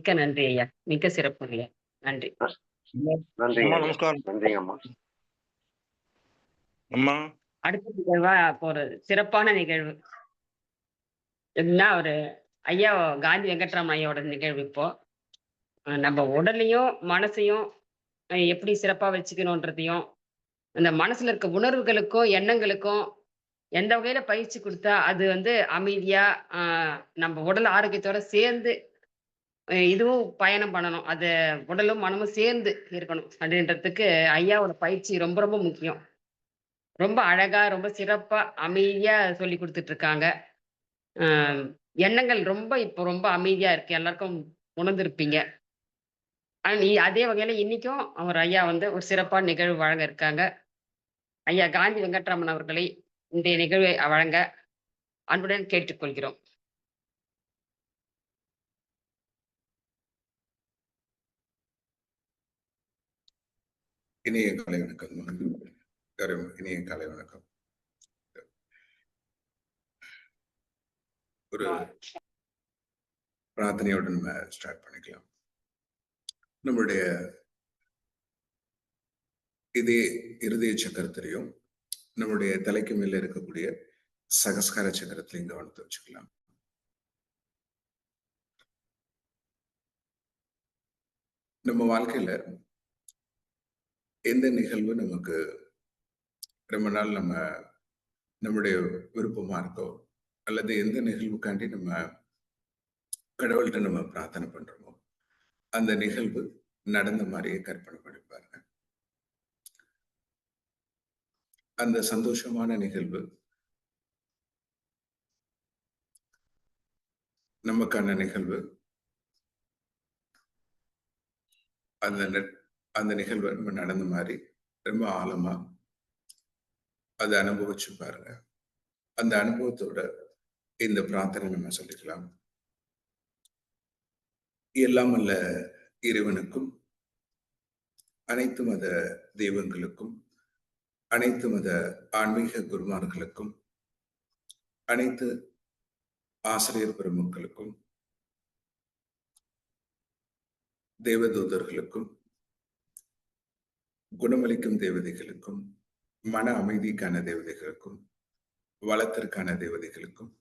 மிக்க நன்றி ஐயா. மிக்க சிறப்பு ஐயா. நன்றி. நன்றிங்க அம்மா ஐயா. நமஸ்காரம். நன்றிங்க அம்மா. அம்மா அடுத்த நிகழ்வா போறது. சிறப்பான நிகழ்வு. எப்படின்னா, ஐயா காந்தி வெங்கட்ராமன் ஐயாவோட நிகழ்வு இப்போ. நம்ம உடலையும், மனசையும் எப்படி சிறப்பா வச்சுக்கணுன்றதையும், அந்த மனசுல இருக்க உணர்வுகளுக்கும், எண்ணங்களுக்கும் எந்த வகையில பயிற்சி குடுத்தா, அது அமைதியா, அ நம்ம உடல் ஆரோக்கியத்தோட சேர்ந்து இதுவும் பயணம் பண்ணணும். உடலும், மனமும் சேர்ந்து இருக்கணும். அப்படின்றதுக்கு ஐயாவோட பயிற்சி ரொம்ப ரொம்ப முக்கியம். ரொம்ப அழகா, ரொம்ப சிறப்பா, அமைதியா சொல்லிக் குடுத்துட்டு இருக்காங்க. அ எண்ணங்கள் இப்போ ரொம்ப அமைதியா இருக்கு. எல்லாருக்கும் உணர்ந்திருப்பீங்க. அதே வகையில இன்னைக்கும் ஐயா ஒரு சிறப்பான நிகழ்வு வழங்க இருக்காங்க. ஐயா காந்தி வெங்கட்ராமன் அவர்களை இன்றைய நிகழ்வை வழங்க அன்புடன் கேட்டுக்கொள்கிறோம். இனிய காலை வணக்கம். இனிய காலை வணக்கம். ஒரு பிரார்த்தனையோடு நம்ம ஸ்டார்ட் பண்ணிக்கலாம். நம்மளுடைய இதே இருதய சக்கரத்திலையும் நம்மளுடைய தலைக்கு மேல இருக்கக்கூடிய சகஸ்கார சக்கரத்திலையும் கவனத்தை வச்சுக்கலாம். நம்ம வாழ்க்கையில எந்த நிகழ்வு நமக்கு ரொம்ப நாள் நம்முடைய விருப்பமா இருக்கோ, அல்லது எந்த நிகழ்வுக்காண்டி நம்ம கடவுள்கிட்ட நம்ம பிரார்த்தனை பண்றோமோ, அந்த நிகழ்வு நடந்த மாதிரியே கற்பனை பண்ணி பாருங்க. அந்த சந்தோஷமான நிகழ்வு நமக்கான நிகழ்வு, அந்த நிகழ்வு நம்ம நடந்த மாதிரி ரொம்ப ஆழமா அதை அனுபவிச்சு பாருங்க. அந்த அனுபவத்தோட இந்த பிரார்த்தனை நம்ம சொல்லிக்கலாம். எல்லாம் அல்ல இறைவனுக்கும், அனைத்து மத தெய்வங்களுக்கும், அனைத்து மத ஆன்மீக குருமார்களுக்கும், அனைத்து ஆசிரியர் பெருமக்களுக்கும், தேவதூதர்களுக்கும், குணமளிக்கும் தேவதைகளுக்கும், மன அமைதிக்கான தேவதைகளுக்கும், வளத்திற்கான தேவதைகளுக்கும்,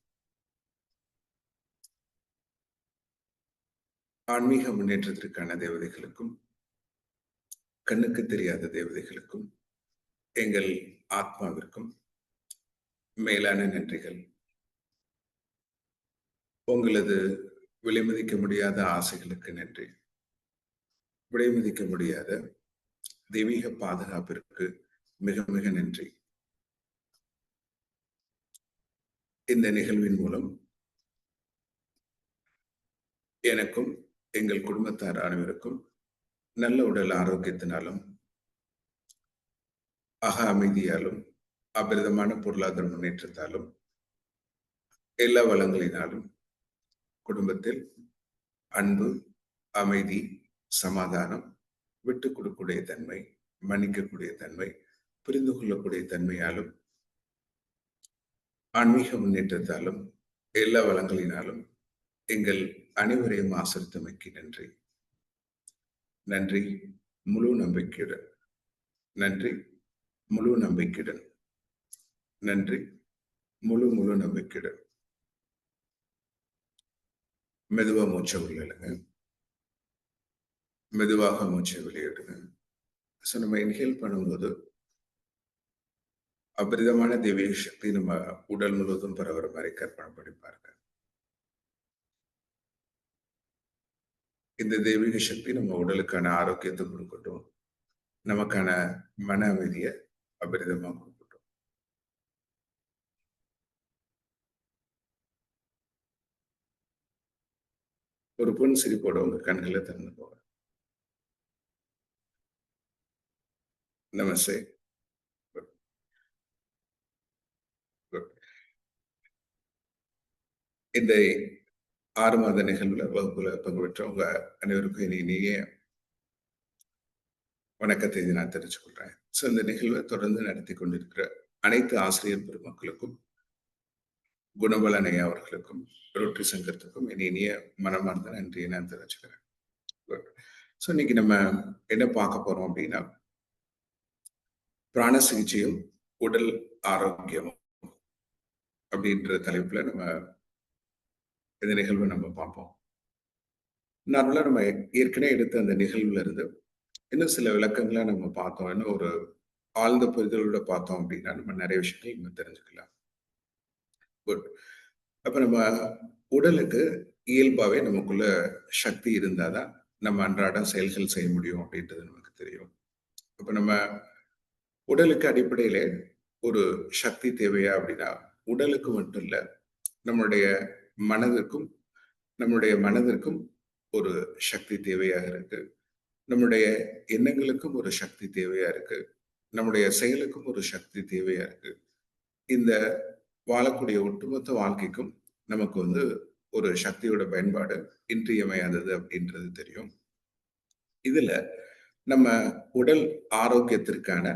ஆன்மீக முன்னேற்றத்திற்கான தேவதைகளுக்கும், கண்ணுக்கு தெரியாத தேவதைகளுக்கும், எங்கள் ஆத்மாவிற்கும் மேலான நன்றிகள். உங்களது விலைமதிக்க முடியாத ஆசைகளுக்கு நன்றி. விலைமதிக்க முடியாத தெய்வீக பாதுகாப்பிற்கு மிக மிக நன்றி. இந்த நிகழ்வின் மூலம் எனக்கும் எங்கள் குடும்பத்தார் அனைவருக்கும் நல்ல உடல் ஆரோக்கியத்தினாலும், அக அமைதியாலும், அபரிதமான பொருளாதார முன்னேற்றத்தாலும், எல்லா வளங்களினாலும் குடும்பத்தில் அன்பு, அமைதி, சமாதானம், விட்டு கொடுக்கக்கூடிய தன்மை, மன்னிக்கக்கூடிய தன்மை, புரிந்து கொள்ளக்கூடிய தன்மையாலும், ஆன்மீக முன்னேற்றத்தாலும், எல்லா வளங்களினாலும் எங்கள் அனைவரையும் ஆசிரித்தமைக்கு நன்றி. நன்றி முழு நம்பிக்கையுடன். நன்றி முழு நம்பிக்கையுடன். நன்றி முழு முழு நம்பிக்கையுடன். மெதுவா மூச்சை உள்ளிடுங்க. மெதுவாக மூச்சை வெளியிடுங்க. ஸோ நம்ம இன்ஹேல் பண்ணும்போது அபரிதமான தெய்வீக சக்தி நம்ம உடல் முழுவதும் பரவுற மாதிரி கற்பனை பண்ணி பாருங்க. இந்த தெய்வீக சக்தி நம்ம உடலுக்கான ஆரோக்கியத்தை கொடுக்கட்டும், நமக்கான மன அமைதியை அபரிதமா கொடுக்கட்டும். ஒரு பொன் சிரிப்போட உங்க கண்களை திறந்து போக. நமஸ்தே. இந்த 6 மாத நிகழ்வுல வகுப்புல பங்கு பெற்றவங்க அனைவருக்கும் இனிய வணக்கத்தை நான் தெரிவித்துக் கொள்றேன். ஸோ இந்த நிகழ்வை தொடர்ந்து நடத்தி கொண்டிருக்கிற அனைத்து ஆசிரியர் பெருமக்களுக்கும், குணபலன் ஐயா அவர்களுக்கும், ரோட்டரி சங்கத்துக்கும் இனிய மனமார்ந்த நன்றியை நான் தெரிவிச்சுக்கிறேன். ஸோ இன்னைக்கு நம்ம என்ன பார்க்க போறோம் அப்படின்னா, பிராண சிகிச்சையும் உடல் ஆரோக்கியமும் அப்படின்ற தலைப்புல நம்ம இந்த நிகழ்வை நம்ம பார்ப்போம். நார்மலா நம்ம ஏற்கனவே எடுத்த அந்த நிகழ்வுல இருந்து இன்னும் சில விளக்கங்களை நம்ம பார்த்தோம். இன்னும் ஒரு ஆழ்ந்த புரிதலோட பார்த்தோம் அப்படின்னா நம்ம நிறைய விஷயங்கள் நம்ம தெரிஞ்சுக்கலாம். குட். அப்ப நம்ம உடலுக்கு இயல்பாவே நமக்குள்ள சக்தி இருந்தாதான் நம்ம அன்றாட செயல்கள் செய்ய முடியும் அப்படின்றது நமக்கு தெரியும். அப்ப நம்ம உடலுக்கு அடிப்படையில ஒரு சக்தி தேவையா அப்படின்னா, உடலுக்கு மட்டும் இல்ல, நம்மளுடைய மனதிற்கும் மனதிற்கும் ஒரு சக்தி தேவையாக இருக்கு. நம்முடைய எண்ணங்களுக்கும் ஒரு சக்தி தேவையா இருக்கு. நம்முடைய செயலுக்கும் ஒரு சக்தி தேவையா இருக்கு. இந்த வாழக்கூடிய ஒட்டுமொத்த வாழ்க்கைக்கும் நமக்கு ஒரு சக்தியோட பயன்பாடு இன்றியமையாதது அப்படின்றது தெரியும். இதுல நம்ம உடல் ஆரோக்கியத்திற்கான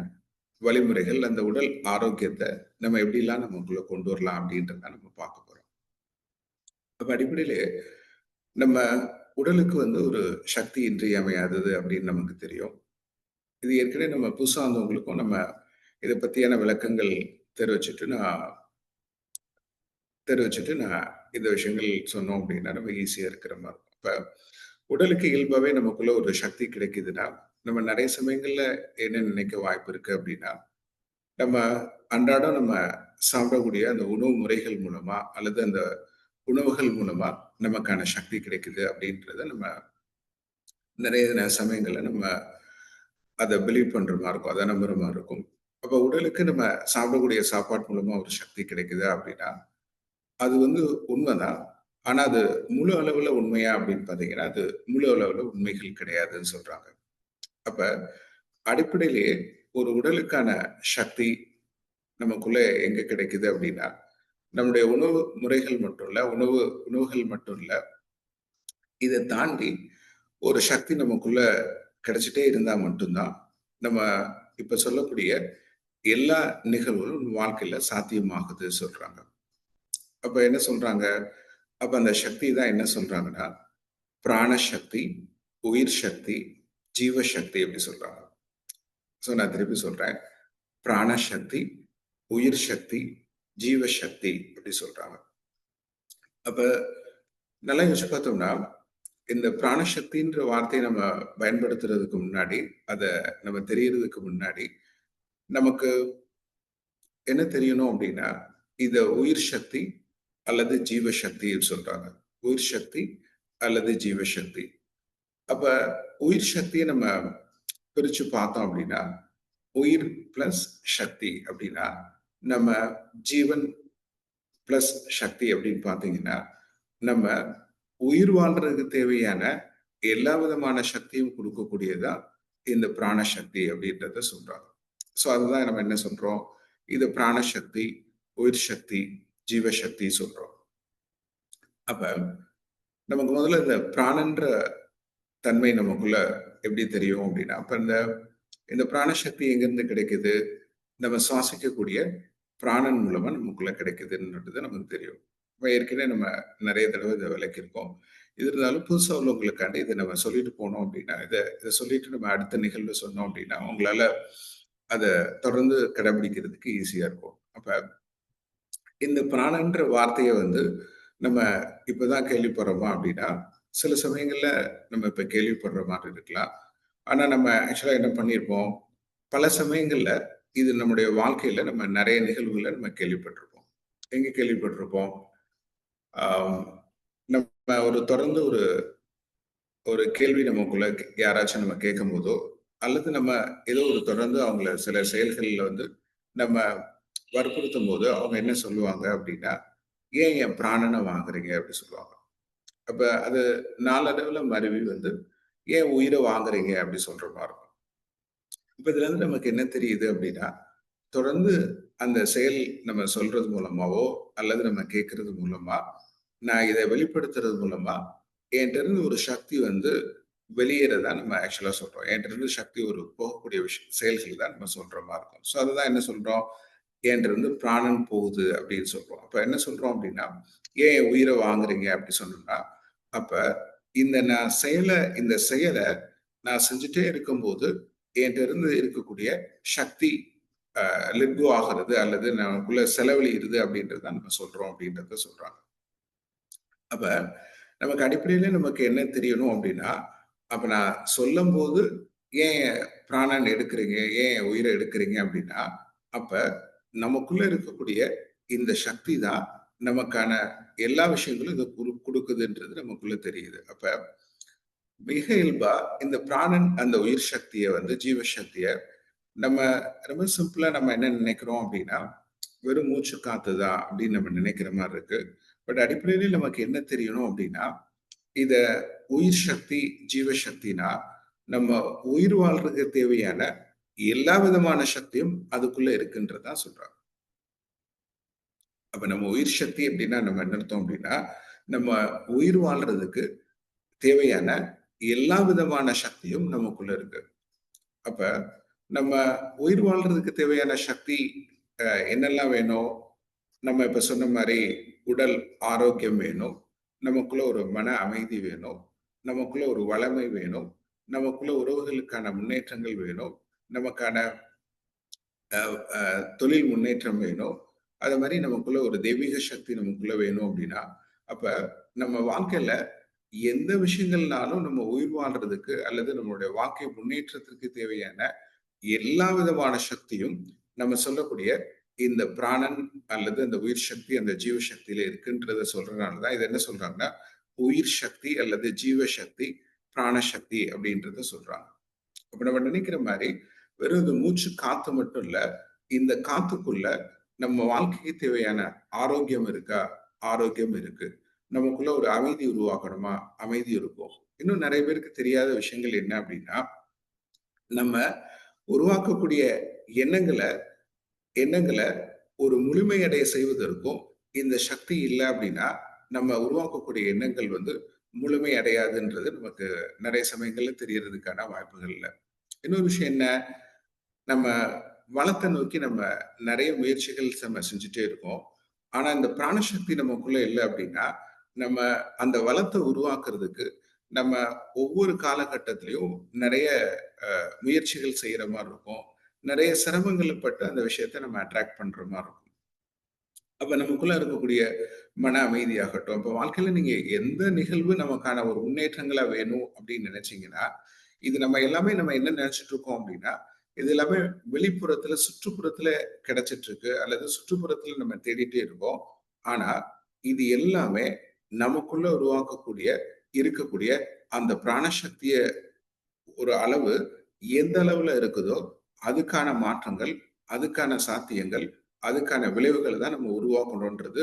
வழிமுறைகள், அந்த உடல் ஆரோக்கியத்தை நம்ம எப்படிலாம் நமக்குள்ள கொண்டு வரலாம் அப்படின்றத நம்ம பார்க்க போறோம். அப்ப அடிப்படையிலே நம்ம உடலுக்கு ஒரு சக்தி இன்றியமையாதது அப்படின்னு நமக்கு தெரியும். இது ஏற்கனவே நம்ம புதுசா வந்தவங்களுக்கும் நம்ம இதை பத்தியான விளக்கங்கள் தெரிவிச்சுட்டு நான் இந்த விஷயங்கள் சொன்னோம் அப்படின்னா நம்ம ஈஸியா இருக்கிற மாதிரி இருக்கும். இப்ப உடலுக்கு இயல்பாவே நமக்குள்ள ஒரு சக்தி கிடைக்குதுன்னா, நம்ம நிறைய சமயங்கள்ல என்ன நினைக்க வாய்ப்பு இருக்கு அப்படின்னா, நம்ம அன்றாடம் நம்ம சாப்பிடக்கூடிய அந்த உணவு முறைகள் மூலமா அல்லது அந்த உணவுகள் மூலமா நமக்கான சக்தி கிடைக்குது அப்படின்றத நம்ம நிறைய சமயங்கள்ல நம்ம அதை பிலீவ் பண்ற மாதிரி இருக்கும், அதை நம்புற மாதிரி இருக்கும். அப்ப உடலுக்கு நம்ம சாப்பிடக்கூடிய சாப்பாடு மூலமா ஒரு சக்தி கிடைக்குது அப்படின்னா அது உண்மைதான். ஆனா அது முழு அளவுல உண்மையா அப்படின்னு பாத்தீங்கன்னா அது முழு அளவுல உண்மைகள் கிடையாதுன்னு சொல்றாங்க. அப்ப அடிப்படையிலேயே ஒரு உடலுக்கான சக்தி நமக்குள்ள எங்க கிடைக்குது அப்படின்னா, நம்முடைய உணவு முறைகள் மட்டும் இல்ல, உணவுகள் மட்டும் இல்ல, இதை தாண்டி ஒரு சக்தி நமக்குள்ள கிடைச்சிட்டே இருந்தா மட்டும்தான் நம்ம இப்ப சொல்லக்கூடிய எல்லா நிகழ்வுகளும் வாழ்க்கையில சாத்தியமாகுது சொல்றாங்க. அப்ப என்ன சொல்றாங்க? அப்ப அந்த சக்தி தான் என்ன சொல்றாங்கன்னா, பிராணசக்தி, உயிர் சக்தி, ஜீவசக்தி அப்படி சொல்றாங்க. ஸோ நான் திருப்பி சொல்றேன். பிராணசக்தி, உயிர் சக்தி, ஜீவசக்தி அப்படி சொல்றாங்க. அப்ப நல்லா யோசிச்சு பார்த்தோம்னா, இந்த பிராணசக்தின்ற வார்த்தையை நம்ம பயன்படுத்துறதுக்கு முன்னாடி, அத நம்ம தெரியறதுக்கு முன்னாடி, நமக்கு என்ன தெரியணும் அப்படின்னா, இத உயிர் சக்தி அல்லது ஜீவசக்தி சொல்றாங்க. உயிர் சக்தி அல்லது ஜீவசக்தி. அப்ப உயிர் சக்தியை நம்ம பிரிச்சு பார்த்தோம் அப்படின்னா, உயிர் பிளஸ் சக்தி அப்படின்னா, நம்ம ஜீவன் பிளஸ் சக்தி அப்படின்னு பார்த்தீங்கன்னா, நம்ம உயிர் வாழ்றதுக்கு தேவையான எல்லா விதமான சக்தியும் கொடுக்கக்கூடியதா இந்த பிராணசக்தி அப்படின்றத சொல்றாங்க. ஸோ அதுதான் நம்ம என்ன சொல்றோம்? இது பிராணசக்தி, உயிர் சக்தி, ஜீவசக்தி சொல்றோம். அப்ப நமக்கு முதல்ல இந்த பிராணன்ற தன்மை நமக்குள்ள எப்படி தெரியும் அப்படின்னா, அப்ப இந்த பிராணசக்தி எங்கிருந்து கிடைக்குது? நம்ம சுவாசிக்கக்கூடிய பிராணன் மூலமா நமக்குள்ள கிடைக்குதுன்றது நமக்கு தெரியும். இப்ப ஏற்கனவே நம்ம நிறைய தடவை இதை விளக்கியிருக்கோம். இது இருந்தாலும் புதுசா உள்ளவங்களுக்காண்டி இதை நம்ம சொல்லிட்டு போனோம் அப்படின்னா, இதை சொல்லிட்டு நம்ம அடுத்த நிகழ்வு சொன்னோம் அப்படின்னா, உங்களால அதை தொடர்ந்து கடைபிடிக்கிறதுக்கு ஈஸியா இருக்கும். அப்ப இந்த பிராணன்ற வார்த்தையை நம்ம இப்பதான் கேள்விப்படுறோமா அப்படின்னா, சில சமயங்கள்ல நம்ம இப்ப கேள்விப்படுற மாதிரி இருக்கலாம். ஆனா நம்ம ஆக்சுவலா என்ன பண்ணியிருப்போம், பல சமயங்கள்ல இது நம்முடைய வாழ்க்கையில நம்ம நிறைய நிகழ்வுகளை நம்ம கேள்விப்பட்டிருப்போம். எங்க கேள்விப்பட்டிருப்போம்? ஆஹ் நம்ம தொடர்ந்து ஒரு ஒரு கேள்வி நமக்குள்ள யாராச்சும் நம்ம கேட்கும் போதோ, அல்லது நம்ம ஏதோ ஒரு தொடர்ந்து அவங்கள சில செயல்கள்ல நம்ம வற்புறுத்தும் போது அவங்க என்ன சொல்லுவாங்க அப்படின்னா, ஏன் என் பிராணனை வாங்குறீங்க அப்படி சொல்லுவாங்க. அப்ப அது நாளடைவுல மருவி ஏன் உயிரை வாங்குறீங்க அப்படி சொல்ற மாதிரி இருக்கும். இப்ப இதுல நமக்கு என்ன தெரியுது அப்படின்னா, தொடர்ந்து அந்த செயல் நம்ம சொல்றது மூலமாவோ அல்லது நம்ம கேட்கறது மூலமா, நான் இதை வெளிப்படுத்துறது மூலமா என்கிட்ட இருந்து ஒரு சக்தி வெளியேறதா நம்ம ஆக்சுவலா சொல்றோம். என்கிட்ட இருந்து சக்தி ஒரு போகக்கூடிய செயல்கள் தான் நம்ம சொல்ற மாதிரி இருக்கும். ஸோ அதுதான் என்ன சொல்றோம், என்கிட்ட இருந்து பிராணன் போகுது அப்படின்னு சொல்றோம். அப்ப என்ன சொல்றோம் அப்படின்னா, ஏன் உயிரை வாங்குறீங்க அப்படி சொன்னோம்னா, அப்ப இந்த செயலை நான் செஞ்சுட்டே இருக்கும்போது என்கிட்ட இருந்து இருக்கக்கூடிய சக்தி லெட்கோ ஆகிறது அல்லது நமக்குள்ள செலவழிகிறது அப்படின்றத நம்ம சொல்றோம் அப்படின்றத சொல்றாங்க. அப்ப நமக்கு அடிப்படையில நமக்கு என்ன தெரியணும் அப்படின்னா, அப்ப நான் சொல்லும் போது ஏன் பிராணன் எடுக்கிறீங்க, ஏன் உயிரை எடுக்கிறீங்க அப்படின்னா, அப்ப நமக்குள்ள இருக்கக்கூடிய இந்த சக்தி தான் நமக்கான எல்லா விஷயங்களும் இது கொடுக்குதுன்றது நமக்குள்ள தெரியுது. அப்ப மிக இயல்பா இந்த பிராணன் அந்த உயிர் சக்தியை ஜீவ சக்தியை நம்ம ரொம்ப சிம்பிளா நம்ம என்ன நினைக்கிறோம் அப்படின்னா, வெறும் மூச்சு காத்துதான் அப்படின்னு நம்ம நினைக்கிற மாதிரி இருக்கு. பட் அடிப்படையில நமக்கு என்ன தெரியணும் அப்படின்னா, இத உயிர் சக்தி, ஜீவ சக்தினா நம்ம உயிர் வாழ்றதுக்கு தேவையான எல்லா விதமான சக்தியும் அதுக்குள்ள இருக்குன்றதான் சொல்றாங்க. அப்ப நம்ம உயிர் சக்தி அப்படின்னா நம்ம என்ன அர்த்தம் அப்படின்னா, நம்ம உயிர் வாழ்றதுக்கு தேவையான எல்லா விதமான சக்தியும் நமக்குள்ள இருக்கு. அப்ப நம்ம உயிர் வாழ்றதுக்கு தேவையான சக்தி என்னெல்லாம் வேணும்? நம்ம இப்ப சொன்ன மாதிரி உடல் ஆரோக்கியம் வேணும், நமக்குள்ள ஒரு மன அமைதி வேணும், நமக்குள்ள ஒரு வளமை வேணும், நமக்குள்ள உறவுகளுக்கான முன்னேற்றங்கள் வேணும், நமக்கான தொழில் முன்னேற்றம் வேணும், அது மாதிரி நமக்குள்ள ஒரு தெய்வீக சக்தி நமக்குள்ள வேணும் அப்படின்னா, அப்ப நம்ம வாழ்க்கையில எந்த விஷயங்கள்னாலும் நம்ம உயிர் வாழ்றதுக்கு அல்லது நம்மளுடைய வாழ்க்கை முன்னேற்றத்திற்கு தேவையான எல்லா விதமான சக்தியும் நம்ம சொல்லக்கூடிய இந்த பிராணன் அல்லது அந்த உயிர் சக்தி அந்த ஜீவ சக்தியில இருக்குன்றத சொல்றதுனாலதான் இது என்ன சொல்றாங்கன்னா உயிர் சக்தி அல்லது ஜீவ சக்தி பிராணசக்தி அப்படின்றத சொல்றாங்க. அப்ப நம்ம நினைக்கிற மாதிரி வெறும் இந்த மூச்சு காத்து மட்டும் இல்ல, இந்த காத்துக்குள்ள நம்ம வாழ்க்கைக்கு தேவையான ஆரோக்கியம் இருக்கா? ஆரோக்கியம் இருக்கு. நமக்குள்ள ஒரு அமைதி உருவாக்கணுமா? அமைதி இருக்கும். இன்னும் நிறைய பேருக்கு தெரியாத விஷயங்கள் என்ன அப்படின்னா, நம்ம உருவாக்கக்கூடிய எண்ணங்களை எண்ணங்களை ஒரு முழுமையடைய செய்வதற்கும் இந்த சக்தி இல்லை அப்படின்னா நம்ம உருவாக்கக்கூடிய எண்ணங்கள் முழுமை அடையாதுன்றது நமக்கு நிறைய சமயங்கள்ல தெரியறதுக்கான வாய்ப்புகள் இல்லை. இன்னொரு விஷயம் என்ன, நம்ம வளத்தை நோக்கி நம்ம நிறைய முயற்சிகள் நம்ம செஞ்சுட்டே இருக்கோம். ஆனா இந்த பிராணசக்தி நமக்குள்ள இல்லை அப்படின்னா நம்ம அந்த வளத்தை உருவாக்குறதுக்கு நம்ம ஒவ்வொரு காலகட்டத்திலையும் நிறைய முயற்சிகள் செய்யற மாதிரி இருக்கும். நிறைய சிரமங்கள் பட்டு அந்த விஷயத்த நம்ம அட்ராக்ட் பண்ற மாதிரி இருக்கும். அப்ப நமக்குள்ள இருக்கக்கூடிய மன அமைதியாகட்டும், இப்ப வாழ்க்கையில நீங்க எந்த நிகழ்வு நமக்கான ஒரு முன்னேற்றங்களா வேணும் அப்படின்னு நினைச்சீங்கன்னா, இது நம்ம எல்லாமே நம்ம என்ன நினைச்சிட்டு இருக்கோம் அப்படின்னா, இது எல்லாமே வெளிப்புறத்துல சுற்றுப்புறத்துல கிடைச்சிட்டு இருக்கு அல்லது சுற்றுப்புறத்துல நம்ம தேடிட்டே இருக்கோம். ஆனா இது எல்லாமே நமக்குள்ள உருவாக்கக்கூடிய இருக்கக்கூடிய அந்த பிராணசக்திய ஒரு அளவு எந்த அளவுல இருக்குதோ அதுக்கான மாற்றங்கள், அதுக்கான சாத்தியங்கள், அதுக்கான விளைவுகளை தான் நம்ம உருவாக்கணும்ன்றது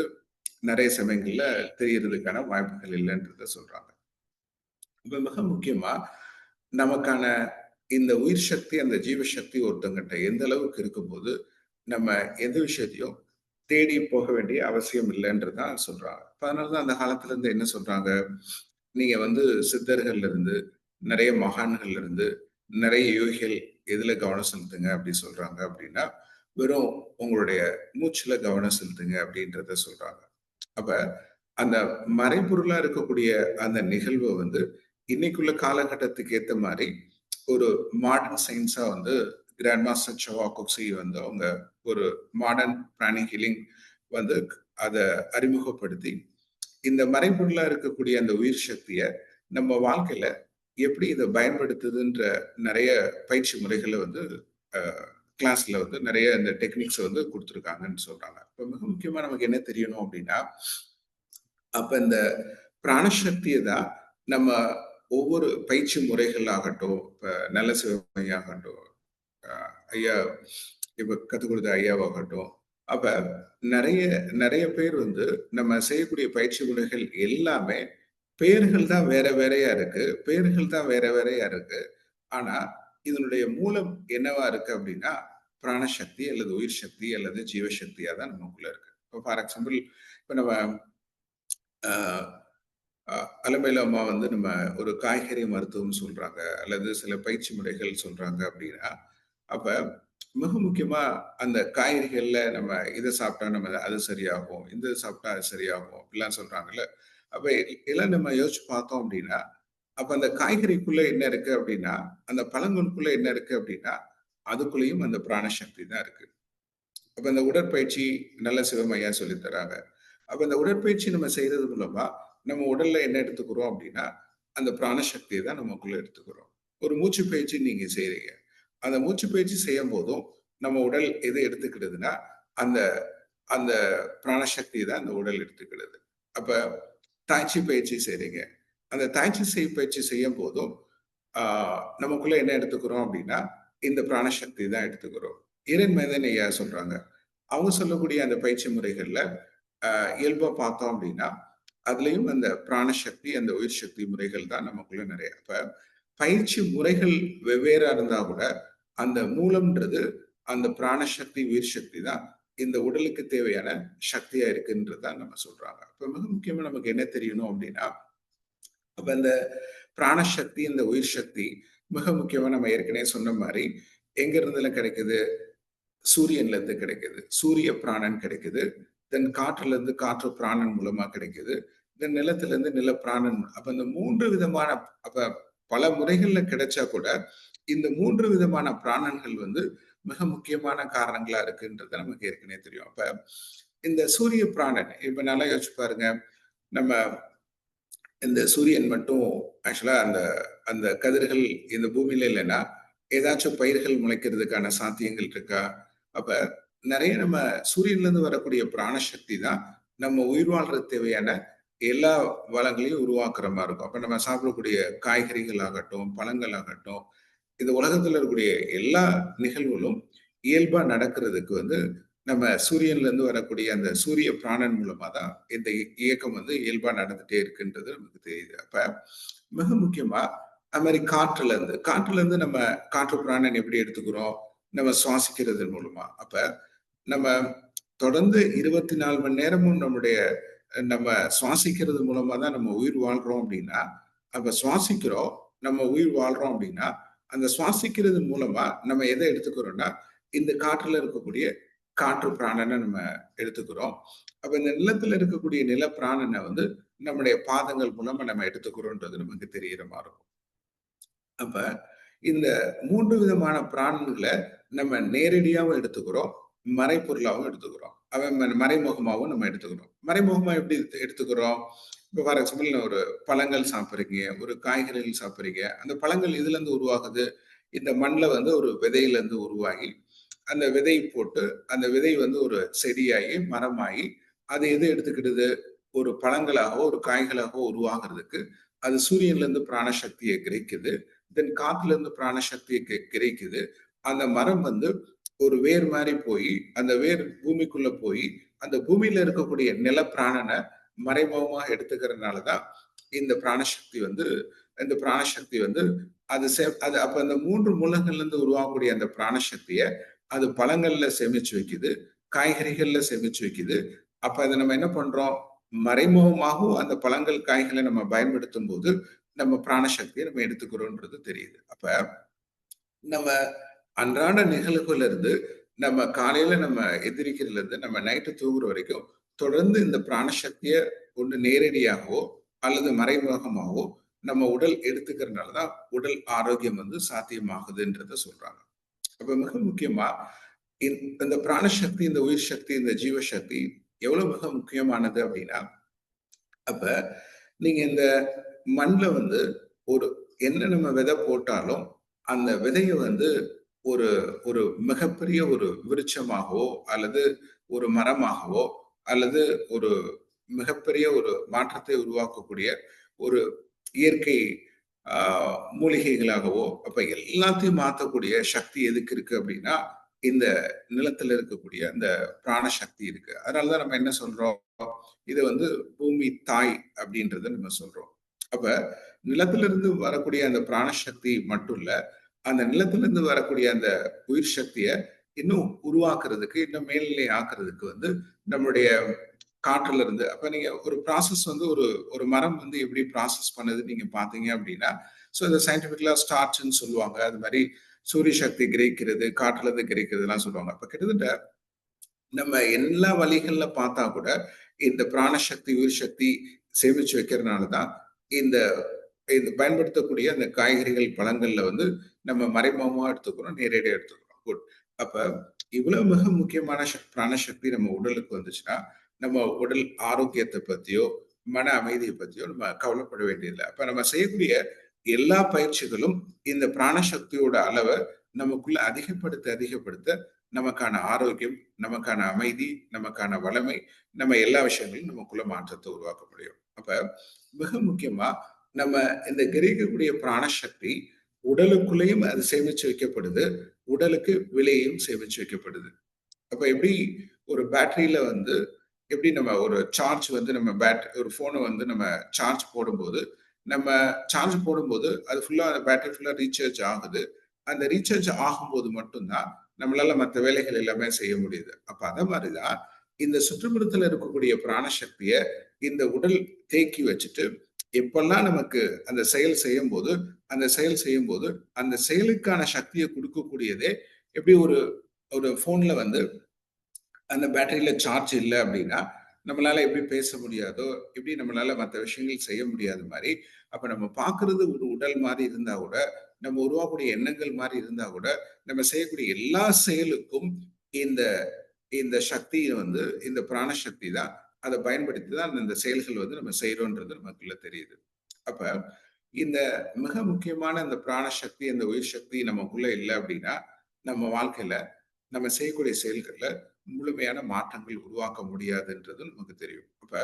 நிறைய சமயங்கள்ல தெரியறதுக்கான வாய்ப்புகள் இல்லைன்றத சொல்றாங்க. இப்ப மிக முக்கியமா நமக்கான இந்த உயிர் சக்தி அந்த ஜீவ சக்தி ஒருத்தங்கிட்ட எந்த அளவுக்கு இருக்கும்போது நம்ம எந்த விஷயத்தையும் தேடி போக வேண்டிய அவசியம் இல்லைன்றதான் சொல்றாங்க. அதனாலதான் அந்த காலத்துல இருந்து என்ன சொல்றாங்க, நீங்க சித்தர்கள்ல இருந்து நிறைய மகான்கள்ல இருந்து நிறைய யோகிகள் எதுல கவனம் செலுத்துங்க அப்படி சொல்றாங்க அப்படின்னா வெறும் உங்களுடைய மூச்சுல கவனம் செலுத்துங்க அப்படின்றத சொல்றாங்க. அப்ப அந்த மறைபொருளா இருக்கக்கூடிய அந்த நிகழ்வை இன்னைக்குள்ள காலகட்டத்துக்கு ஏத்த மாதிரி ஒரு மாடர்ன் சயின்ஸா கிராண்ட் மாஸ்டர் சவா குக்சி அவங்க ஒரு மாடர்ன் பிராணி ஹீலிங் அதை அறிமுகப்படுத்தி இந்த மறைபொருளா இருக்கக்கூடிய அந்த உயிர் சக்தியை நம்ம வாழ்க்கையில எப்படி இதை பயன்படுத்துதுன்ற நிறைய பயிற்சி முறைகளை கிளாஸ்ல நிறைய இந்த டெக்னிக்ஸ் கொடுத்துருக்காங்கன்னு சொல்றாங்க. இப்ப மிக முக்கியமா நமக்கு என்ன தெரியணும் அப்படின்னா, அப்ப இந்த பிராணசக்தியை தான் நம்ம ஒவ்வொரு பயிற்சி முறைகள் ஆகட்டும், இப்ப நல்ல சிவமையாகட்டும், ஐயா இப்ப கத்துக் கொடுத்த ஐயாவாகட்டும், அப்ப நிறைய நிறைய பேர் நம்ம செய்யக்கூடிய பயிற்சி முறைகள் எல்லாமே பெயர்கள் தான் வேற வேறையா இருக்கு, பெயர்கள் தான் வேற வேறையா இருக்கு. ஆனா இதனுடைய மூலம் என்னவா இருக்கு அப்படின்னா பிராணசக்தி அல்லது உயிர் சக்தி அல்லது ஜீவசக்தியா தான் நமக்குள்ள இருக்கு. இப்போ ஃபார் எக்ஸாம்பிள் இப்ப நம்ம அலமையில அம்மா நம்ம ஒரு காய்கறி மருத்துவம் சொல்றாங்க அல்லது சில பயிற்சி முறைகள் சொல்றாங்க அப்படின்னா, அப்ப மிக முக்கியமா அந்த காய்கறிகள்ல நம்ம இதை சாப்பிட்டா நம்ம அது சரியாகும், இந்த சாப்பிட்டா அது சரியாகும் அப்படிலாம் சொல்றாங்கல்ல. அப்ப எல்லாம் நம்ம யோசிச்சு பார்த்தோம் அப்படின்னா அப்ப அந்த காய்கறிக்குள்ள என்ன இருக்கு அப்படின்னா, அந்த பழங்களுக்குள்ள என்ன இருக்கு அப்படின்னா, அதுக்குள்ளேயும் அந்த பிராணசக்தி தான் இருக்கு. அப்ப அந்த உடற்பயிற்சி நல்ல சிவமையா சொல்லித் தராங்க. அப்ப இந்த உடற்பயிற்சி நம்ம செய்யறது மூலமா நம்ம உடல்ல என்ன எடுத்துக்கிறோம் அப்படின்னா, அந்த பிராணசக்தியை தான் நமக்குள்ள எடுத்துக்கிறோம். ஒரு மூச்சு பயிற்சி நீங்க செய்றீங்க. அந்த மூச்சு பயிற்சி செய்யும் போதும் நம்ம உடல் எதை எடுத்துக்கிடுதுன்னா, அந்த அந்த பிராணசக்தியை தான் அந்த உடல் எடுத்துக்கிடுது. அப்ப தாய்ச்சி பயிற்சி செய்றீங்க. அந்த தாய்ச்சி பயிற்சி செய்யும் போதும் நமக்குள்ள என்ன எடுத்துக்கிறோம் அப்படின்னா, இந்த பிராணசக்தி தான் எடுத்துக்கிறோம். இறைன் மேதன் ஐயா சொல்றாங்க. அவங்க சொல்லக்கூடிய அந்த பயிற்சி முறைகள்ல இயல்பா பார்த்தோம் அப்படின்னா, அதுலயும் அந்த பிராணசக்தி, அந்த உயிர் சக்தி முறைகள் தான் நமக்குள்ள நிறைய. அப்ப பயிற்சி முறைகள் வெவ்வேறா இருந்தா கூட, அந்த மூலம்ன்றது அந்த பிராணசக்தி, உயிர் சக்தி தான் இந்த உடலுக்கு தேவையான சக்தியா இருக்குன்றது தான் நம்ம சொல்றாங்க. அப்ப மிக முக்கியமா நமக்கு என்ன தெரியணும் அப்படின்னா, அப்ப இந்த பிராணசக்தி, இந்த உயிர் சக்தி மிக முக்கியமா நம்ம ஏற்கனவே சொன்ன மாரி, எங்க இருந்தெல்லாம் கிடைக்குது? சூரியன்ல இருந்து கிடைக்குது. சூரிய பிராணன் கிடைக்குது. தென் காற்றுல இருந்து காற்று பிராணன் மூலமா கிடைக்குது. தென் நிலத்துல இருந்து நில பிராணன். அப்ப இந்த 3 விதமான அப்ப பல முறைகள்ல கிடைச்சா கூட, இந்த 3 விதமான பிராணன்கள் வந்து மிக முக்கியமான காரணங்களா இருக்குன்றது நமக்கு ஏற்கனவே தெரியும். அப்ப இந்த சூரிய பிராணன் இப்ப நல்லா யோசிச்சு பாருங்க. நம்ம இந்த சூரியன் மட்டும் ஆக்சுவலா அந்த அந்த கதிர்கள் இந்த பூமியில இல்லைன்னா, ஏதாச்சும் பயிர்கள் முளைக்கிறதுக்கான சாத்தியங்கள் இருக்கா? அப்ப நெறைய நம்ம சூரியன்ல இருந்து வரக்கூடிய பிராணசக்தி தான் நம்ம உயிர் வாழ்றதுக்கு தேவையான எல்லா வளங்களையும் உருவாக்குற மாரி இருக்கும். அப்ப நம்ம சாப்பிடக்கூடிய காய்கறிகள் ஆகட்டும், பழங்கள் ஆகட்டும், இந்த உலகத்துல இருக்கக்கூடிய எல்லா நிகழ்வுகளும் இயல்பா நடக்கிறதுக்கு வந்து நம்ம சூரியன்ல இருந்து வரக்கூடிய அந்த சூரிய பிராணன் மூலமா தான் இந்த இயக்கம் வந்து இயல்பா நடந்துட்டே இருக்குன்றது நமக்கு தெரியுது. அப்ப மிக முக்கியமா அது மாதிரி காற்றுல இருந்து நம்ம காற்று பிராணன் எப்படி எடுத்துக்கிறோம்? நம்ம சுவாசிக்கிறது மூலமா. அப்ப நம்ம தொடர்ந்து 24 மணி நேரமும் நம்ம சுவாசிக்கிறது மூலமா தான் நம்ம உயிர் வாழ்றோம் அப்படின்னா, அப்ப சுவாசிக்கிறோம், நம்ம உயிர் வாழ்றோம் அப்படின்னா, அந்த சுவாசிக்கிறது மூலமா நம்ம எதை எடுத்துக்கிறோம்னா, இந்த காற்றுல இருக்கக்கூடிய காற்று பிராணனை நம்ம எடுத்துக்கிறோம். அப்ப இந்த நிலத்துல இருக்கக்கூடிய நில பிராணனை வந்து நம்முடைய பாதங்கள் மூலமா நம்ம எடுத்துக்கிறோம்ன்றது நமக்கு தெரிகிற மாதிரி இருக்கும். அப்ப இந்த 3 விதமான பிராணன்களை நம்ம நேரடியாவும் எடுத்துக்கிறோம், மறைப்பொருளாவும் எடுத்துக்கிறோம். அவன் மறைமுகமாவும் நம்ம எடுத்துக்கிறோம். மறைமுகமா எப்படி எடுத்துக்கிறோம்? இப்போ ஃபார் எக்ஸாம்பிள் ஒரு பழங்கள் சாப்பிட்றீங்க, ஒரு காய்கறிகள் சாப்பிட்றீங்க. அந்த பழங்கள் இதுல இருந்து உருவாகுது. இந்த மண்ணில் வந்து ஒரு விதையில இருந்து உருவாகி, அந்த விதை போட்டு, அந்த விதை வந்து ஒரு செடியாகி, மரமாகி, அது எது எடுத்துக்கிடுது? ஒரு பழங்களாகவோ, ஒரு காய்களாகவோ உருவாகிறதுக்கு அது சூரியன்ல இருந்து பிராணசக்தியை கிரகிக்குது. தென் காத்துல இருந்து பிராணசக்தியை கிரகிக்குது. அந்த மரம் வந்து ஒரு வேர் மாதிரி போய் அந்த வேர் பூமிக்குள்ள போய் அந்த பூமியில இருக்கக்கூடிய நில பிராணனை மறைமுகமா எடுத்துக்கிறதுனாலதான் இந்த பிராணசக்தி வந்து அது அப்ப அந்த 3 மூலங்கள்ல இருந்து உருவாகக்கூடிய அந்த பிராணசக்தியை அது பழங்கள்ல சேமிச்சு வைக்குது, காய்கறிகள்ல சேமிச்சு வைக்குது. அப்ப அதை நம்ம என்ன பண்றோம்? மறைமுகமாகவும் அந்த பழங்கள் காய்களை நம்ம பயன்படுத்தும் போது நம்ம பிராணசக்தியை நம்ம எடுத்துக்கிறோம்ன்றது தெரியுது. அப்ப நம்ம அன்றாட நிகழ்வுல இருந்து நம்ம காலையில நம்ம எந்திரிக்கிறதுல இருந்து நம்ம நைட்டு தூங்குற வரைக்கும் தொடர்ந்து இந்த பிராணசக்தியை ஒன்று நேரடியாகவோ அல்லது மறைமுகமாகவோ நம்ம உடல் எடுத்துக்கிறதுனாலதான் உடல் ஆரோக்கியம் வந்து சாத்தியமாகுதுன்றத சொல்றாங்க. அப்ப மிக முக்கியமா இந்த பிராணசக்தி, இந்த உயிர் சக்தி, இந்த ஜீவசக்தி எவ்வளவு மிக முக்கியமானது அப்படின்னா, அப்ப நீங்க இந்த மண்ல வந்து ஒரு என்ன நம்ம விதை போட்டாலும் அந்த விதைய வந்து ஒரு ஒரு மிகப்பெரிய ஒரு விருட்சமாகவோ அல்லது ஒரு மரமாகவோ அல்லது ஒரு மிகப்பெரிய ஒரு மாற்றத்தை உருவாக்கக்கூடிய ஒரு இயற்கை மூலிகைகளாகவோ அப்ப எல்லாத்தையும் மாற்றக்கூடிய சக்தி எதுக்கு இருக்கு அப்படின்னா இந்த நிலத்துல இருக்கக்கூடிய அந்த பிராணசக்தி இருக்கு. அதனாலதான் நம்ம என்ன சொல்றோம்? இது வந்து பூமி தாய் அப்படின்றத நம்ம சொல்றோம். அப்ப நிலத்திலிருந்து வரக்கூடிய அந்த பிராணசக்தி மட்டும் இல்ல, அந்த நிலத்திலிருந்து வரக்கூடிய அந்த உயிர் சக்தியை இன்னும் உருவாக்குறதுக்கு, இன்னும் மேல்நிலை ஆக்குறதுக்கு வந்து நம்மளுடைய காற்றுல இருந்து அப்ப நீங்க ஒரு ப்ராசஸ் வந்து ஒரு மரம் வந்து எப்படி ப்ராசஸ் பண்ணுது நீங்க பாத்தீங்க அப்படின்னா, ஸோ இந்த சயின்டிபிக்கலா ஸ்டார்ச்னு சொல்லுவாங்க. அது மாதிரி சூரிய சக்தி கிரகிக்கிறது, காற்றுல இருந்து கிரகிக்கிறதுலாம் சொல்லுவாங்க. அப்ப கிட்டத்தட்ட நம்ம எல்லா வழிகள்ல பார்த்தா கூட இந்த பிராணசக்தி, உயிர் சக்தி சேமிச்சு வைக்கிறதுனாலதான் இந்த இது பயன்படுத்தக்கூடிய அந்த காய்கறிகள், பழங்கள்ல வந்து நம்ம மறைமுகமா எடுத்துக்கிறோம், நேரடியா எடுத்துக்கிறோம். குட். அப்ப இவ்வளவு மிக முக்கியமான பிராணசக்தி நம்ம உடலுக்கு வந்துச்சுன்னா, நம்ம உடல் ஆரோக்கியத்தை பத்தியோ, மன அமைதியை பத்தியோ நம்ம கவலைப்பட வேண்டியதில்லை. அப்ப நம்ம செய்யக்கூடிய எல்லா பயிற்சிகளும் இந்த பிராணசக்தியோட அளவை நமக்குள்ள அதிகப்படுத்த நமக்கான ஆரோக்கியம், நமக்கான அமைதி, நமக்கான வளமை, நம்ம எல்லா விஷயங்களும் நமக்குள்ள மாற்றத்தை உருவாக்க முடியும். அப்ப மிக முக்கியமா நம்ம இந்த கிரகிக்கக்கூடிய பிராணசக்தி உடலுக்குள்ளேயும் அது சேமிச்சு வைக்கப்படுது, உடலுக்கு வெளியேயும் சேமிச்சு வைக்கப்படுது. அப்ப எப்படி ஒரு பேட்டரியில வந்து எப்படி நம்ம ஒரு சார்ஜ் வந்து நம்ம ஒரு போனை வந்து நம்ம சார்ஜ் போடும்போது நம்ம சார்ஜ் போடும்போது அது ஃபுல்லா பேட்டரி ஃபுல்லா ரீசார்ஜ் ஆகுது. அந்த ரீசார்ஜ் ஆகும்போது மட்டும்தான் நம்மளால மற்ற வேலைகள் எல்லாமே செய்ய முடியுது. அப்ப அத மாதிரிதான் இந்த சுற்றுப்புறத்துல இருக்கக்கூடிய பிராணசக்திய இந்த உடல் தேக்கி வச்சுட்டு எப்பெல்லாம் நமக்கு அந்த செயல் செய்யும் போது அந்த செயலுக்கான சக்தியை கொடுக்கக்கூடியதே எப்படி ஒரு ஒரு போன்ல வந்து அந்த பேட்டரியில சார்ஜ் இல்லை அப்படின்னா நம்மளால எப்படி பேச முடியாதோ, எப்படி நம்மளால மற்ற விஷயங்கள் செய்ய முடியாத மாதிரி, அப்ப நம்ம பார்க்கிறது ஒரு உடல் மாதிரி இருந்தா கூட, நம்ம உருவாக்கக்கூடிய எண்ணங்கள் மாதிரி இருந்தா கூட, நம்ம செய்யக்கூடிய எல்லா செயலுக்கும் இந்த இந்த சக்தி வந்து இந்த பிராணசக்தி தான். அதை பயன்படுத்தி தான் இந்த செயல்கள் வந்து நம்ம செய்யறோன்றது நமக்குள்ள தெரியுது. அப்ப இந்த மிக முக்கியமான இந்த பிராணசக்தி, இந்த உயிர் சக்தி நமக்குள்ள இல்லை அப்படின்னா, நம்ம வாழ்க்கையில நம்ம செய்யக்கூடிய செயல்கள்ல முழுமையான மாற்றங்கள் உருவாக்க முடியாதுன்றது நமக்கு தெரியும். அப்ப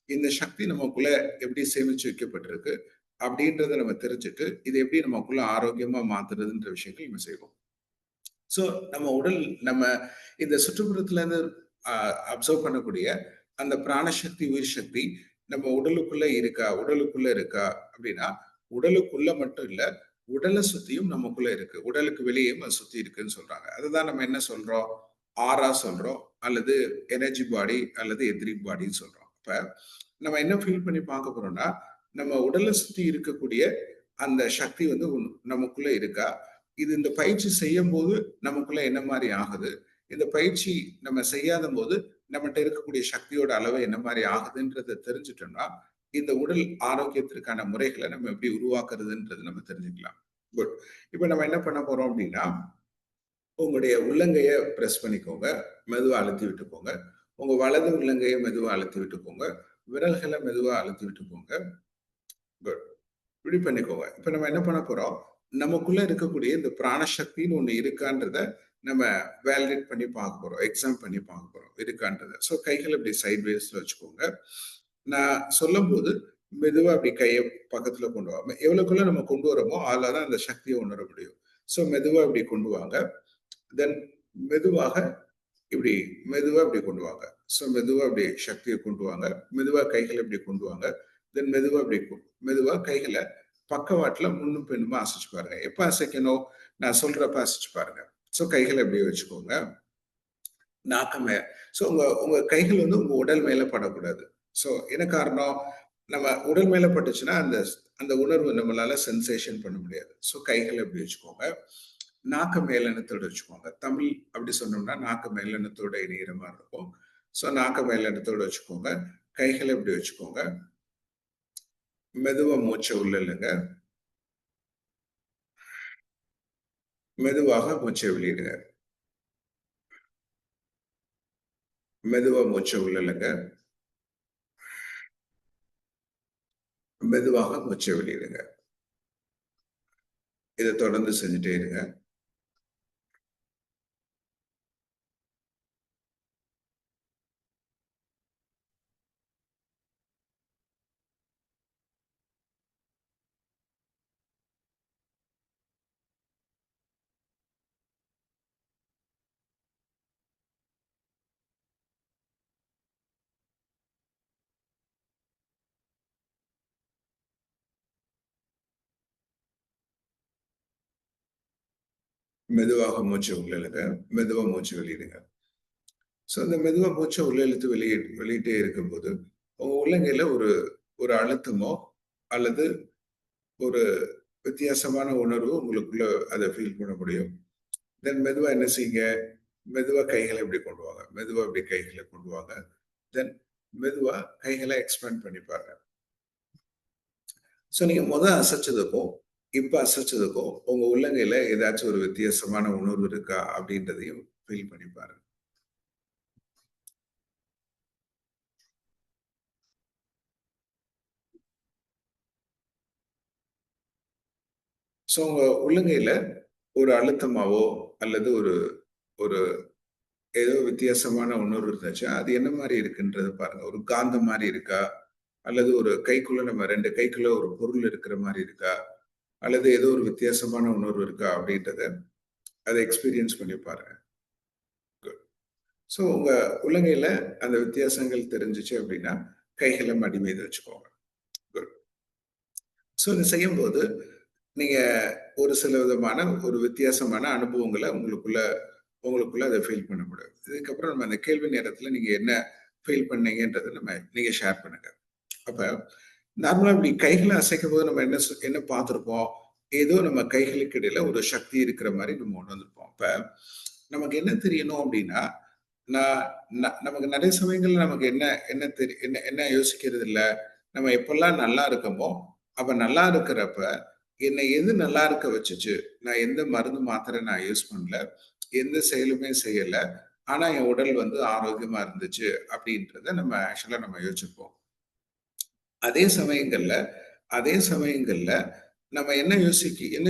இந்த சக்தி நமக்குள்ள எப்படி சேமிச்சு வைக்கப்பட்டிருக்கு அப்படின்றத நம்ம தெரிஞ்சுட்டு இதை எப்படி நமக்குள்ள ஆரோக்கியமா மாத்துறதுன்ற விஷயங்கள் நம்ம செய்வோம். சோ நம்ம உடல் நம்ம இந்த சுற்றுப்புறத்துல இருந்து அப்சர்வ் பண்ணக்கூடிய அந்த பிராணசக்தி, உயிர் சக்தி நம்ம உடலுக்குள்ள இருக்கா அப்படின்னா உடலுக்குள்ள மட்டும் இல்ல, உடலை சுத்தியும் நமக்குள்ள இருக்கு. உடலுக்கு வெளியேயும் அது சுத்தி இருக்குன்னு சொல்றாங்க. அதுதான் நம்ம என்ன சொல்றோம்? ஆரா சொல்றோம், அல்லது எனர்ஜி பாடி, அல்லது எத்ரிக் பாடின்னு சொல்றோம். அப்ப நம்ம என்ன ஃபீல் பண்ணி பார்க்க போறோம்னா, நம்ம உடலை சுத்தி இருக்கக்கூடிய அந்த சக்தி வந்து நமக்குள்ள இருக்கா? இது இந்த பயிற்சி செய்யும் போது நமக்குள்ள என்ன மாதிரி ஆகுது? இந்த பயிற்சி நம்ம செய்யாத போது நம்மகிட்ட இருக்கக்கூடிய சக்தியோட அளவு என்ன மாதிரி ஆகுதுன்றதை தெரிஞ்சுட்டோம்னா, இந்த உடல் ஆரோக்கியத்திற்கான முறைகளை நம்ம எப்படி உருவாக்குறதுன்றது நம்ம தெரிஞ்சுக்கலாம். குட். இப்ப நம்ம என்ன பண்ண போறோம் அப்படின்னா, உங்களுடைய உள்ளங்கைய பிரஸ் பண்ணிக்கோங்க, மெதுவா அழுத்தி விட்டுக்கோங்க. உங்க வலது உள்ளங்கைய மெதுவா அழுத்தி விட்டுக்கோங்க. விரல்களை மெதுவா அழுத்தி விட்டுக்கோங்க. குட். இப்படி பண்ணிக்கோங்க. இப்ப நம்ம என்ன பண்ண போறோம், நமக்குள்ள இருக்கக்கூடிய இந்த பிராணசக்தின்னு ஒண்ணு இருக்கான்றத நம்ம வேலிடேட் பண்ணி பார்க்க போறோம். எக்ஸாம் பண்ணி பார்க்க போறோம் இருக்கான்றத. ஸோ கைகளை இப்படி சைட் வேஸ்ல வச்சுக்கோங்க. நான் சொல்லும்போது மெதுவா அப்படி கையை பக்கத்துல கொண்டு வாங்க. எவ்வளவுக்குள்ள நம்ம கொண்டு வரோமோ அதுலதான் அந்த சக்தியை உணர முடியும். ஸோ மெதுவா இப்படி கொண்டு வாங்க. தென் மெதுவாக இப்படி மெதுவா இப்படி கொண்டு வாங்க. ஸோ மெதுவா இப்படி சக்தியை கொண்டு வாங்க. மெதுவா கைகளை இப்படி கொண்டு வாங்க. தென் மெதுவா இப்படி மெதுவா கைகளை பக்கவாட்டுல முன்னும் பின்னுமா அசைச்சு பாருங்க. எப்ப அசைக்கணும்? நான் சொல்றப்ப அசைச்சு பாருங்க. ஸோ கைகளை இப்படியே வச்சுக்கோங்க. நாக்கமே ஸோ உங்க உங்க கைகள் வந்து உங்க உடல் மேல படக்கூடாது. ஸோ என்ன காரணம்? நம்ம உடல் மேல பட்டுச்சுன்னா அந்த அந்த உணர்வு நம்மளால சென்சேஷன் பண்ண முடியாது. ஸோ கைகளை எப்படி வச்சுக்கோங்க. நாக்க மேலெண்ணத்தோட வச்சுக்கோங்க. தமிழ் அப்படி சொன்னோம்னா நாக்க மேலெண்ணத்தோட இணைகிற மாதிரி இருக்கும். ஸோ நாக்க மேலெண்ணத்தோட வச்சுக்கோங்க. கைகளை இப்படி வச்சுக்கோங்க. மெதுவா மூச்சை உள்ள இல்லைங்க. மெதுவாக மூச்சை வெளியிடுங்க. மெதுவா மூச்சை உள்ள இல்லைங்க. மெதுவாக மூச்சை வெளியிடுங்க. இதை தொடர்ந்து செஞ்சுட்டே இருங்க. மெதுவாக மூச்சை உள்ள இழுங்க. மெதுவா மூச்சு வெளியிடுங்க. ஸோ இந்த மெதுவா மூச்சை உள்ள இழுத்து வெளியிட்டே இருக்கும்போது உங்க உள்ளங்கையில ஒரு ஒரு அழுத்தமோ அல்லது ஒரு வித்தியாசமான உணர்வு உங்களுக்குள்ள அதை ஃபீல் பண்ண முடியும். தென் மெதுவா என்ன செய்யுங்க? மெதுவா கைகளை இப்படி கொண்டு வாங்க. மெதுவா இப்படி கைகளை கொண்டு வாங்க. தென் மெதுவா கைகளை எக்ஸ்பேண்ட் பண்ணி பாருங்க. ஸோ நீங்க அசைச்சதுக்கும் இப்ப அசைச்சதுக்கும் உங்க உள்ளங்கையில ஏதாச்சும் ஒரு வித்தியாசமான உணர்வு இருக்கா அப்படின்றதையும் ஃபீல் பண்ணி பாருங்க. ஸோ உங்க உள்ளங்கையில ஒரு அழுத்தமாவோ அல்லது ஒரு ஒரு ஏதோ வித்தியாசமான உணர்வு இருந்துச்சு. அது என்ன மாரி இருக்குன்றத பாருங்க. ஒரு காந்தம் மாரி இருக்கா? அல்லது ஒரு கைக்குள்ள நம்ம 2 கைக்குள்ள ஒரு பொருள் இருக்கிற மாரி இருக்கா? அல்லது ஏதோ ஒரு வித்தியாசமான உணர்வு இருக்கா? அப்படின்றத அத எக்ஸ்பீரியன்ஸ் பண்ணி பாருங்க. குட். ஸோ உங்க உள்ளங்கையில அந்த வித்தியாசங்கள் தெரிஞ்சுச்சு அப்படின்னா, கைகள மடி மீது வச்சுக்கோங்க. குட். ஸோ இத செய்யும்போது, நீங்க ஒரு சில விதமான ஒரு வித்தியாசமான அனுபவங்கள உங்களுக்குள்ள உங்களுக்குள்ள அத ஃபீல் பண்ண முடியும். இதுக்கப்புறம் நம்ம அந்த கேள்வி நேரத்துல நீங்க என்ன ஃபீல் பண்ணீங்கன்றத நீங்க ஷேர் பண்ணுங்க. அப்ப நார்மலா இப்படி கைகள அசைக்கும்போது நம்ம என்ன பார்த்திருப்போம்? ஏதோ நம்ம கைகளுக்கு இடையில ஒரு சக்தி இருக்கிற மாரி நம்ம உணர்ந்திருப்போம். அப்ப நமக்கு என்ன தெரியணும் அப்படின்னா, நான் நமக்கு நெறைய சமயங்கள்ல நமக்கு என்ன என்ன என்ன என்ன யோசிக்கிறது இல்ல. நம்ம எப்பல்லாம் நல்லா இருக்கமோ, அப்ப நல்லா இருக்கிறப்ப, என்னை எது நல்லா இருக்க வச்சுச்சு? நான் எந்த மருந்து, மாத்திரை நான் யூஸ் பண்ணல. எந்த செயலுமே செய்யல. ஆனா என் உடல் வந்து ஆரோக்கியமா இருந்துச்சு அப்படின்றத நம்ம யோசிச்சிருப்போம். அதே சமயங்கள்ல அதே சமயங்கள்ல நம்ம என்ன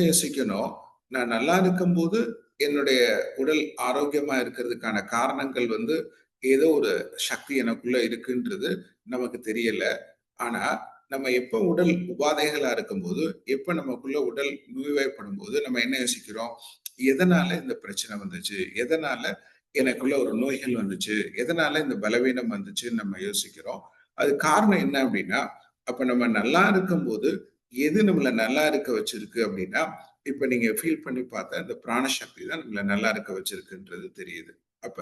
யோசிக்கணும்? நான் நல்லா இருக்கும்போது, என்னுடைய உடல் ஆரோக்கியமா இருக்கிறதுக்கான காரணங்கள் வந்து, ஏதோ ஒரு சக்தி எனக்குள்ள இருக்குன்றது நமக்கு தெரியல. ஆனா, நம்ம எப்ப உடல் உபாதைகளா இருக்கும்போது, எப்ப நமக்குள்ள உடல் நோய்வாய்ப்படும்போது, நம்ம என்ன யோசிக்கிறோம்? எதனால இந்த பிரச்சனை வந்துச்சு? எதனால எனக்குள்ள ஒரு நோய்கள் வந்துச்சு? எதனால இந்த பலவீனம் வந்துச்சுன்னு நம்ம யோசிக்கிறோம். அதுக்கு காரணம் என்ன அப்படின்னா, அப்ப நம்ம நல்லா இருக்கும்போது, எது நம்மள நல்லா இருக்க வச்சிருக்கு அப்படின்னா, இப்ப நீங்க ஃபீல் பண்ணி பார்த்தா, இந்த பிராணசக்தி தான் நம்மள நல்லா இருக்க வச்சிருக்குன்றது தெரியுது. அப்ப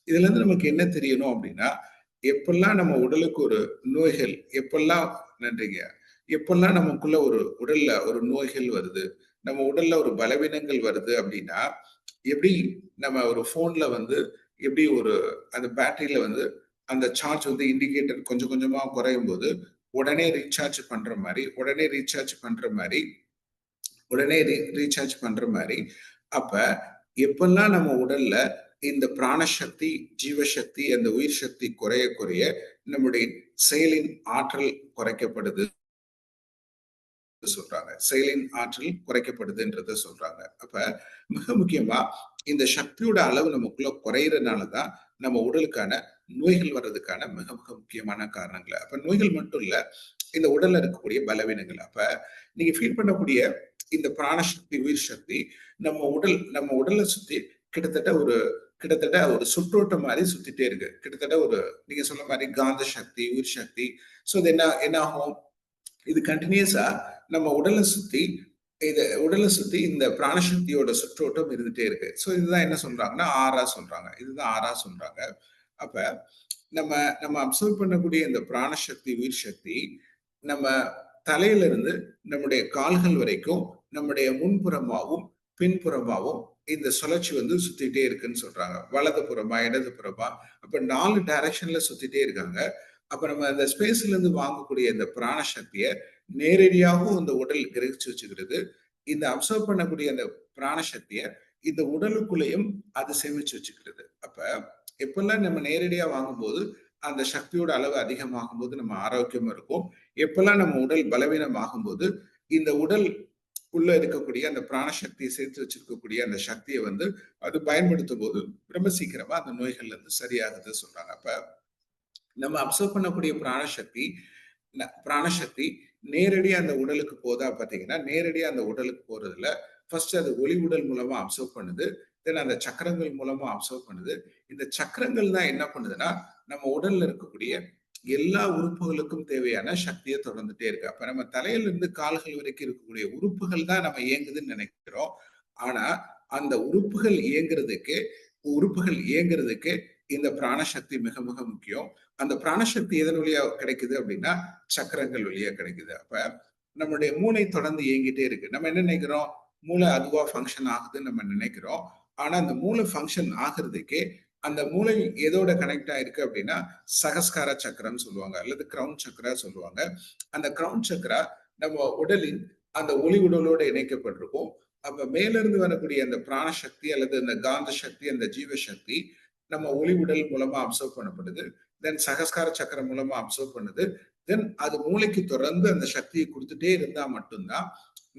இதுலருந்து நமக்கு என்ன தெரியணும் அப்படின்னா, எப்பல்லாம் நம்ம உடலுக்கு ஒரு நோய்கள் எப்பல்லாம் நன்றிங்க. எப்பல்லாம் நமக்குள்ள ஒரு உடல்ல ஒரு நோய்கள் வருது, நம்ம உடல்ல ஒரு பலவீனங்கள் வருது அப்படின்னா, எப்படி நம்ம ஒரு ஃபோன்ல வந்து எப்படி ஒரு அந்த பேட்டரியில வந்து அந்த சார்ஜ் வந்து இண்டிகேட்டர் கொஞ்சம் கொஞ்சமா குறையும்போது, உடனே ரீசார்ஜ் பண்ற மாரி உடனே ரீசார்ஜ் பண்ற மாரி உடனே ரீசார்ஜ் பண்ற மாரி, அப்ப எப்பல்லாம் நம்ம உடல்ல இந்த பிராணசக்தி, ஜீவசக்தி, அந்த உயிர் சக்தி குறைய குறைய நம்முடைய செயலின் ஆற்றல் குறைக்கப்படுது சொல்றாங்க. செயலின் ஆற்றல் குறைக்கப்படுதுன்றத சொல்றாங்க. அப்ப மிக முக்கியமா இந்த சக்தியோட அளவு நமக்குள்ள குறையறனால தான் நம்ம உடலுக்கான நோய்கள் வர்றதுக்கான மிக மிக முக்கியமான காரணங்கள். அப்ப நோய்கள் மட்டும் இல்ல, இந்த உடல்ல இருக்கக்கூடிய பலவீனங்கள். அப்ப நீங்க ஃபீல் பண்ணக்கூடிய இந்த பிராணசக்தி, உயிர் சக்தி நம்ம உடல சுத்தி கிட்டத்தட்ட ஒரு சுற்றோட்டம் மாரி சுத்திட்டே இருக்கு. கிட்டத்தட்ட ஒரு நீங்க சொன்ன மாரி காந்த சக்தி, உயிர் சக்தி. சோ இது என்ன ஆகும்? இது கன்டினியூஸா நம்ம உடல சுத்தி இந்த பிராணசக்தியோட சுற்றோட்டம் இருந்துட்டே இருக்கு. சோ இதுதான் என்ன சொல்றாங்கன்னா, ஆறா சொல்றாங்க. இதுதான் ஆறா சொல்றாங்க. அப்ப நம்ம நம்ம அப்சர்வ் பண்ணக்கூடிய இந்த பிராணசக்தி, உயிர் சக்தி நம்ம தலையில இருந்து நம்முடைய கால்கள் வரைக்கும் நம்முடைய முன்புறமாவும், பின்புறமாவும் இந்த சுழற்சி வந்து சுத்திட்டே இருக்குன்னு சொல்றாங்க. வலது புறமா, இடது புறமா அப்ப 4 டைரக்ஷன்ல சுத்திட்டே இருக்காங்க. அப்ப நம்ம அந்த ஸ்பேஸ்ல இருந்து வாங்கக்கூடிய இந்த பிராண சக்திய நேரடியாகவும் இந்த உடல் கிரகிச்சு வச்சுக்கிறது. இந்த அப்சர்வ் பண்ணக்கூடிய அந்த பிராண சக்திய இந்த உடலுக்குள்ளேயும் அது சேமிச்சு வச்சுக்கிறது. அப்ப எப்பெல்லாம் நம்ம நேரடியா வாங்கும்போது அந்த சக்தியோட அளவு அதிகமாகும் போது நம்ம ஆரோக்கியமா இருக்கும். எப்பெல்லாம் நம்ம உடல் பலவீனம் ஆகும்போது இந்த உடல் உள்ள இருக்கக்கூடிய அந்த பிராணசக்தியை சேர்த்து வச்சிருக்கக்கூடிய அந்த சக்தியை வந்து அது பயன்படுத்தும் போது ரொம்ப சீக்கிரமா அந்த நோய்கள்ல இருந்து சரியாகுது சொல்றாங்க. அப்ப நம்ம அப்சர்வ் பண்ணக்கூடிய பிராணசக்தி நேரடியா அந்த உடலுக்கு போதா பாத்தீங்கன்னா, நேரடியா அந்த உடலுக்கு போறதுல ஃபர்ஸ்ட் அது ஒளி உடல் மூலமா அப்சர்வ் பண்ணுது. தென் அந்த சக்கரங்கள் மூலமா அப்சர்வ் பண்ணுது. இந்த சக்கரங்கள் தான் என்ன பண்ணுதுன்னா, நம்ம உடல்ல இருக்கக்கூடிய எல்லா உறுப்புகளுக்கும் தேவையான சக்தியை தொடர்ந்துட்டே இருக்கு. அப்ப நம்ம தலையில இருந்து கால்கள் வரைக்கும் இருக்கக்கூடிய உறுப்புகள் தான் நம்ம இயங்குதுன்னு நினைக்கிறோம். ஆனா அந்த உறுப்புகள் இயங்குறதுக்கு இந்த பிராணசக்தி மிக மிக முக்கியம். அந்த பிராணசக்தி எதன் வழியா கிடைக்குது அப்படின்னா சக்கரங்கள் வழியா கிடைக்குது. அப்ப நம்மளுடைய மூளை தொடர்ந்து இயங்கிட்டே இருக்கு. நம்ம என்ன நினைக்கிறோம்? மூளை அதுவா ஃபங்க்ஷன் ஆகுதுன்னு நம்ம நினைக்கிறோம். ஆனா அந்த மூளை ஃபங்க்ஷன் ஆகுறதுக்கே அந்த மூளை எதோட கனெக்ட் ஆயிருக்கு அப்படின்னா சகஸ்கார சக்கரம் சொல்லுவாங்க அல்லது கிரவுன் சக்கரா சொல்லுவாங்க. அந்த கிரவுன் சக்கரா நம்ம உடலின் அந்த ஒளி உடலோட இணைக்கப்பட்டிருக்கும். அப்ப மேல இருந்து வரக்கூடிய அந்த பிராண சக்தி அல்லது அந்த காந்த சக்தி, அந்த ஜீவ சக்தி நம்ம ஒளி உடல் மூலமா அப்சர்வ் பண்ணப்படுது. தென் சகஸ்கார சக்கரம் மூலமா அப்சர்வ் பண்ணுது. தென் அது மூளைக்கு தொடர்ந்து அந்த சக்தியை கொடுத்துட்டே இருந்தா மட்டும்தான்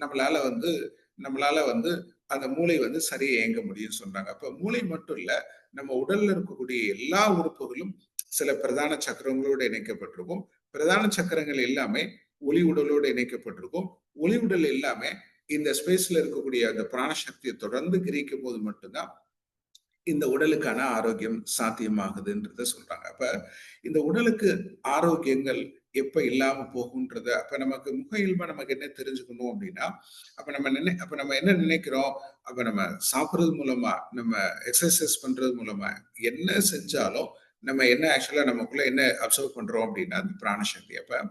நம்மளால வந்து நம்மளால வந்து அந்த மூளை வந்து சரியா இயங்க முடியும்னு சொல்றாங்க. அப்ப மூளை மட்டும் இல்ல, நம்ம உடல்ல இருக்கக்கூடிய எல்லா உறுப்புகளும் சில பிரதான சக்கரங்களோடு இணைக்கப்பட்டிருக்கும். பிரதான சக்கரங்கள் எல்லாமே ஒளி உடலோடு இணைக்கப்பட்டிருக்கும். ஒளி உடல் எல்லாமே இந்த ஸ்பேஸ்ல இருக்கக்கூடிய அந்த பிராண சக்தியை தொடர்ந்து கிரகிக்கும் போது மட்டும்தான் இந்த உடலுக்கான ஆரோக்கியம் சாத்தியமாகுதுன்றத சொல்றாங்க. அப்ப இந்த உடலுக்கு ஆரோக்கியங்கள் எப்ப இல்லாம போகுன்றத அப்ப நமக்கு முக இயல்பா நமக்கு என்ன தெரிஞ்சுக்கணும் அப்படின்னா, அப்ப நம்ம என்ன நினைக்கிறோம், அப்ப நம்ம சாப்பிடுறது மூலமா, நம்ம எக்ஸசைஸ் பண்றது மூலமா என்ன செஞ்சாலும் நம்ம என்ன ஆக்சுவலா நமக்குள்ள என்ன அப்சர்வ் பண்றோம் அப்படின்னா அந்த பிராணசக்தி. அப்ப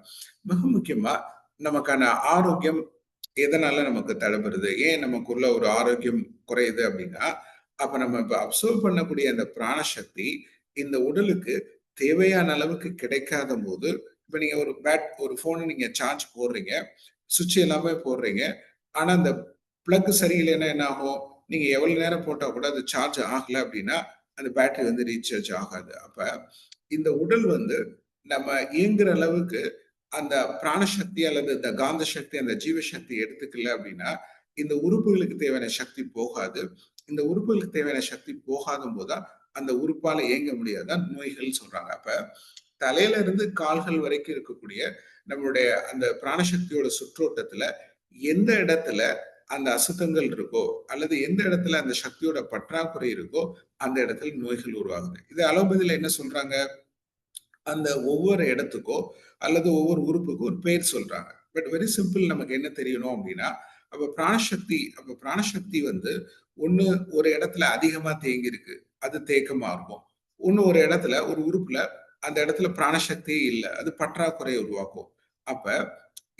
மிக முக்கியமா நமக்கான ஆரோக்கியம் எதனால நமக்கு தடைபடுது, ஏன் நமக்குள்ள ஒரு ஆரோக்கியம் குறையுது அப்படின்னா, அப்ப நம்ம இப்ப அப்சர்வ் பண்ணக்கூடிய அந்த பிராணசக்தி இந்த உடலுக்கு தேவையான அளவுக்கு கிடைக்காத போது, இப்ப நீங்க ஒரு போனை நீங்க சார்ஜ் போடுறீங்க, சுவிட்ச் எல்லாமே போடுறீங்க. ஆனா அந்த பிளக் சரியில்லைன்னா என்ன ஆகும், நீங்க எவ்வளவு நேரம் போட்டா கூட அது சார்ஜ் ஆகல அப்படின்னா அந்த பேட்டரி வந்து ரீசார்ஜ் ஆகாது. அப்ப இந்த உடல் வந்து நம்ம இயங்குற அளவுக்கு அந்த பிராணசக்தி அல்லது இந்த காந்த சக்தி, அந்த ஜீவசக்தி எடுத்துக்கல அப்படின்னா இந்த உறுப்புகளுக்கு தேவையான சக்தி போகாது. இந்த உறுப்புகளுக்கு தேவையான சக்தி போகாத போதுதான் அந்த உறுப்பால இயங்க முடியாதான் நோய்கள் சொல்றாங்க. அப்ப தலையில இருந்து கால்கள் வரைக்கும் இருக்கக்கூடிய நம்மளுடைய அந்த பிராணசக்தியோட சுற்றோட்டத்துல எந்த இடத்துல அந்த அசுத்தங்கள் இருக்கோ அல்லது எந்த இடத்துல அந்த சக்தியோட பற்றாக்குறை இருக்கோ அந்த இடத்துல நோய்கள் உருவாகுது. இது அலோபதியில என்ன சொல்றாங்க, அந்த ஒவ்வொரு இடத்துக்கோ அல்லது ஒவ்வொரு உறுப்புக்கும் ஒரு பெயர் சொல்றாங்க. பட் வெரி சிம்பிள், நமக்கு என்ன தெரியணும் அப்படின்னா, அப்ப பிராணசக்தி வந்து ஒண்ணு ஒரு இடத்துல அதிகமா தேங்கி இருக்கு, அது தேக்கமா இருக்கும். ஒரு இடத்துல ஒரு உறுப்புல அந்த இடத்துல பிராணசக்தியே இல்லை, அது பற்றாக்குறையை உருவாக்கும். அப்ப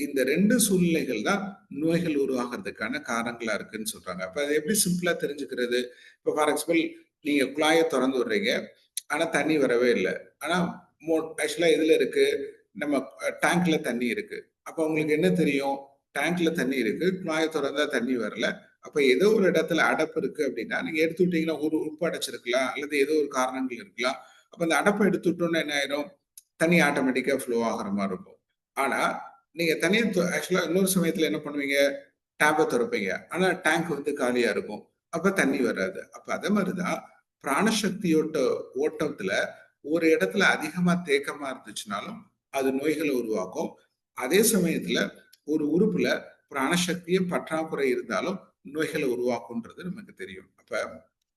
இந்த 2 சூழ்நிலைகள் தான் நோய்கள் உருவாகிறதுக்கான காரணங்களா இருக்குன்னு சொல்றாங்க. அப்ப அது எப்படி சிம்பிளா தெரிஞ்சுக்கிறது, இப்ப ஃபார் எக்ஸாம்பிள் நீங்க குழாயை திறந்து விடுறீங்க, ஆனா தண்ணி வரவே இல்லை. ஆனா ஆக்சுவலா எதுல இருக்கு, நம்ம டேங்க்ல தண்ணி இருக்கு. அப்ப உங்களுக்கு என்ன தெரியும், டேங்க்ல தண்ணி இருக்கு, குழாயை திறந்தா தண்ணி வரல. அப்ப ஏதோ ஒரு இடத்துல அடைப்பு இருக்கு அப்படின்னா நீங்க எடுத்து விட்டீங்கன்னா ஒரு உப்பு அடைச்சிருக்கலாம் அல்லது ஏதோ ஒரு காரணங்கள் இருக்கலாம். அப்ப அந்த அடைப்பை எடுத்து விட்டோம்னா என்ன ஆயிரும், தண்ணி ஆட்டோமேட்டிக்கா ஃப்ளோ ஆகிற மாதிரி இருக்கும். ஆனா நீங்க தண்ணியை ஆக்சுவலா இன்னொரு சமயத்துல என்ன பண்ணுவீங்க, டேப்பை திறப்பீங்க, ஆனா டேங்க் வந்து காலியா இருக்கும், அப்ப தண்ணி வராது. அப்ப அதே மாதிரிதான் பிராணசக்தியோட ஓட்டத்துல ஒரு இடத்துல அதிகமா தேக்கமா இருந்துச்சுனாலும் அது நோய்களை உருவாக்கும். அதே சமயத்துல ஒரு உறுப்புல பிராணசக்திய பற்றாக்குறை இருந்தாலும் நோய்களை உருவாக்கும்ன்றது நமக்கு தெரியும். அப்ப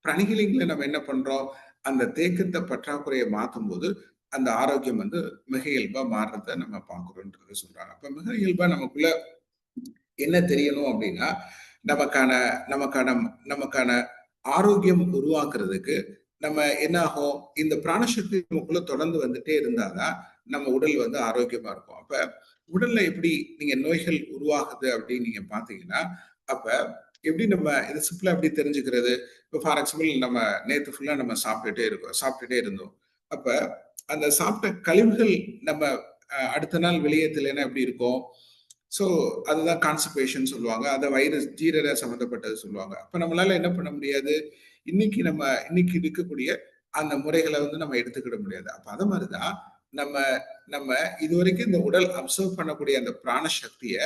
பிராணிகளில நம்ம என்ன பண்றோம், அந்த தேக்கத்தை பற்றாக்குறையை மாற்றும் போது அந்த ஆரோக்கியம் வந்து மிக இயல்பா மாறுறத நம்ம பார்க்கிறோம்ன்றத சொல்றாங்க. அப்ப மிக இயல்பா நமக்குள்ள என்ன தெரியணும் அப்படின்னா, நமக்கான நமக்கான நமக்கான ஆரோக்கியம் உருவாக்குறதுக்கு நம்ம என்ன ஆகும், இந்த பிராணசக்தி நமக்குள்ள தொடர்ந்து வந்துட்டே இருந்தாதான் நம்ம உடல் வந்து ஆரோக்கியமா இருக்கும். அப்ப உடல்ல எப்படி நீங்க நோய்கள் உருவாகுது அப்படின்னு நீங்க பாத்தீங்கன்னா, அப்ப எப்படி நம்ம இது சிம்பிளா எப்படி தெரிஞ்சுக்கிறது, இப்போ ஃபார் எக்ஸாம்பிள் நம்ம நேத்து ஃபுல்லா நம்ம சாப்பிட்டுட்டே இருந்தோம். அப்ப அந்த சாப்பிட்ட கழிவுகள் நம்ம அடுத்த நாள் வெளியேற்றலைன்னா எப்படி இருக்கும், ஸோ அதுதான் கான்ஸ்டிபேஷன் சொல்லுவாங்க. அதை வயிறு ஜீரண சம்மந்தப்பட்டது சொல்லுவாங்க. அப்ப நம்மளால என்ன பண்ண முடியாது, இன்னைக்கு இருக்கக்கூடிய அந்த முறைகளை வந்து நம்ம எடுத்துக்கிட முடியாது. அப்ப அது மாதிரிதான் நம்ம நம்ம இதுவரைக்கும் இந்த உடல் அப்சர்வ் பண்ணக்கூடிய அந்த பிராண சக்தியை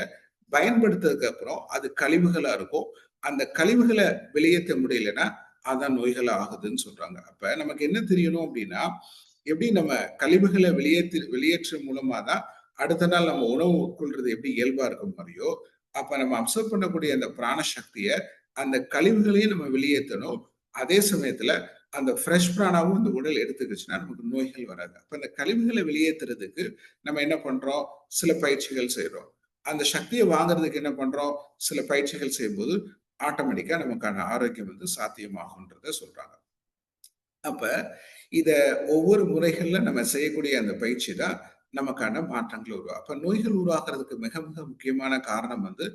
பயன்படுத்ததுக்கு அப்புறம் அது கழிவுகளா இருக்கும். அந்த கழிவுகளை வெளியேற்ற முடியலன்னா அதான் நோய்கள் ஆகுதுன்னு சொல்றாங்க. அப்ப நமக்கு என்ன தெரியணும் அப்படின்னா, எப்படி நம்ம கழிவுகளை வெளியேற்ற மூலமா தான் அடுத்த நாள் நம்ம உணவு உட்கொள்றது எப்படி இயல்பா இருக்க மாதிரியோ, அப்ப நம்ம அப்சர்வ் பண்ணக்கூடிய அந்த பிராண சக்திய அந்த கழிவுகளையும் நம்ம வெளியேற்றணும். அதே சமயத்துல அந்த ஃப்ரெஷ் பிராணாவும் இந்த உடல் எடுத்துக்கிச்சுன்னா நமக்கு நோய்கள் வராது. அப்ப அந்த கழிவுகளை வெளியேற்றுறதுக்கு நம்ம என்ன பண்றோம், சில பயிற்சிகள் செய்யறோம். அந்த சக்தியை வாங்குறதுக்கு என்ன பண்றோம், சில பயிற்சிகள் செய்யும்போது ஆட்டோமேட்டிக்கா நமக்கான ஆரோக்கியம் வந்து சாத்தியமாகுன்றத சொல்றாங்க. அப்ப இத ஒவ்வொரு முறைகள்ல நம்ம செய்யக்கூடிய அந்த பயிற்சி தான் நமக்கான மாற்றங்கள் உருவாகும். அப்ப நோய்கள் உருவாக்குறதுக்கு மிக மிக முக்கியமான காரணம் வந்து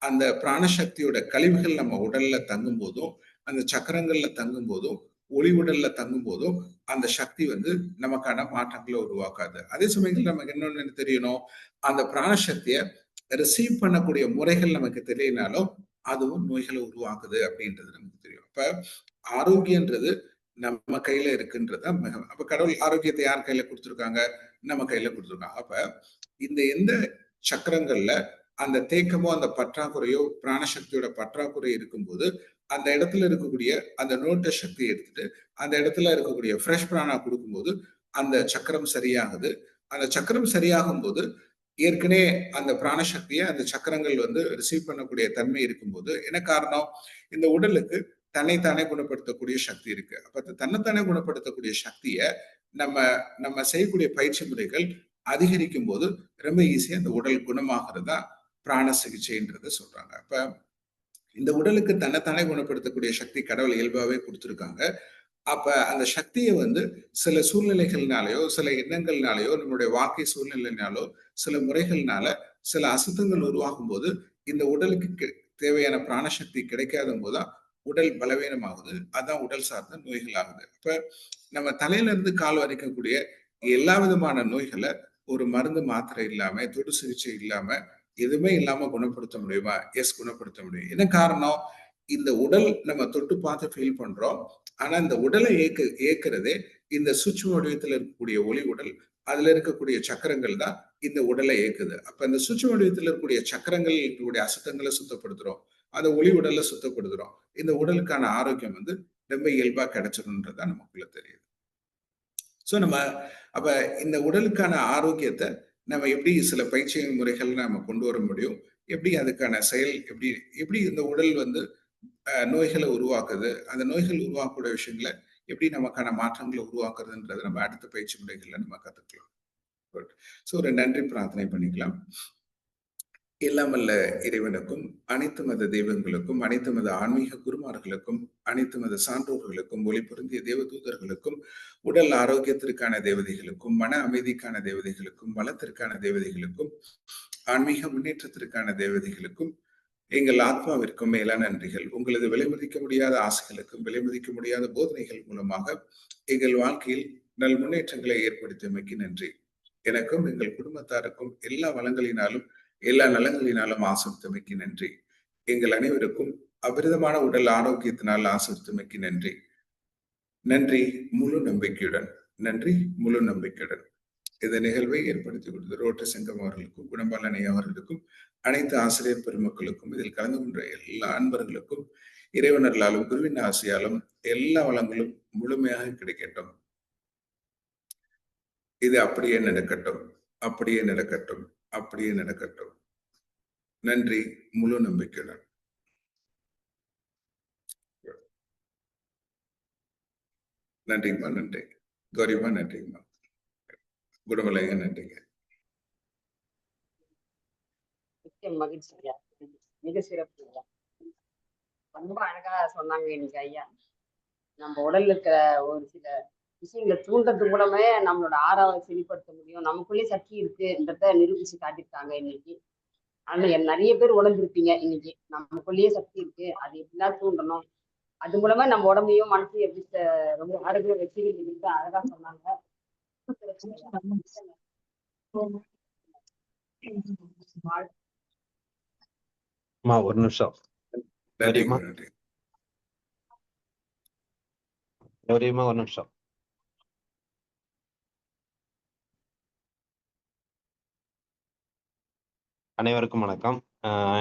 அந்த பிராணசக்தியோட கழிவுகள் நம்ம உடல்ல தங்கும் போதும், அந்த சக்கரங்கள்ல தங்கும் போதும், ஒளி உடல்ல தங்கும் போதும் அந்த சக்தி வந்து நமக்கான மாற்றங்களை உருவாக்காது. அதே சமயத்தில் நமக்கு இன்னொன்னு தெரியணும், அந்த பிராணசக்திய ரிசீவ் பண்ணக்கூடிய முறைகள் நமக்கு தெரியலனாலும் அதுவும் நோய்களை உருவாக்குது அப்படின்றது நமக்கு தெரியும். அப்ப ஆரோக்கியன்றது நம்ம கையில இருக்குன்றது அப்ப கடவுள் ஆரோக்கியத்தை யார் கையில கொடுத்துருக்காங்க? நம்ம கையில கொடுத்துருக்காங்க. அப்ப இந்த எந்த சக்கரங்கள்ல அந்த தேக்கமோ அந்த பற்றாக்குறையோ பிராணசக்தியோட பற்றாக்குறை இருக்கும்போது அந்த இடத்துல இருக்கக்கூடிய அந்த நோட்ட சக்தி எடுத்துட்டு அந்த இடத்துல இருக்கக்கூடிய ஃப்ரெஷ் பிராணா கொடுக்கும்போது அந்த சக்கரம் சரியாகுது. அந்த சக்கரம் சரியாகும் போது ஏற்கனவே அந்த பிராணசக்தியை அந்த சக்கரங்கள் ரிசீவ் பண்ணக்கூடிய தன்மை இருக்கும்போது என்ன காரணம்? இந்த உடலுக்கு தன்னைத்தானே குணப்படுத்தக்கூடிய சக்தி இருக்கு. அப்ப தன்னைத்தானே குணப்படுத்தக்கூடிய சக்தியை நம்ம நம்ம செய்யக்கூடிய பயிற்சி முறைகள் அதிகரிக்கும் போது ரொம்ப ஈஸியா அந்த உடல் குணமாகிறதா பிராண சிகிச்சைன்றத சொல்றாங்க. அப்ப இந்த உடலுக்கு தன்னைத்தானே குணப்படுத்தக்கூடிய சக்தி கடவுள் இயல்பாவே கொடுத்துருக்காங்க. அப்ப அந்த சக்தியை சில சூழ்நிலைகள்னாலயோ சில எண்ணங்கள்னாலயோ நம்மளுடைய வாழ்க்கை சூழ்நிலைனாலோ சில முறைகள்னால சில அசுத்தங்கள் உருவாகும் போது இந்த உடலுக்கு தேவையான பிராணசக்தி கிடைக்காத போதுதான் உடல் பலவீனமாகுது. அதான் உடல் சார்ந்த நோய்கள் ஆகுது. அப்ப நம்ம தலையில இருந்து கால் வரைக்கக்கூடிய எல்லா விதமான நோய்களை ஒரு மருந்து மாத்திரை இல்லாம தொடு சிகிச்சை இல்லாம எதுவுமே இல்லாம குணப்படுத்த முடியுமா? எஸ், குணப்படுத்த முடியும். என்ன காரணம்? இந்த உடல் நம்ம தொட்டு பார்த்து ஃபீல் பண்றோம். ஆனா இந்த உடலை இயக்குறதே இந்த சூட்சும வடிவத்தில் இருக்கக்கூடிய ஒளி உடல், அதுல இருக்கக்கூடிய சக்கரங்கள் தான் இந்த உடலை இயக்குது. அப்ப இந்த சூட்சும வடிவத்தில் இருக்கக்கூடிய சக்கரங்கள் இருக்கக்கூடிய அசுத்தங்களை சுத்தப்படுத்துறோம், அந்த ஒளி உடல்ல சுத்தப்படுத்துறோம். இந்த உடலுக்கான ஆரோக்கியம் ரொம்ப இயல்பா கிடைச்சிடும்ன்றதுதான் நமக்குள்ள தெரியுது. சோ நம்ம அப்ப இந்த உடலுக்கான ஆரோக்கியத்தை நம்ம எப்படி சில பயிற்சி முறைகள் நம்ம கொண்டு வர முடியும்? எப்படி அதுக்கான செயல் எப்படி எப்படி இந்த உடல் நோய்களை உருவாக்குது, அந்த நோய்கள் உருவாக்கக்கூடிய விஷயங்களை எப்படி நமக்கான மாற்றங்களை உருவாக்குறதுன்றதை நம்ம அடுத்த பயிற்சி முறைகள்ல நம்ம கத்துக்கலாம். சோ ஒரு நன்றி பிரார்த்தனை பண்ணிக்கலாம். எல்லாம் வல்ல இறைவனுக்கும் அனைத்து மத தெய்வங்களுக்கும் அனைத்து மத ஆன்மீக குருமார்களுக்கும் அனைத்து மத சான்றோர்களுக்கும் ஒளி பொருந்திய தேவதூதர்களுக்கும் உடல் ஆரோக்கியத்திற்கான தேவதைகளுக்கும் மன அமைதிக்கான தேவதைகளுக்கும் வளத்திற்கான தேவதைகளுக்கும் ஆன்மீக முன்னேற்றத்திற்கான தேவதைகளுக்கும் எங்கள் ஆத்மாவிற்கும் மேலான நன்றிகள். உங்களது விலைமதிக்க முடியாத ஆசைகளுக்கும் விலைமதிக்க முடியாத போதனைகள் மூலமாக எங்கள் வாழ்க்கையில் நல் முன்னேற்றங்களை ஏற்படுத்தியமைக்கு நன்றி. எனக்கும் எங்கள் குடும்பத்தாருக்கும் எல்லா வளங்களினாலும் எல்லா நலங்களினாலும் ஆசிர்த்தமைக்கு நன்றி. எங்கள் அனைவருக்கும் அபிரிதமான உடல் ஆரோக்கியத்தினால் ஆசிர்த்தமைக்கு நன்றி. நன்றி முழு நம்பிக்கையுடன். நன்றி முழு நம்பிக்கையுடன். இந்த நிகழ்வை ஏற்படுத்தி கொடுத்த ரோட்ட சங்கம் அவர்களுக்கும் குணபாலனை அவர்களுக்கும் அனைத்து ஆசிரியர் பெருமக்களுக்கும் இதில் கலந்து கொண்ட எல்லா அன்பர்களுக்கும் இறைவனர்களாலும் குருவின் ஆசையாலும் எல்லா வளங்களும் முழுமையாக கிடைக்கட்டும். இது அப்படியே நடக்கட்டும், அப்படியே நடக்கட்டும், அப்படியே நடக்கட்டும். நன்றி முழு நம்பிக்கையுடன். நன்றிங்கம்மா. நன்றி கௌரிமா. நன்றிங்கம்மா. குணமலைங்க. நன்றிங்க. மிக்க மகிழ்ச்சி ஐயா. மிக சிறப்பு ஐயா. ரொம்ப அழகா சொன்னாங்க இன்னைக்கு ஐயா. நம்ம உடல்ல இருக்கிற ஒரு சில விஷயங்களை தூண்டது மூலமே நம்மளோட ஆறாவை வெளிப்படுத்த முடியும், நமக்குள்ளேயே சக்தி இருக்குன்றத நிரூபிச்சு காட்டியிருக்காங்க இன்னைக்கு. ஆனா நிறைய பேர் உணர்ந்திருப்பீங்க இன்னைக்கு, நமக்குள்ளேயே சக்தி இருக்கு, அது எப்படிலாம் தூண்டணும், அது மூலமா நம்ம உடம்பையும் மனசையும் எப்படி ரொம்ப ஆரோக்கியம் வச்சு அழகா சொன்னாங்க. ஒரு நிமிஷம் ஒரு நிமிஷம். அனைவருக்கும் வணக்கம்.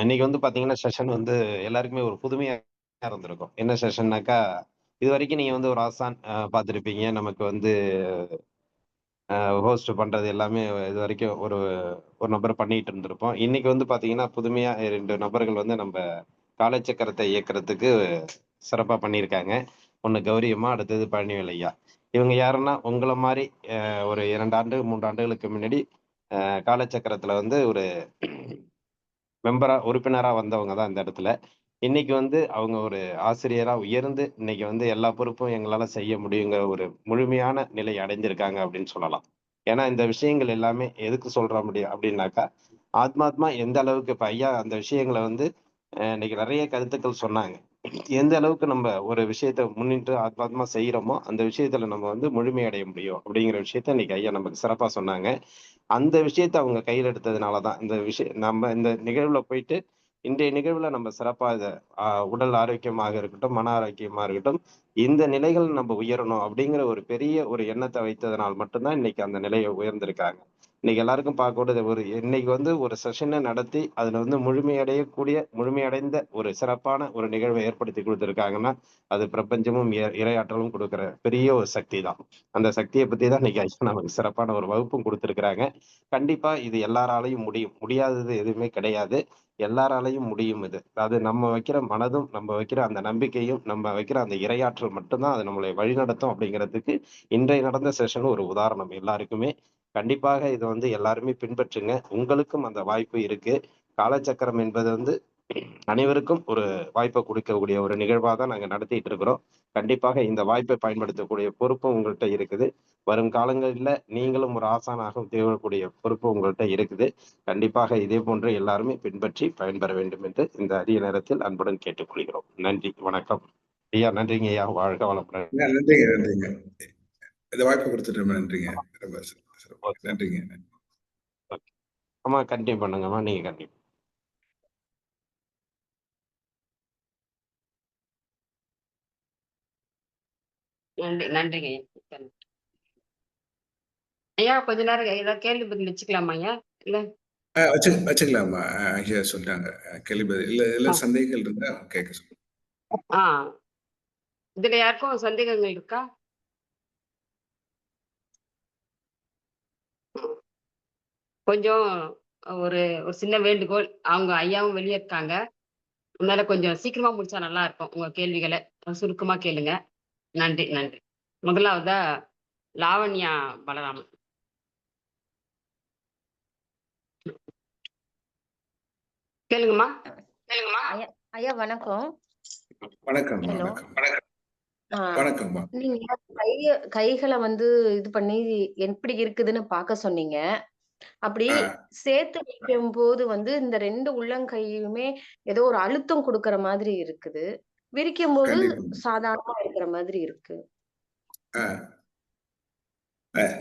இன்னைக்கு பாத்தீங்கன்னா செஷன் எல்லாருக்குமே ஒரு புதுமையா இருந்திருக்கும். என்ன செஷன்னாக்கா, இது வரைக்கும் நீங்க ஒரு ஆசான் பார்த்துருப்பீங்க. நமக்கு ஹோஸ்ட் பண்றது எல்லாமே இது வரைக்கும் ஒரு நபர் பண்ணிட்டு இருந்திருப்போம். இன்னைக்கு பாத்தீங்கன்னா புதுமையா 2 நபர்கள் நம்ம காலச்சக்கரத்தை இயக்கிறதுக்கு சிறப்பா பண்ணியிருக்காங்க. ஒண்ணு கௌரி அம்மா, அடுத்தது பழனிவேல் ஐயா. இவங்க யாருன்னா உங்களை மாதிரி ஒரு 2 ஆண்டு 3 ஆண்டுகளுக்கு முன்னாடி காலச்சக்கரத்துல ஒரு உறுப்பினரா வந்தவங்க தான் இந்த இடத்துல. இன்னைக்கு அவங்க ஒரு ஆசிரியரா உயர்ந்து இன்னைக்கு எல்லா பொறுப்பும் எங்களால செய்ய முடியுங்கிற ஒரு முழுமையான நிலை அடைஞ்சிருக்காங்க அப்படின்னு சொல்லலாம். ஏன்னா இந்த விஷயங்கள் எல்லாமே எதுக்கு சொல்ற முடியும் அப்படின்னாக்கா, ஆத்மாத்மா எந்த அளவுக்கு இப்ப ஐயா அந்த விஷயங்களை இன்னைக்கு நிறைய கருத்துக்கள் சொன்னாங்க. எந்த அளவுக்கு நம்ம ஒரு விஷயத்த முன்னின்று ஆத்மார்த்தமா செய்யறோமோ, அந்த விஷயத்துல நம்ம வந்து முழுமையடைய முடியும். அப்படிங்கிற விஷயத்த இன்னைக்கு ஐயா நமக்கு சிறப்பா சொன்னாங்க. அந்த விஷயத்த அவங்க கையில எடுத்ததுனால தான், நம்ம இந்த நிகழ்வுல போயிட்டு, இன்றைய நிகழ்வுல நம்ம சிறப்பா இத உடல் ஆரோக்கியமாக இருக்கட்டும், மன ஆரோக்கியமா இருக்கட்டும், இந்த நிலைகள் நம்ம உயரணும் அப்படிங்கிற ஒரு பெரிய ஒரு எண்ணத்த வைத்ததனால் மட்டும் தான் இன்னைக்கு அந்த நிலைய உயர்ந்திருக்காங்க. இன்னைக்கு எல்லாருக்கும் பார்க்கக்கூடியது இன்னைக்கு வந்து ஒரு செஷன நடத்தி, அதுல வந்து முழுமையடைந்த ஒரு சிறப்பான ஒரு நிகழ்வை ஏற்படுத்தி குடுத்திருக்காங்கன்னா, அது பிரபஞ்சமும், இறையாற்றலும் குடுக்கிற பெரிய ஒரு சக்தி தான். அந்த சக்திய பத்தி தான் இன்னைக்கு ஐயா நமக்கு சிறப்பான ஒரு வகுப்பும் குடுத்திருக்கிறாங்க. கண்டிப்பா இது எல்லாராலயும் முடியும். முடியாதது எதுவுமே கிடையாது. எல்லாராலயும் முடியும் இது. அது நம்ம வைக்கிற மனதும், நம்ம வைக்கிற அந்த நம்பிக்கையும், நம்ம வைக்கிற அந்த இறையாற்றல் மட்டும் தான் அது நம்மளை வழிநடத்தும் அப்படிங்கிறதுக்கு, இன்றைய நடந்த செஷன் ஒரு உதாரணம் எல்லாருக்குமே. கண்டிப்பாக இத வந்து எல்லாருமே பின்பற்றுங்க. உங்களுக்கும் அந்த வாய்ப்பு இருக்கு. காலச்சக்கரம் என்பது வந்து அனைவருக்கும் ஒரு வாய்ப்ப குடுக்கக்கூடிய ஒரு நிகழ்வா தான் நாங்க நடத்திட்டு இருக்கிறோம். கண்டிப்பாக இந்த வாய்ப்பை பயன்படுத்தக்கூடிய பொறுப்பும் உங்கள்ட்ட இருக்குது. வரும் காலங்கள்ல நீங்களும் ஒரு ஆசானாக திகழக்கூடிய பொறுப்பு உங்கள்ட்ட இருக்குது. கண்டிப்பாக இதே போன்று எல்லாருமே பின்பற்றி பயன்பெற வேண்டும் என்று இந்த அரிய நேரத்தில் அன்புடன் கேட்டுக்கொள்கிறோம். நன்றி, வணக்கம். ஐயா நன்றிங்க ஐயா. வாழ்க வளமுடன். நன்றிங்க, நன்றிங்க. இந்த வாய்ப்பு கொடுத்துட்டு ரொம்ப நன்றிங்க. ரொம்ப சிறப்பு. ஓகே. நன்றிங்க. ஓகே. ஆமா கன்டினியூ பண்ணுங்கம்மா. நீங்க கன்டினியூ. நன்றிங்க ஐயா. ஐயா கொஞ்ச நேரம் ஏதாவது கேள்வி பதில் வச்சுக்கலாமா ஐயா? இல்ல வச்சுக்கலாமா? ஐயா சொல்லிட்டாங்க. கேள்வி பதில் இல்ல ஆ. சந்தேகங்கள் இருந்தா கேட்க சொல்லுங்க. ஆ. இதுல யாருக்கும் சந்தேகங்கள் இருக்கா? கொஞ்சம் ஒரு ஒரு சின்ன வேண்டுகோள். அவங்க ஐயாவும் வெளிய இருக்காங்க. அதனால கொஞ்சம் சீக்கிரமா முடிச்சா நல்லா இருக்கும். உங்க கேள்விகள சுருக்கமா கேளுங்க. நன்றி, நன்றி. முதலாவதா லாவண்யா பலராமன். கேளுங்கம்மா. ஐயா ஐயா வணக்கம். வணக்கம்மா. ஹலோ. வணக்கம். ஆ வணக்கம்மா. நீங்க கைகள வந்து இது பண்ணி எப்படி இருக்குதுன்னு பார்க்க சொன்னீங்க. அப்படி ஆ, சேர்த்து வைக்கும்போது வந்து இந்த 2 உள்ளங்கையுமே ஏதோ ஒரு அழுத்தம் குடுக்குற மாதிரி இருக்குது. விரிக்கும்போது கண்டிப்பா. சாதாரணமா இருக்கிற மாதிரி இருக்கு. ஆ,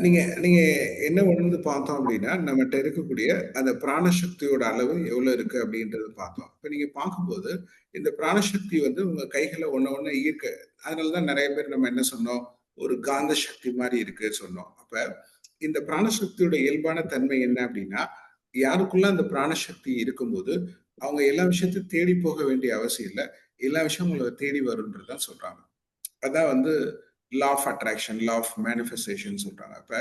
நீங்க நீங்க என்ன உணர்ந்து பார்த்தோம் அப்படின்னா, நம்மட்ட இருக்கக்கூடிய அந்த பிராணசக்தியோட அளவு எவ்வளவு இருக்கு அப்படின்றத பார்த்தோம். இப்ப நீங்க பார்க்கும்போது, இந்த பிராணசக்தி வந்து உங்க கைகள ஒண்ண ஒண்ணு ஈர்க்க அதனால தான் நெறைய பேர் நம்ம என்ன சொன்னோம், ஒரு காந்த சக்தி மாரி இருக்கு சொன்னோம். அப்ப இந்த பிராணசக்தியோட இயல்பான தன்மை என்ன அப்படின்னா, யாருக்குள்ள அந்த பிராணசக்தி இருக்கும்போது, அவங்க எல்லா விஷயத்தையும் தேடி போக வேண்டிய அவசியம் இல்ல. எல்லா விஷயமும் உங்கள தேடி வரும்ன்றது தான் சொல்றாங்க. அதான் வந்து law of attraction, law of manifestation சொல்றாங்க. அப்ப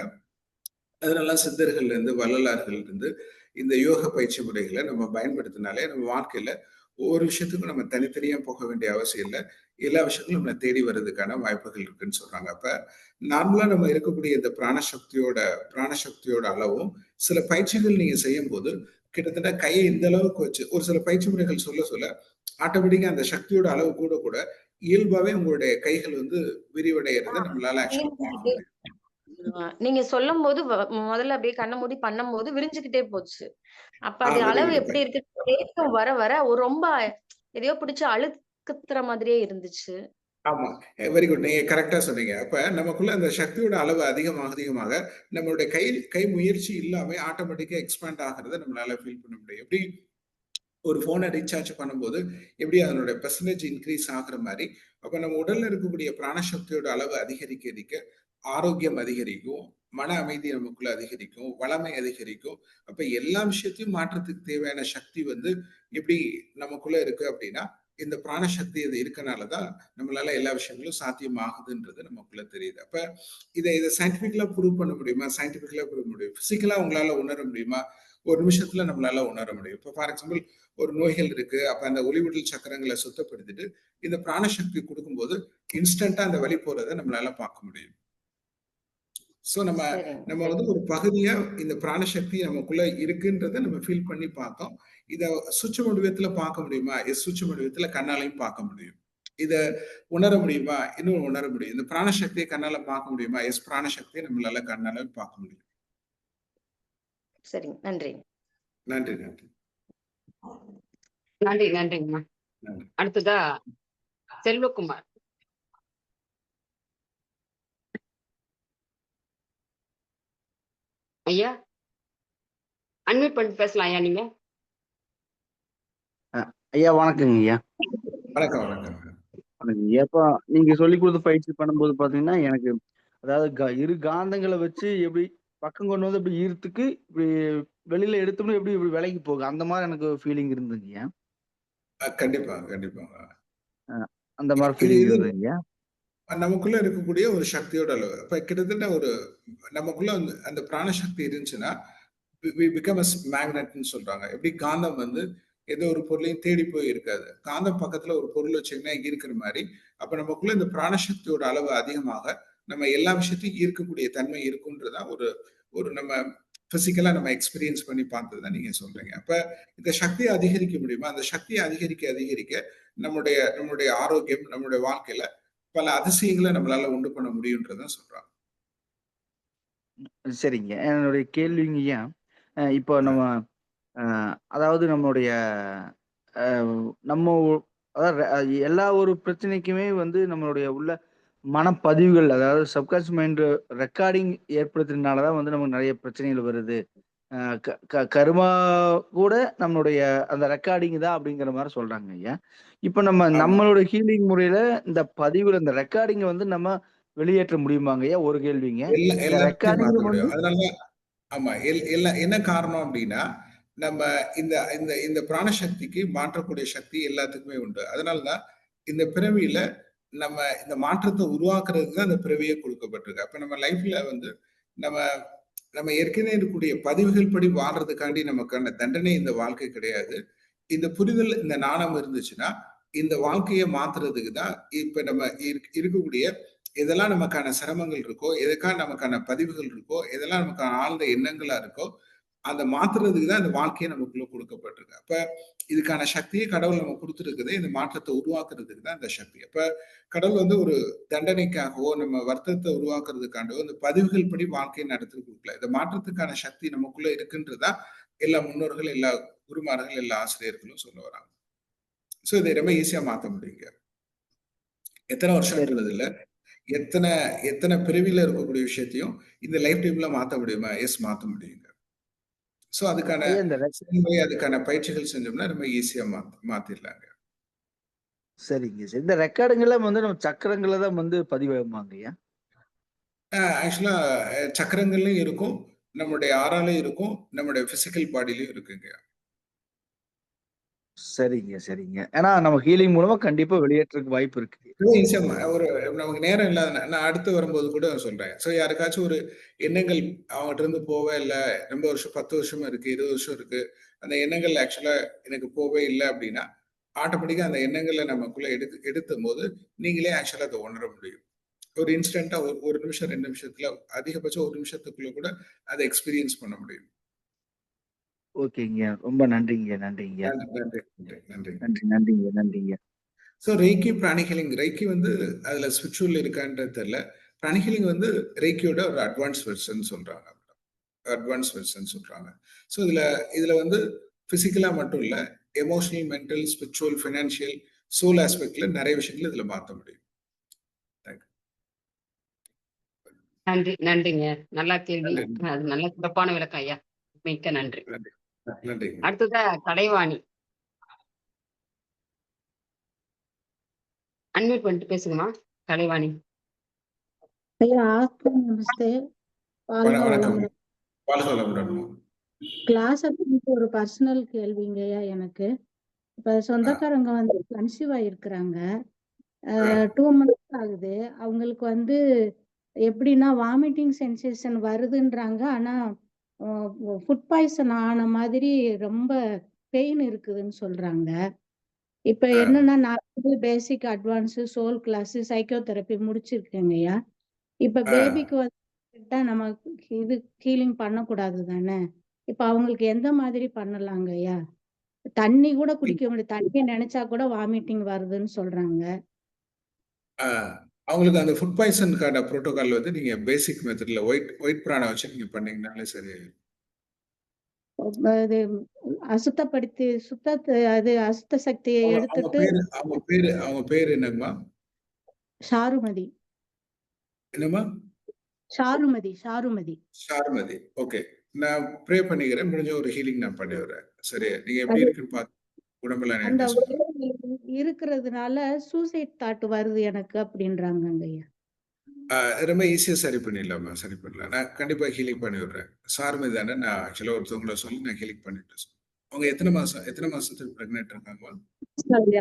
அதனால சித்தர்கள்ல இருந்து, வள்ளலார்கள் இருந்து இந்த யோக பயிற்சி முறைகள நம்ம பயன்படுத்தினாலே நம்ம வாழ்க்கையில ஒவ்வொரு விஷயத்துக்கும் நம்ம தனித்தனியா போக வேண்டிய அவசியம் இல்ல. எல்லா விஷயங்களும் நம்மள தேடி வர்றதுக்கான வாய்ப்புகள் இருக்குன்னு சொல்றாங்க. அப்ப நார்மலா நம்ம இருக்கக்கூடிய இந்த பிராணசக்தியோட அளவும் சில பயிற்சிகள் நீங்க செய்யும்போது கிட்டத்தட்ட கையை இந்த அளவுக்கு வச்சு ஒரு சில பயிற்சி முறைகள் சொல்ல சொல்ல ஆட்டோமேட்டிக்கா அந்த சக்தியோட அளவு கூட கூட இயல்பாவே உங்களுடைய கைகள் வந்து விரிவடையறத நம்மளால ஆக்சுவலா பார்க்க முடியும். நீங்க சொல்லும்போது முதல்ல அப்படியே கண்ண மூடி பண்ணும்போது விரிஞ்சுகிட்டே போச்சு. அப்ப அது வெரி அளவு குட். எப்படி இருக்கு? தேக்கம் வர வர ஒரு ரொம்ப எதையோ பிடிச்சு அழுத்துற மாதிரியே இருந்துச்சு. ஆமா. Very good. நீங்க கரெக்ட்டா சொன்னீங்க. அப்ப நமக்குள்ள அந்த சக்தியோட அளவு அதிகமாக, நம்மளுடைய கை முயற்சி இல்லாம ஆட்டோமேட்டிக்கா எக்ஸ்பேண்ட் ஆகுறத நம்மளால ஃபீல் பண்ண முடியும். எப்படி ஒரு ஃபோன ரீசார்ஜ் பண்ணும்போது, எப்படி அதனுடைய பெர்சன்டேஜ் இன்கிரீஸ் ஆகுற மாரி, அப்ப நம்ம உடல்ல இருக்கக்கூடிய பிராணசக்தியோட அளவு அதிகரிக்க ஆரோக்கியம் அதிகரிக்கும். மன அமைதி நமக்குள்ள அதிகரிக்கும். வளமை அதிகரிக்கும். அப்ப எல்லா விஷயத்தையும் மாற்றத்துக்கு தேவையான சக்தி வந்து எப்படி நமக்குள்ள இருக்கு அப்படின்னா, இந்த பிராணசக்தி அது இருக்கனால தான் நம்மளால எல்லா விஷயங்களும் சாத்தியமாகுதுன்றது நமக்குள்ள தெரியுது. அப்ப இத சயின்டிபிக்கலா ப்ரூவ் பண்ண முடியுமா? சயின்டிபிக்கலா ப்ரூவ் முடியும். பிசிக்கலா உங்களால உணர முடியுமா? ஒரு நிமிஷத்துல நம்மளால உணர முடியும். இப்ப ஃபார் எக்ஸாம்பிள் ஒரு நோய்கள் இருக்கு. அப்ப அந்த ஒளிவிடல் சக்கரங்களை சுத்தப்படுத்திட்டு இந்த பிராணசக்தி கொடுக்கும்போது இன்ஸ்டன்டா அந்த வலி போறத நம்மளால பார்க்க முடியும். சோ நம்ம சரிங்க, நம்ம வந்து சரிங்க. ஒரு பகுதியா இந்த பிராணசக்தி நமக்குள்ள இருக்குன்றத நம்ம ஃபீல் பண்ணி பார்த்தோம். இத சூட்சும வடிவத்துல பார்க்க முடியுமா? சூட்சும வடிவத்துல கண்ணாலையும் பார்க்க முடியும். இத உணர முடியுமா? இன்னும் உணர முடியும். இந்த பிராணசக்தியை கண்ணால பார்க்க முடியுமா? பிராணசக்தியை நம்மளால கண்ணால பார்க்க முடியும். சரிங்க. நன்றி. நன்றி, நன்றி. நன்றி, நன்றிங்கம்மா. நன்றி. அடுத்ததா செல்வகுமார். ஐயா அன்மியூட் பண்ணிட்டு பேசலாம் ஐயா நீங்க. ஐயா வணக்கங்க ஐயா. வணக்கம் வணக்கம். வணக்கம் ஐயா. இப்போ நீங்க சொல்லி கொடுத்த பயிற்சி பண்ணும்போது பாத்தீங்கன்னா எனக்கு அதாவது இரு காந்தங்களை வச்சு எப்படி பக்கம் கொண்டு வந்து இப்படி ஈர்த்துக்கு இப்படி வெளியில எடுத்தோம்னா எப்படி இப்படி விலகி போகும் அந்த மாதிரி எனக்கு ஃபீலிங் இருந்துங்க ஐயா. கண்டிப்பா கண்டிப்பா. அந்த மாதிரி இது ஃபீலிங் இது இருந்துங்க ஐயா. நமக்குள்ள இருக்கக்கூடிய ஒரு சக்தியோட அளவு. அப்ப கிட்டத்தட்ட ஒரு நமக்குள்ள அந்த பிராணசக்தி இருந்துச்சுன்னா பிகம் மேக்னட்னு சொல்றாங்க. எப்படி காந்தம் வந்து ஏதோ ஒரு பொருளையும் தேடி போய் இருக்காது. காந்தம் பக்கத்துல ஒரு பொருள் வச்சீங்கன்னா இருக்கிற மாதிரி, அப்ப நமக்குள்ள இந்த பிராணசக்தியோட அளவு அதிகமாக நம்ம எல்லா விஷயத்தையும் ஈர்க்கக்கூடிய தன்மை இருக்குன்றதா ஒரு ஒரு நம்ம பிசிக்கலா நம்ம எக்ஸ்பீரியன்ஸ் பண்ணி பார்த்ததுதான் நீங்க சொல்றீங்க. அப்ப இந்த சக்தியை அதிகரிக்க முடியுமா? அந்த சக்தியை அதிகரிக்க அதிகரிக்க நம்முடைய நம்முடைய ஆரோக்கியம், நம்முடைய வாழ்க்கையில பல அதிசயங்களை நம்மளால உண்டு பண்ண முடியுன்றதான் சொல்றாங்க. சரிங்க. என்னுடைய கேள்விங்க ஐயா, இப்போ நம்ம அதாவது நம்மளுடைய நம்ம அதாவது எல்லா ஒரு பிரச்சனைக்குமே வந்து நம்மளுடைய உள்ள மனப்பதிவுகள், அதாவது சப்கான்ஷியஸ் மைண்ட் ரெக்கார்டிங் ஏற்படுத்துறதுனாலதான் வந்து நமக்கு நிறைய பிரச்சனைகள் வருது. கருமா கூட நம்மளுடைய அந்த ரெக்கார்டிங் தான் அப்படிங்கிற மாதிரி சொல்றாங்க ஐயா. இப்ப நம்மளோட ஹீலிங் முறையில இந்த பதிவுல இந்த ரெக்கார்டிங் வந்து நம்ம வெளியேற்ற முடியுமாங்க ஐயா? ஒரு கேள்விங்க. இந்த எல்லாத்தையும் மாத்த ரெக்கார்டிங் வந்து முடியும். அதனால ஆமா எல்லாம் என்ன காரணம் அப்படின்னா நம்ம இந்த இந்த இந்த பிராணசக்திக்கு மாற்றக்கூடிய சக்தி எல்லாத்துக்குமே உண்டு. அதனாலதான் இந்த பிறவியில நம்ம இந்த மாற்றத்தை உருவாக்குறதுக்கு தான் இந்த பிறவியே கொடுக்கப்பட்டிருக்கு. அப்ப நம்ம லைஃப்ல வந்து நம்ம நம்ம ஏற்கனவே இருக்கக்கூடிய பதிவுகள் படி வாழ்றதுக்காண்டி நமக்கான தண்டனை இந்த வாழ்க்கை கிடையாது. இந்த புரிதல், இந்த நாணம் இருந்துச்சுன்னா இந்த வாழ்க்கையை மாத்துறதுக்கு தான் இப்ப நம்ம இருக்கக்கூடிய எதெல்லாம் நமக்கான சிரமங்கள் இருக்கோ, எதுக்காக நமக்கான பதிவுகள் இருக்கோ, எதெல்லாம் நமக்கான ஆழ்ந்த எண்ணங்களா இருக்கோ, அந்த மாத்துறதுக்கு தான் இந்த வாழ்க்கையை நமக்குள்ள கொடுக்கப்பட்டிருக்கு. அப்ப இதுக்கான சக்தியை கடவுள் நம்ம கொடுத்துருக்குது, இந்த மாற்றத்தை உருவாக்குறதுக்கு தான் இந்த சக்தி. அப்ப கடவுள் வந்து ஒரு தண்டனைக்காகவோ நம்ம வருத்தத்தை உருவாக்குறதுக்காண்டவோ இந்த பதிவுகள் படி வாழ்க்கையை நடத்தி கொடுக்கல. இந்த மாற்றத்துக்கான சக்தி நமக்குள்ள இருக்குன்றதா எல்லா முன்னோர்கள், எல்லா குருமார்கள், எல்லா ஆசிரியர்களும் சொல்ல வராங்க. சோ இதை ரொம்ப ஈஸியா மாத்த முடியுங்க. எத்தனை வருஷம்ன்றது இல்ல, எத்தனை எத்தனை பிறவில இருக்கக்கூடிய விஷயத்தையும் இந்த லைஃப் டைம்ல மாத்த முடியுமா? எஸ், மாத்த முடியுங்க. சோ அதுக்கான ஐயா இந்த செயல்முறை, அதுக்கான பயிற்சிகள் செஞ்சோம்னா ரொம்ப ஈஸியா மாத்திடலாங்க. சரிங்க சார். இந்த ரெக்கார்டுங்கெல்லாம் வந்து நம்ம சக்கரங்கள்ல தான் வந்து பதிவாகுமாங்க ஐயா? ஆக்சுவலா சக்கரங்கள்லயும் இருக்கும், நம்முடைய ஆறாலையும் இருக்கும், நம்முடைய பிசிக்கல் பாடியிலயும் இருக்குங்க. சரிங்க, சரிங்க. ஏன்னா நம்ம ஹீலிங் மூலமா கண்டிப்பா வெளியேற்றதுக்கு வாய்ப்பு இருக்கு. ஈஸியா ஒரு நமக்கு நேரம் இல்லாத நான் அடுத்து வரும்போது கூட சொல்றேன். சோ யாருக்காச்சும் ஒரு எண்ணங்கள் அவங்ககிட்ட இருந்து போவே இல்ல, ரொம்ப வருஷம் 10 வருஷமா இருக்கு, 20 வருஷம் இருக்கு, அந்த எண்ணங்கள் ஆக்சுவலா எனக்கு போவே இல்லை அப்படின்னா ஆட்டோமேட்டிக்கா அந்த எண்ணங்களை நமக்குள்ள எடுத்தும் போது நீங்களே ஆக்சுவலா அதை உணர முடியும். ஒரு இன்ஸ்டன்டா ஒரு நிமிஷம் 2 நிமிஷத்துல, அதிகபட்சம் 1 நிமிஷத்துக்குள்ள கூட அதை எக்ஸ்பீரியன்ஸ் பண்ண முடியும். ஓகேங்க. ரொம்ப நன்றிங்க, நன்றிங்க. நன்றி நன்றி நன்றி. நன்றி, நன்றிங்க, நன்றிங்க. ஸோ ரெய்கி பிராணிஹீலிங், ரெய்கி வந்து அதுல ஸ்பிரிச்சுவல் இருக்கான்றது தெரியல. பிராணிஹீலிங் வந்து ரெய்கியோட ஒரு அட்வான்ஸ் வெர்ஷன் சொல்றாங்க. அட்வான்ஸ் வெர்ஷன் சொல்றாங்க. ஸோ இதுல வந்து பிசிக்கலா மட்டும் இல்ல, emotional, mental, spiritual, financial, soul ஆஸ்பெக்ட்ல நிறைய விஷயங்கள் இதுல மாத்த முடியும். நன்றி, நன்றிங்க. நல்ல கேள்வி. அது நல்ல சிறப்பான விளக்கம் ஐயா. மிக்க நன்றி. நன்றி. அடுத்ததா கலைவாணி. அன்மியூட் பண்ணிட்டு பேசுங்கம்மா கலைவாணி. ஐயா நமஸ்தே. வணக்கம். கிளாஸ் ஒரு பர்சனல் கேள்விங்க ஐயா எனக்கு. இப்ப சொந்தக்காரங்க வந்து கன்சீவ் ஆயிருக்கிறாங்க. 2 months ஆகுது. அவங்களுக்கு வந்து எப்படின்னா வாமிட்டிங் சென்சேஷன் வருதுன்றாங்க. ஆனா ஃபுட் பாய்சன் ஆன மாதிரி ரொம்ப பெயின் இருக்குதுன்னு சொல்றாங்க. இப்ப என்னன்னா நான் பேசிக், அட்வான்ஸ், சோல் கிளாஸ், சைக்கோதெரபி முடிச்சிருக்கேங்க ஐயா. இப்ப பேபிக்கு வந்து நம்ம இது ஹீலிங் பண்ணக்கூடாது தானே? இப்ப அவங்களுக்கு எந்த மாதிரி பண்ணலாங்க ஐயா? தண்ணி கூட குடிக்க முடியாது. தண்ணிய நினைச்சா கூட வாமிட்டிங் வருதுன்னு சொல்றாங்க. அவங்களுக்கு அந்த ஃபுட் பாய்சனுக்கான புரோட்டோகால் வந்து நீங்க பேசிக் மெத்தட்ல ஒயிட் பிராண வச்சு நீங்க பண்ணீங்கன்னாலே சரி. அது அசுத்தப்படுத்தி அது அசுத்த சக்தியை எடுத்துட்டு அவங்க பேரு என்னங்கம்மா? சாருமதி. என்னம்மா? சாருமதி. ஓகே. நான் ப்ரே பண்ணிக்கிறேன். முடிஞ்ச ஒரு ஹீலிங் நான் பண்ணி விடுறேன். சரி, நீங்க எப்படி இருக்குன்னு பார்த்து உடம்பெல்லாம் அந்த என்ன சொல்லுங்க. இருக்கிறதுனால சூசைட் தாட் வருது எனக்கு அப்படின்றாங்க ஐயா. ரொம்ப ஈஸியா சரி பண்ணிடலாமா? சரி பண்ணலாம். நான் கண்டிப்பா ஹீலிங் பண்ணி விடுறேன். சாருமதி தானே? நான் ஆக்சுவலா ஒருத்தவங்கள சொல்லி நான் ஹீலிங் பண்ணிட்டு அவங்க எத்தனை மாசத்துக்கு பிரெக்னென்ட் இருக்காங்க?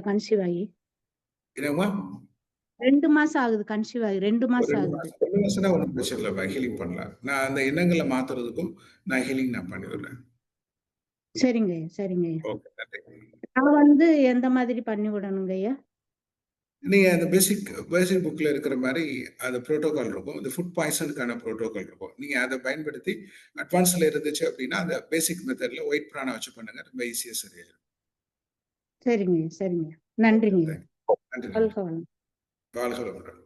கன்சீவ் ஆகி என்னம்மா? 2 மாசம் ஆகுது. கன்சீவ் ஆகி 2 மாசம் ஆகுது. 2 மாசம்னா ஒன்றும் பிரச்சனை இல்லை, ஹீலிங் பண்ணலாம். நான் அந்த எண்ணங்களை மாத்துறதுக்கும் நான் ஹீலிங் நான் பண்ணி விடுறேன். சரிங்க ஐயா. ஓகே, நன்றி. நான் எந்த மாதிரி பண்ணி விடணுங்க ஐயா? நீங்க அந்த பேசிக் புக்ல இருக்கிற மாதிரி அந்த புரோட்டோகால் இருக்கும். இந்த ஃபுட் பாய்சனுக்கான புரோட்டோகால் இருக்கும். நீங்க அதை பயன்படுத்தி அட்வான்ஸ்ல இருந்துச்சு அப்படின்னா அந்த பேசிக் மெத்தட்ல ஒயிட் பிராணா வச்சு பண்ணுங்க. ரொம்ப ஈஸியா சரியாயிடும். சரிங்க. நன்றிங்க. நன்றி. வாழ்க வளம். வாழ்க வளமுடன்.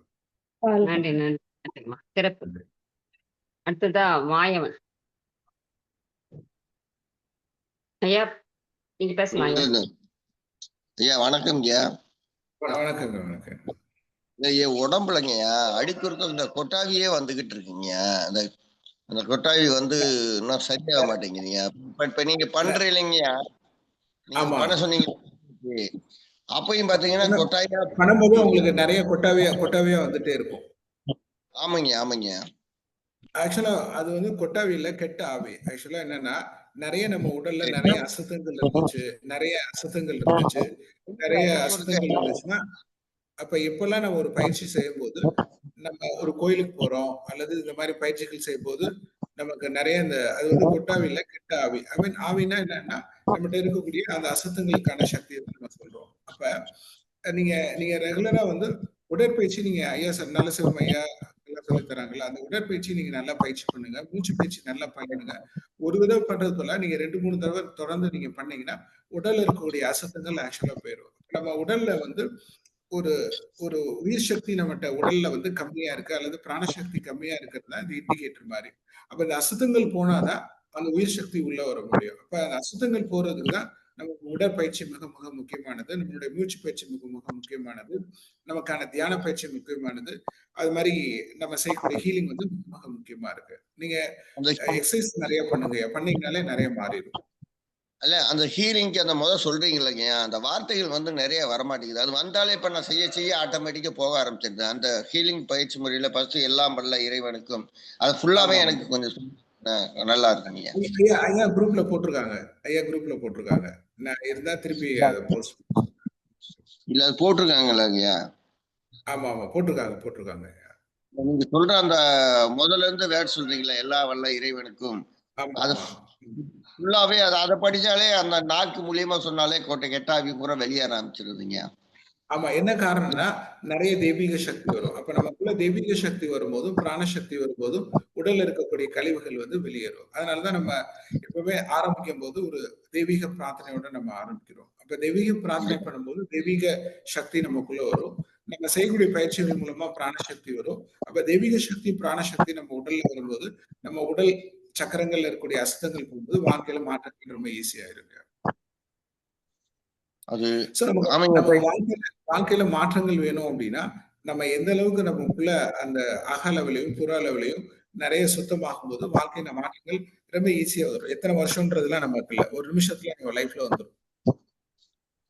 நன்றிம்மா. சிறப்பு. அடுத்ததா மாயவன் ஐயா, நீங்க பேசலாம் ஐயா. ஐயா வணக்கம் ஐயா. வணக்கம். என் உடம்புலங்கய்யா அடிக்குறுக்க இந்த கொட்டாவியே வந்துகிட்டு இருக்குங்க. அந்த கொட்டாவி இன்னும் சரியாக மாட்டேங்குதுங்க. இப்ப நீங்க பண்ற இல்லைங்கய்யா, நீங்க பண்ண சொன்னீங்க. அப்பயும் பாத்தீங்கன்னா கொட்டாவியா பண்ணும்போது உங்களுக்கு நிறைய கொட்டாவியா வந்துட்டே இருக்கும். ஆமாங்க. ஆக்சுவலா அது கொட்டாவி இல்ல, கெட்ட ஆவி. ஆக்சுவலா என்னன்னா நிறைய நம்ம உடல்ல நிறைய அசுத்தங்கள் இருந்துச்சுன்னா அப்ப எப்பெல்லாம் நம்ம ஒரு பயிற்சி செய்யும் போது நம்ம ஒரு கோயிலுக்கு போறோம் அல்லது இந்த மாதிரி பயிற்சிகள் செய்யும் போது நமக்கு நிறைய அது கொட்டாவி இல்ல, கெட்ட ஆவி. ஆவின்னா என்னன்னா நம்மகிட்ட இருக்கக்கூடிய அந்த அசுத்தங்களுக்கான சக்தியை நம்ம சொல்றோம். அப்ப நீங்க ரெகுலரா உடற்பயிற்சி நீங்க ஐயா நல்ல சிவம் ஐயா எல்லாம் சொல்லி தராங்கல்ல, அந்த உடற்பயிற்சி நீங்க நல்லா பயிற்சி பண்ணுங்க. மூச்சு பயிற்சி நல்லா பண்ணுங்க. ஒரு தடவை பண்றது போல நீங்க 2-3 தடவை தொடர்ந்து நீங்க பண்ணீங்கன்னா உடல்ல இருக்கக்கூடிய அசுத்தங்கள் ஆக்சுவலா போயிடும். நம்ம உடல்ல ஒரு ஒரு உயிர் சக்தி நம்மகிட்ட உடல்ல கம்மியா இருக்கு அல்லது பிராணசக்தி கம்மியா இருக்கிறது தான் இந்த இண்டிகேட்டர் மாதிரி. அப்ப இந்த அசுத்தங்கள் போனாதான் அந்த உயிர் சக்தி உள்ள வர முடியும். அப்ப அந்த அசுத்தங்கள் போறதுக்கு தான் நமக்கு உடற்பயிற்சி மிக மிக முக்கியமானது. நம்மளுடைய மூச்சு பயிற்சி மிக மிக முக்கியமானது. நமக்கான தியான பயிற்சி முக்கியமானது. அது மாதிரி நம்ம செய்யக்கூடிய ஹீலிங் மிக மிக முக்கியமா இருக்கு. நீங்க எக்ஸசைஸ் நிறைய பண்ணுங்க. பண்ணீங்கனாலே நிறைய மாறிடும். அல்ல அந்த ஹீலிங்க்கு அந்த சொல்றீங்க இல்லைங்க, அந்த வார்த்தைகள் நிறைய வரமாட்டேங்குது. அது வந்தாலே இப்ப நான் செய்ய ஆட்டோமேட்டிக்கா போக ஆரம்பிச்சிருது. அந்த ஹீலிங் பயிற்சி முறையில ஃபர்ஸ்ட் எல்லாம் பண்ணல இறைவனுக்கும் அது ஃபுல்லாவே எனக்கு கொஞ்சம் நல்லா இருக்குங்க. ஐயா குரூப்ல போட்டிருக்காங்க. நான் இருந்தா திருப்பி அதை போஸ்ட் இல்ல அது போட்டிருக்காங்களா ஐயா? ஆமா போட்டிருக்காங்க. நீங்க சொல்ற அந்த முதல்ல இருந்து வேர்ட் சொல்றீங்களா, எல்லா வல்ல இறைவனுக்கும், அது ஃபுல்லாவே அதை படிச்சாலே அந்த நாக்கு மூலியமா சொன்னாலே கெட்டாவி பூரா வெளியேற ஆரம்பிச்சிருதுங்க. ஆமா, என்ன காரணம்னா நிறைய தெய்வீக சக்தி வரும். அப்ப நமக்குள்ள தெய்வீக சக்தி வரும்போதும் பிராணசக்தி வரும்போதும் உடல்ல இருக்கக்கூடிய கழிவுகள் வெளியேறும். அதனாலதான் நம்ம எப்பவுமே ஆரம்பிக்கும் போது ஒரு தெய்வீக பிரார்த்தனையோட நம்ம ஆரம்பிக்கிறோம். அப்ப தெய்வீக பிரார்த்தனை பண்ணும்போது தெய்வீக சக்தி நமக்குள்ள வரும். நம்ம செய்யக்கூடிய பயிற்சிகள் மூலமா பிராணசக்தி வரும். அப்ப தெய்வீக சக்தி பிராணசக்தி நம்ம உடல்ல வரும்போது நம்ம உடல் சக்கரங்கள்ல இருக்கக்கூடிய அசுத்தங்கள் போகும்போது வாழ்க்கையில மாற்றங்கள் ரொம்ப ஈஸியா இருக்கு. வாழ்க்கையில மாற்றங்கள் வேணும் அப்படின்னா நம்ம எந்த அளவுக்கு நமக்குள்ள அந்த அக லெவலையும் புற லெவலையும் நிறைய சுத்தமாகும் போது வாழ்க்கையில மாற்றங்கள் ரொம்ப ஈஸியா வரும். எத்தனை வருஷம்ன்றதுலாம் நமக்கு இல்ல, ஒரு நிமிஷத்துல நம்ம லைஃப்ல வந்துடும்.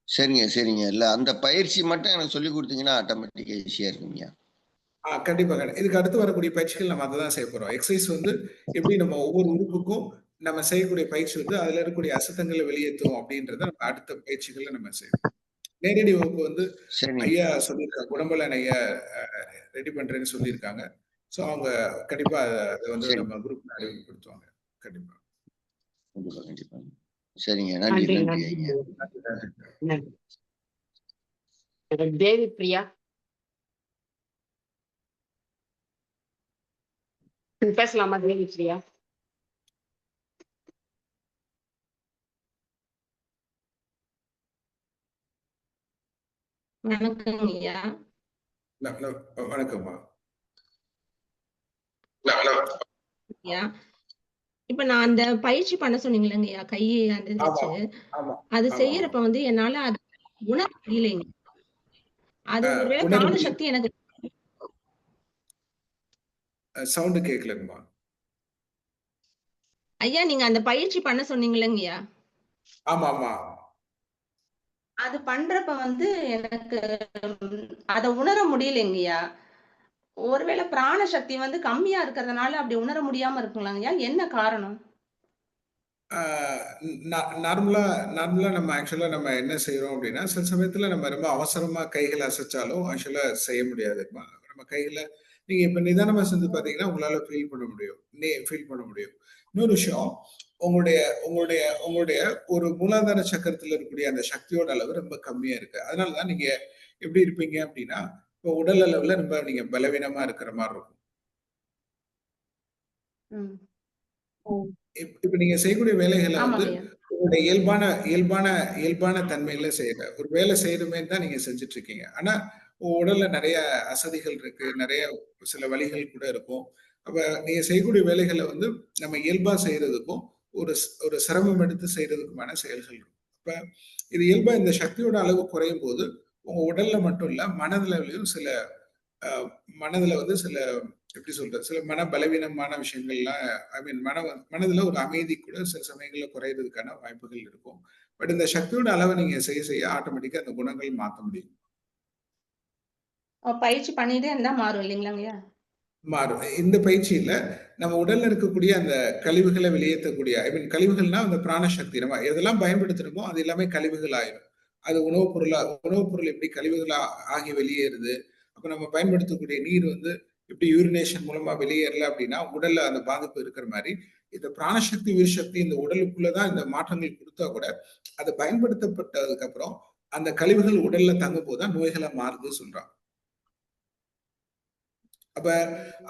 சரிங்க. இல்ல அந்த பயிற்சி மட்டும் எனக்கு சொல்லி கொடுத்தீங்கன்னா ஆட்டோமேட்டிக்கா ஈஸியா இருக்குங்க. கண்டிப்பா. இதுக்கு அடுத்து வரக்கூடிய பயிற்சிகள் நம்ம அதை தான் செய்ய போறோம். எக்ஸசைஸ் எப்படி நம்ம ஒவ்வொரு உறுப்புக்கும் நம்ம செய்யக்கூடிய பயிற்சி அதுல இருக்கக்கூடிய அசுத்தங்களை வெளியேற்றும் அப்படின்றத நம்ம அடுத்த பயிற்சிகள்ல நம்ம செய்வோம். நேரடி வகுப்பு ஐயா சொல்லியிருக்காங்க, குடம்பலன் ஐயா ரெடி பண்றேன்னு சொல்லியிருக்காங்க. சோ அவங்க கண்டிப்பா அதை நம்ம குரூப்ல அறிமுகப்படுத்துவாங்க. கண்டிப்பா. சரிங்க, நன்றி. தேவி பிரியா பேசலாமா? தேவி பிரியா வணக்கம்மா. இப்ப நான் அந்த பயிற்சி பண்ண சொன்னீங்களேங்கய்யா, கை அந்த இது ஆமா வச்சு, ஆமா அது ஆமா செய்யறப்ப வந்து என்னால அது உணர முடியலைங்க. அது ஒருவேளை உணர பிராண முடியும். சக்தி எனக்கு சவுண்டு கேட்கலங்கம்மா. ஐயா நீங்க அந்த பயிற்சி பண்ண சொன்னீங்களேங்கய்யா, ஆமா ஆமா அது பண்றப்ப வந்து எனக்கு அத உணர முடியலைங்கய்யா. ஒருவேளை பிராண சக்தி வந்து கம்மியா இருக்கிறதுனால அப்படி உணர முடியாம இருக்குங்களாங்கய்யா? என்ன காரணம்? நார்மலா நார்மலா நம்ம ஆக்சுவலா நம்ம என்ன செய்யறோம் அப்படின்னா, சில சமயத்துல நம்ம ரொம்ப அவசரமா கைகள் அசைச்சாலும் ஆக்சுவலா செய்ய முடியாதுங்கம்மா. நம்ம கையில நீங்க இப்ப நிதானமா செஞ்சு பாத்தீங்கன்னா உங்களால ஃபீல் பண்ண முடியும். ஃபீல் பண்ண முடியும். இன்னொரு விஷயம், உங்களுடைய உங்களுடைய உங்களுடைய ஒரு மூலாதார சக்கரத்துல இருக்கக்கூடிய அந்த சக்தியோட அளவு ரொம்ப கம்மியா இருக்கு. அதனாலதான் நீங்க எப்படி இருப்பீங்க அப்படின்னா, இப்போ உடல் அளவுல ரொம்ப நீங்க பலவீனமா இருக்கிற மாதிரி இருக்கும். ம். இப்ப நீங்க செய்யக்கூடிய வேலைகளை வந்து ஆமாங்கய்யா. உங்களுடைய இயல்பான இயல்பான இயல்பான தன்மையில செய்யற ஒரு வேலை செய்யணுமே தான் நீங்க செஞ்சுட்டு இருக்கீங்க. ஆனா உங்க உடல்ல நிறைய அசதிகள் இருக்கு, நிறைய சில வலிகள் கூட இருக்கும். அப்ப நீங்க செய்யக்கூடிய வேலைகளை வந்து நம்ம இயல்பா செய்யறதுக்கும் ஒரு சிரமம் எடுத்து செய்யறதுக்குமான செயல்கள் இருக்கும். அப்ப இது இயல்பா இந்த சக்தியோட அளவு குறையும் போது உங்க உடல்ல மட்டும் இல்ல மனதளவிலையும் சில மனதுல வந்து சில எப்படி சொல்றது, சில மன பலவீனமான விஷயங்கள்லாம் மனதுல ஒரு அமைதி கூட சில சமயங்கள்ல குறையறதுக்கான வாய்ப்புகள் இருக்கும். பட் இந்த சக்தியோட அளவை நீங்க செய்ய செய்ய ஆட்டோமேட்டிக்கா அந்த குணங்கள் மாத்த முடியும். பயிற்சி பண்ணிட்டே இருந்தா மாறும் இல்லைங்களாங்கய்யா? மாறும். இந்த பயிற்சியில நம்ம உடல்ல இருக்கக்கூடிய அந்த கழிவுகளை வெளியேற்றக்கூடிய கழிவுகள்னா அந்த பிராணசக்தி நம்ம எதெல்லாம் பயன்படுத்துறோமோ அது எல்லாமே கழிவுகள் ஆயிடும். அது உணவுப் பொருள் எப்படி கழிவுகளா ஆகி வெளியேறுது. அப்ப நம்ம பயன்படுத்தக்கூடிய நீர் வந்து எப்படி யூரினேஷன் மூலமா வெளியேறல அப்படின்னா உடல்ல அந்த பாதிப்பு இருக்கிற மாதிரி இந்த பிராணசக்தி உயிர் சக்தி இந்த உடலுக்குள்ளதான் இந்த மாற்றங்கள் கொடுத்தா கூட அது பயன்படுத்தப்பட்டதுக்கு அப்புறம் அந்த கழிவுகள் உடல்ல தங்கும் போதுதான் நோய்களை மாறுது சொல்றாங்க. அப்ப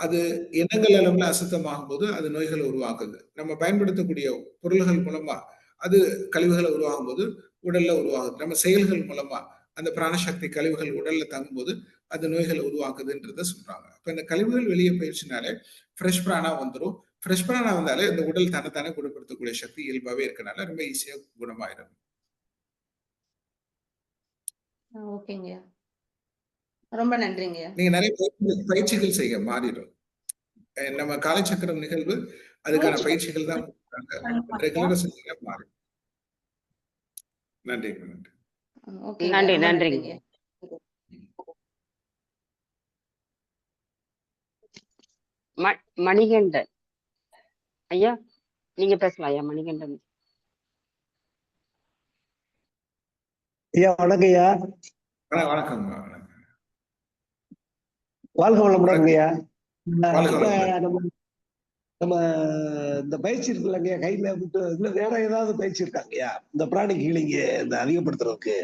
அது எண்ணங்கள் அளவுல அசுத்தமாகும் போது அது நோய்களை உருவாக்குது. நம்ம பயன்படுத்தக்கூடிய பொருள்கள் மூலமா அது கழிவுகளை உருவாகும் போது உடல்ல உருவாகுது. நம்ம செயல்கள் மூலமா அந்த பிராணசக்தி கழிவுகள் உடல்ல தங்கும்போது அது நோய்களை உருவாக்குதுன்றத சொல்றாங்க. அப்ப இந்த கழிவுகள் வெளியே போயிடுச்சுனாலே ஃப்ரெஷ் பிராணா வந்துடும். ஃப்ரெஷ் பிராணா வந்தாலே இந்த உடல் தன்னைத்தானே குணப்படுத்தக்கூடிய சக்தி இயல்பாவே இருக்கனால ரொம்ப ஈஸியா குணமாயிடும். ஓகேங்கய்யா, ரொம்ப நன்றிங்கய்யா. நீங்க நிறைய பயிற்சிகள் செய்ய மாறிடும். நம்ம காலச்சக்கரம் நிகழ்வு அதுக்கான பயிற்சிகள் தான் ரெகுலரா செஞ்சீங்க மாறும். நன்றி நன்றி. நன்றி நன்றிங்க. மணிகண்டன் ஐயா நீங்க பேசலாம் ஐயா. மணிகண்டன் ஐயா வணக்கம் ஐயா. வணக்கம். வாழ்க வளமுடன் ஐயா. நம்ம இந்த பயிற்சி இருக்குல்லங்க கையில விட்டு இதுல வேற ஏதாவது பயிற்சி இருக்காங்கய்யா இந்த பிராணிக் ஹீலிங் இந்த அதிகப்படுத்துறதுக்கு?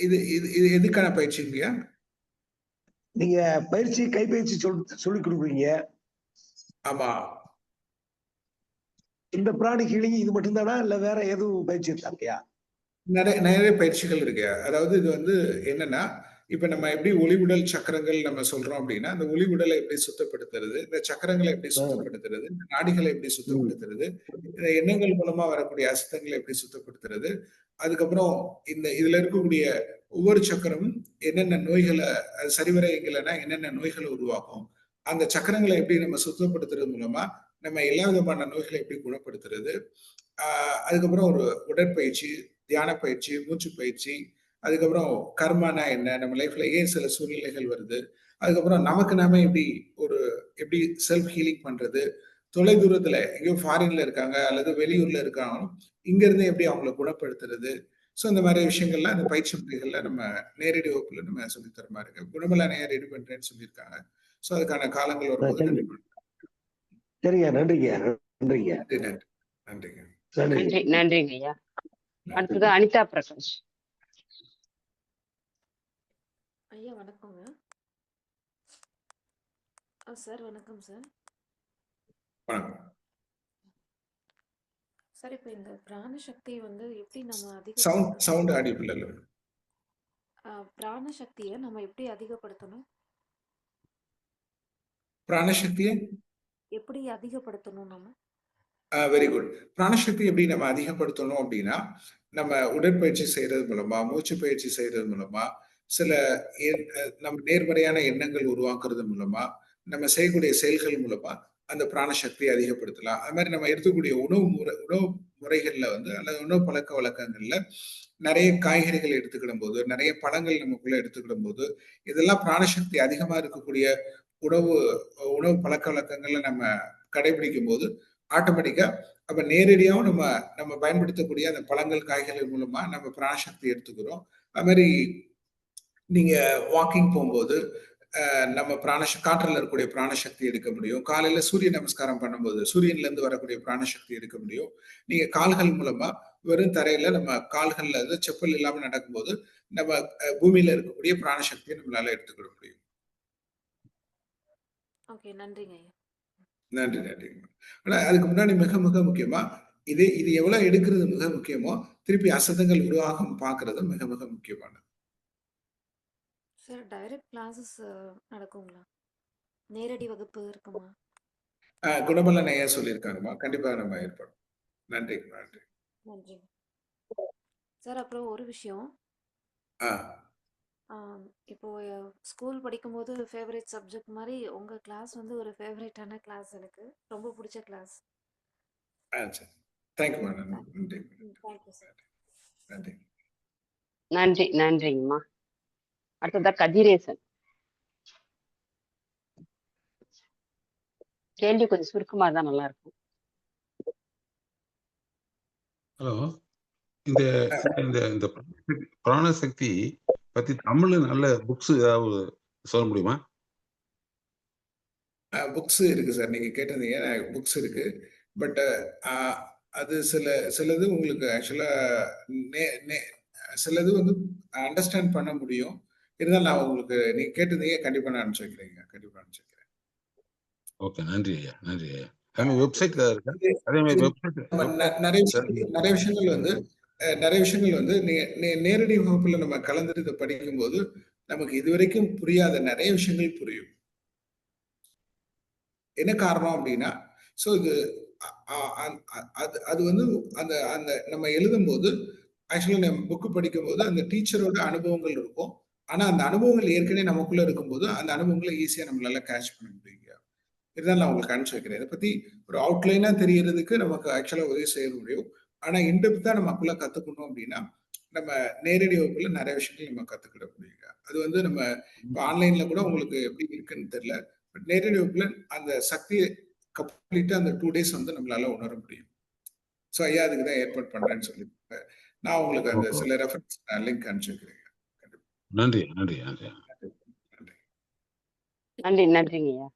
இது இது எதுக்கான பயிற்சிங்கய்யா? நீங்க பயிற்சி கைப்பயிற்சி சொல்லி கொடுக்குறீங்க. ஆமா. இந்த பிராணிக் ஹீலிங் இது மட்டும்தானா இல்ல வேற எதுவும் பயிற்சி இருக்காங்கய்யா? நிறைய பயிற்சிகள் இருக்கு. அதாவது இது வந்து என்னன்னா இப்ப நம்ம எப்படி ஒளி உடல் சக்கரங்கள் நம்ம சொல்றோம் அப்படின்னா அந்த ஒளி உடலை எப்படி சுத்தப்படுத்துறது, இந்த சக்கரங்களை எப்படி சுத்தப்படுத்துறது, இந்த நாடிகளை எப்படி சுத்தப்படுத்துறது, இந்த எண்ணங்கள் மூலமா வரக்கூடிய அசுத்தங்களை எப்படி சுத்தப்படுத்துறது, அதுக்கப்புறம் இதுல இருக்கக்கூடிய ஒவ்வொரு சக்கரமும் என்னென்ன நோய்களை சரிவர இயங்கலைன்னா என்னென்ன நோய்களை உருவாக்கும், அந்த சக்கரங்களை எப்படி நம்ம சுத்தப்படுத்துறது மூலமா நம்ம எல்லா விதமான நோய்களை எப்படி குணப்படுத்துறது, அதுக்கப்புறம் ஒரு உடற்பயிற்சி, தியான பயிற்சி, மூச்சு பயிற்சி, அதுக்கப்புறம் கர்மானா என்ன, நம்ம லைஃப்ல ஏன் சில சூழ்நிலைகள் வருது, அதுக்கப்புறம் நமக்கு நாம எப்படி செல்ஃப் ஹீலிங் பண்றது, தொலை தூரத்துல எங்கேயோ ஃபாரின்ல இருக்காங்க அல்லது வெளியூர்ல இருக்காங்க இங்க இருந்து எப்படி அவங்களை குணப்படுத்துறது. ஸோ இந்த மாதிரி விஷயங்கள்லாம் இந்த பயிற்சி முறைகள்ல நம்ம நேரடி வகுப்புல நம்ம சொல்லித்தர மாதிரி இருக்கு. குணமல நேரம் ரெடி பண்றேன்னு சொல்லியிருக்காங்க. ஸோ அதுக்கான காலங்கள் வரும்போது சரிங்க. நன்றிங்க. நன்றிங்க. நன்றிங்க. நன்றிங்க ஐயா. அடுத்தது அனிதா பிரகாஷ் ஐயா. வணக்கங்க சார். வணக்கம் சார். சார் இப்ப இந்த பிராணசக்தி வந்து எப்படி நம்ம சவுண்ட் ஆடிபிள் இல்ல. பிராணசக்தியை நம்ம எப்படி அதிகப்படுத்தணும்? பிராணசக்தியை எப்படி அதிகப்படுத்தணும் நம்ம? Very good. பிராணசக்தி எப்படி நம்ம அதிகப்படுத்தணும் அப்படின்னா, நம்ம உடற்பயிற்சி செய்யறது மூலமா, மூச்சு பயிற்சி செய்யறது மூலமா, சில நம்ம நேர்மறையான எண்ணங்கள் உருவாக்குறது மூலமா, நம்ம செய்யக்கூடிய செயல்கள் மூலமா அந்த பிராணசக்தியை அதிகப்படுத்தலாம். அது மாதிரி நம்ம எடுத்துக்கூடிய உணவு முறைகள்ல வந்து அல்லது உணவு பழக்க வழக்கங்கள்ல நிறைய காய்கறிகள் எடுத்துக்கிடும் போது, நிறைய பழங்கள் நமக்குள்ள எடுத்துக்கிடும் போது, இதெல்லாம் பிராணசக்தி அதிகமா இருக்கக்கூடிய உணவு உணவு பழக்க வழக்கங்கள்ல நம்ம கடைபிடிக்கும் போது ஆட்டோமேட்டிக்கா அப்ப நேரடியாகவும் நம்ம நம்ம பயன்படுத்தக்கூடிய அந்த பழங்கள் காய்கறிகள் மூலமா நம்ம பிராணசக்தி எடுத்துக்கிறோம். அது மாதிரி நீங்க வாக்கிங் போகும்போது நம்ம காற்றுல இருக்கக்கூடிய பிராணசக்தி எடுக்க முடியும். காலையில சூரிய நமஸ்காரம் பண்ணும்போது சூரியன்ல இருந்து வரக்கூடிய பிராணசக்தி எடுக்க முடியும். நீங்க கால்கள் மூலமா வெறும் தரையில நம்ம கால்கள்ல இருந்து செப்பல் இல்லாம நடக்கும்போது நம்ம பூமியில இருக்கக்கூடிய பிராணசக்தியை நம்மளால எடுத்துக்கிட முடியும். ஓகே, நன்றிங்க ஐயா. நன்றி நன்றி. ஆனா அதுக்கு முன்னாடி மிக மிக முக்கியமா இது எவ்வளவு எடுக்கிறது மிக முக்கியமோ திருப்பி அசதங்கள் உருவாகம் பாக்குறது மிக மிக முக்கியமானது. சார், டைரக்ட் கிளாஸஸ் நடக்குங்களா? நேரடி வகுப்பு இருக்குமா? குணபலன் ஐயா சொல்லியிருக்காங்கம்மா, கண்டிப்பா நம்ம ஏற்படும். நன்றி நன்றி நன்றி சார். அப்புறம் ஒரு விஷயம், இப்போ ஸ்கூல் படிக்கும்போது ஃபேவரட் சப்ஜெக்ட் மாதிரி உங்க கிளாஸ் வந்து ஒரு ஃபேவரட்டான கிளாஸ், எனக்கு ரொம்ப பிடிச்ச கிளாஸ். தேங்க்யூ நன்றி. Thank you sir. நன்றி நன்றி நன்றிங்கம்மா. அடுத்ததா கதிரேசன். கேள்வி கொஞ்சம் சுருக்கமா தான் நல்லா இருக்கும். ஹலோ, இந்த இந்த இந்த பிராணசக்தி பத்தி தமிழ்ல நல்ல புக்ஸ் ஏதாவது சொல்ல முடியுமா? புக்ஸ் இருக்கு சார், நீங்க கேட்டதீங்க, புக்ஸ் இருக்கு. பட் அது சிலது உங்களுக்கு ஆக்சுவலா சிலது வந்து அண்டர்ஸ்டாண்ட் பண்ண முடியும். இருந்தாலும் நான் உங்களுக்கு நீங்க கேட்டதீங்க, கண்டிப்பா நான் அனுப்பிச்சு வைக்கிறேங்க. கண்டிப்பா அனுப்பிச்சு வைக்கிறேன். ஓகே, நன்றி ஐயா, நன்றி ஐயா. அதே வெப்சைட் இருக்கு. அதே மாதிரி வெப்சைட் நிறைய விஷயங்கள் வந்து நேரடி வகுப்புல நம்ம கலந்துட்டு இதை படிக்கும் போது நமக்கு இதுவரைக்கும் புரியாத நிறைய விஷயங்கள் புரியும். என்ன காரணம் அப்படின்னா, ஸோ இது அது வந்து அந்த அந்த நம்ம எழுதும் போது ஆக்சுவலா நம்ம புக்கு படிக்கும் போது அந்த டீச்சரோட அனுபவங்கள் இருக்கும். ஆனா அந்த அனுபவங்கள் ஏற்கனவே நமக்குள்ள இருக்கும்போது அந்த அனுபவங்களை ஈஸியா நம்மளால கேட்ச் பண்ண முடியுங்க. இதுதான் நான் உங்களுக்கு அனுப்பிச்சு வைக்கிறேன். இதை பத்தி ஒரு அவுட்லைனா தெரியறதுக்கு நமக்கு ஆக்சுவலா உதவி செய்ய முடியும். ஆனா இன்டெப்தா நமக்குள்ள கத்துக்கணும் அப்படின்னா நம்ம நேரடி வகுப்புல நிறைய விஷயங்கள் நம்ம கத்துக்கிட முடியுங்க. அது வந்து நம்ம இப்ப ஆன்லைன்ல கூட உங்களுக்கு எப்படி இருக்குன்னு தெரியல. பட் நேரடி வகுப்புல அந்த சக்தியை கம்ப்ளீட்டா அந்த 2 days வந்து நம்மளால உணர முடியும். ஸோ ஐயா அதுக்கு தான் ஏற்பாடு பண்றேன்னு சொல்லியிருக்காங்க. நான் உங்களுக்கு அந்த சில ரெஃபரன்ஸ் லிங்க் அனுப்பிச்சு வைக்கிறேன். நன்றி நன்றி நன்றி நன்றி நன்றிங்க ஐயா.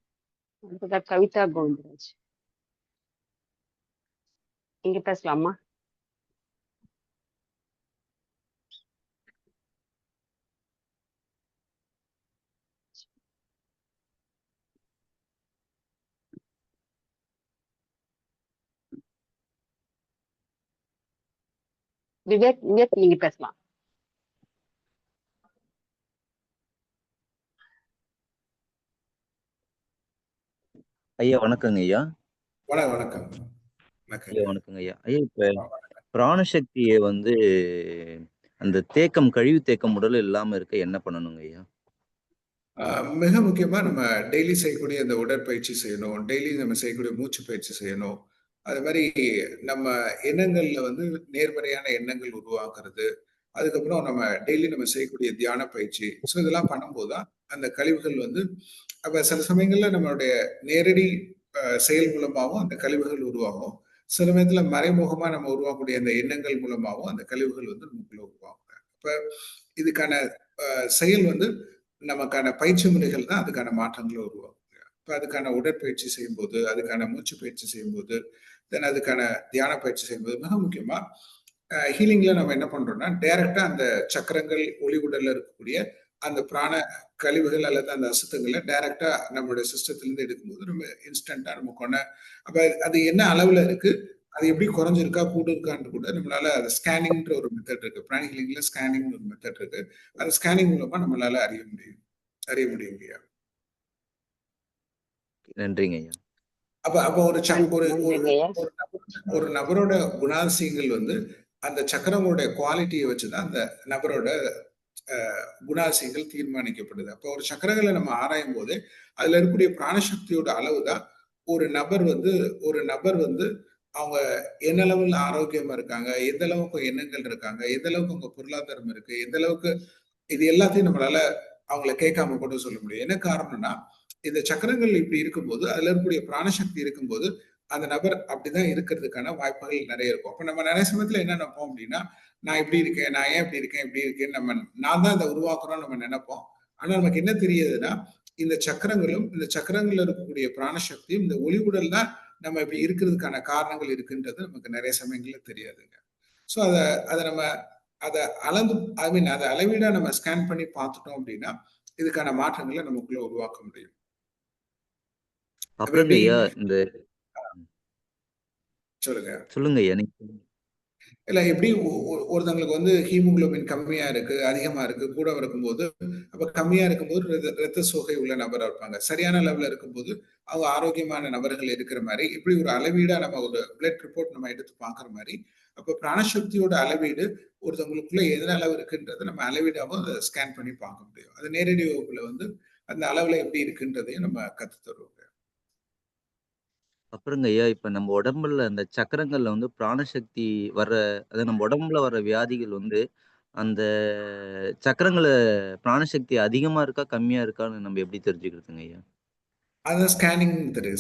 அடுத்ததா கவிதா கோவிந்தராஜ், நீங்க பேசலாமா? விவேக் நீங்க பேசலாம். ஐயா வணக்கங்க ஐயா. வணக்கம் ஐயா வணக்கங்க ஐயா. ஐயா இப்ப பிராணசக்தியை வந்து அந்த கழிவு தேக்கம் உடல் இல்லாம இருக்க என்ன பண்ணணுங்க ஐயா? மிக முக்கியமா நம்ம டெய்லி செய்யக்கூடிய அந்த உடற்பயிற்சி செய்யணும். டெய்லி நம்ம செய்யக்கூடிய மூச்சு பயிற்சி செய்யணும். அது மாதிரி நம்ம எண்ணங்கள்ல வந்து நேர்மறையான எண்ணங்கள் உருவாக்குறது. அதுக்கப்புறம் நம்ம டெய்லி நம்ம செய்யக்கூடிய தியான பயிற்சி. ஸோ இதெல்லாம் பண்ணும்போது தான் அந்த கழிவுகள் வந்து அப்ப சில சமயங்கள்ல நம்மளுடைய நேரடி செயல் மூலமாகவும் அந்த கழிவுகள் உருவாகும். சில சமயத்துல மறைமுகமா நம்ம உருவாக்கக்கூடிய அந்த எண்ணங்கள் மூலமாகவும் அந்த கழிவுகள் வந்து நமக்குள்ள உருவாகும். அப்ப இதுக்கான செயல் வந்து நமக்கான பயிற்சி முறைகள் தான் அதுக்கான மாற்றங்களை உருவாக்கும். இப்ப அதுக்கான உடற்பயிற்சி செய்யும்போது, அதுக்கான மூச்சு பயிற்சி செய்யும்போது, தென் அதுக்கான தியான பயிற்சி செய்யும்போது மிக முக்கியமா ஹீலிங்ல நம்ம என்ன பண்றோம்னா டைரக்டா அந்த சக்கரங்கள் ஒளி உடல்ல இருக்கக்கூடிய அந்த பிராண கழிவுகள் அல்லது அந்த அசுத்தங்களை டைரக்டா நம்மளுடைய சிஸ்டத்துல இருந்து எடுக்கும்போது நம்ம இன்ஸ்டன்டா நம்ம அப்ப அது என்ன அளவுல இருக்கு, அது எப்படி குறைஞ்சிருக்கா கூட இருக்கான்னு கூட நம்மளால அது ஸ்கேனிங்ன்ற ஒரு மெத்தட் இருக்கு. பிராணி ஹீலிங்ல ஸ்கேனிங் ஒரு மெத்தட் இருக்கு. அந்த ஸ்கேனிங் மூலமா நம்மளால அறிய முடியும் ஐயா. நன்றிங்க ஐயா. அப்ப அப்ப ஒரு ஒரு நன்றிங்க ஐயா. ஒரு நபரோட குணாதிசயங்கள் வந்து அந்த சக்கரங்களுடைய குவாலிட்டியை வச்சுதான் அந்த நபரோட குணாதிசயங்கள் தீர்மானிக்கப்படுது. அப்போ ஒரு சக்கரங்களை நம்ம ஆராயும் போது அதுல இருக்கக்கூடிய பிராணசக்தியோட அளவு தான் ஒரு நபர் வந்து அவங்க என்ன அளவுல ஆரோக்கியமா இருக்காங்க, எந்த அளவுக்கு எண்ணங்கள் இருக்காங்க, எந்த அளவுக்கு அவங்க பொருளாதாரம் இருக்கு, எந்த அளவுக்கு இது எல்லாத்தையும் நம்மளால அவங்கள கேட்காம கூட சொல்ல முடியும். என்ன காரணம்னா இந்த சக்கரங்கள் இப்படி இருக்கும்போது அதுல இருக்கக்கூடிய பிராணசக்தி இருக்கும்போது அந்த நபர் அப்படிதான் இருக்கிறதுக்கான வாய்ப்புகள் நிறைய இருக்கும். அப்ப நம்ம நிறைய சமயத்துல என்ன நினைப்போம் அப்படின்னா, நான் இப்படி இருக்கேன், நான் ஏன் இப்படி இருக்கேன் இப்படி இருக்கேன்னு நான் தான் இதை உருவாக்குறோம் நம்ம நினைப்போம். ஆனா நமக்கு என்ன தெரியுதுன்னா இந்த சக்கரங்கள்ல இருக்கக்கூடிய பிராணசக்தியும் இந்த ஒளி உடல் தான் நம்ம இப்படி இருக்கிறதுக்கான காரணங்கள் இருக்குன்றது நமக்கு நிறைய சமயங்கள்ல தெரியாதுங்க. ஸோ அதை நம்ம அதை அதை அளவீடா நம்ம ஸ்கேன் பண்ணி பார்த்துட்டோம் அப்படின்னா இதுக்கான மாற்றங்களை நமக்குள்ள உருவாக்க முடியும். அப்புறம் ஐயா இந்த சொல்லுங்க ஐயா. இல்ல எப்படி ஒருத்தவங்களுக்கு வந்து ஹீமோகுளோபின் கம்மியா இருக்கு, அதிகமா இருக்கு, கூட இருக்கும்போது அப்ப கம்மியா இருக்கும்போது ரத்த சோகை உள்ள நபரா இருப்பாங்க. சரியான லெவல்ல இருக்கும்போது அவங்க ஆரோக்கியமான நபர்கள் இருக்கிற மாதிரி இப்படி ஒரு அளவீடா நம்ம ஒரு பிளட் ரிப்போர்ட் நம்ம எடுத்து பாக்குற மாதிரி அப்ப பிராணசக்தியோட அளவீடு ஒருத்தவங்களுக்குள்ள எந்த அளவு இருக்குன்றதை நம்ம அளவீடாவும் அதை ஸ்கேன் பண்ணி பார்க்க முடியும். அது நேரடி வகுப்புல வந்து அந்த அளவுல எப்படி இருக்குன்றதையும் நம்ம கத்து தருவோம். அப்புறங்க ஐயா, இப்ப நம்ம உடம்புல அந்த சக்கரங்கள்ல வந்து பிராணசக்தி வர்ற, அதாவது நம்ம உடம்புல வர்ற வியாதிகள் வந்து அந்த சக்கரங்கள பிராணசக்தி அதிகமா இருக்கா கம்மியா இருக்கான்னு நம்ம எப்படி தெரிஞ்சுக்கிறதுங்க ஐயா? அதான்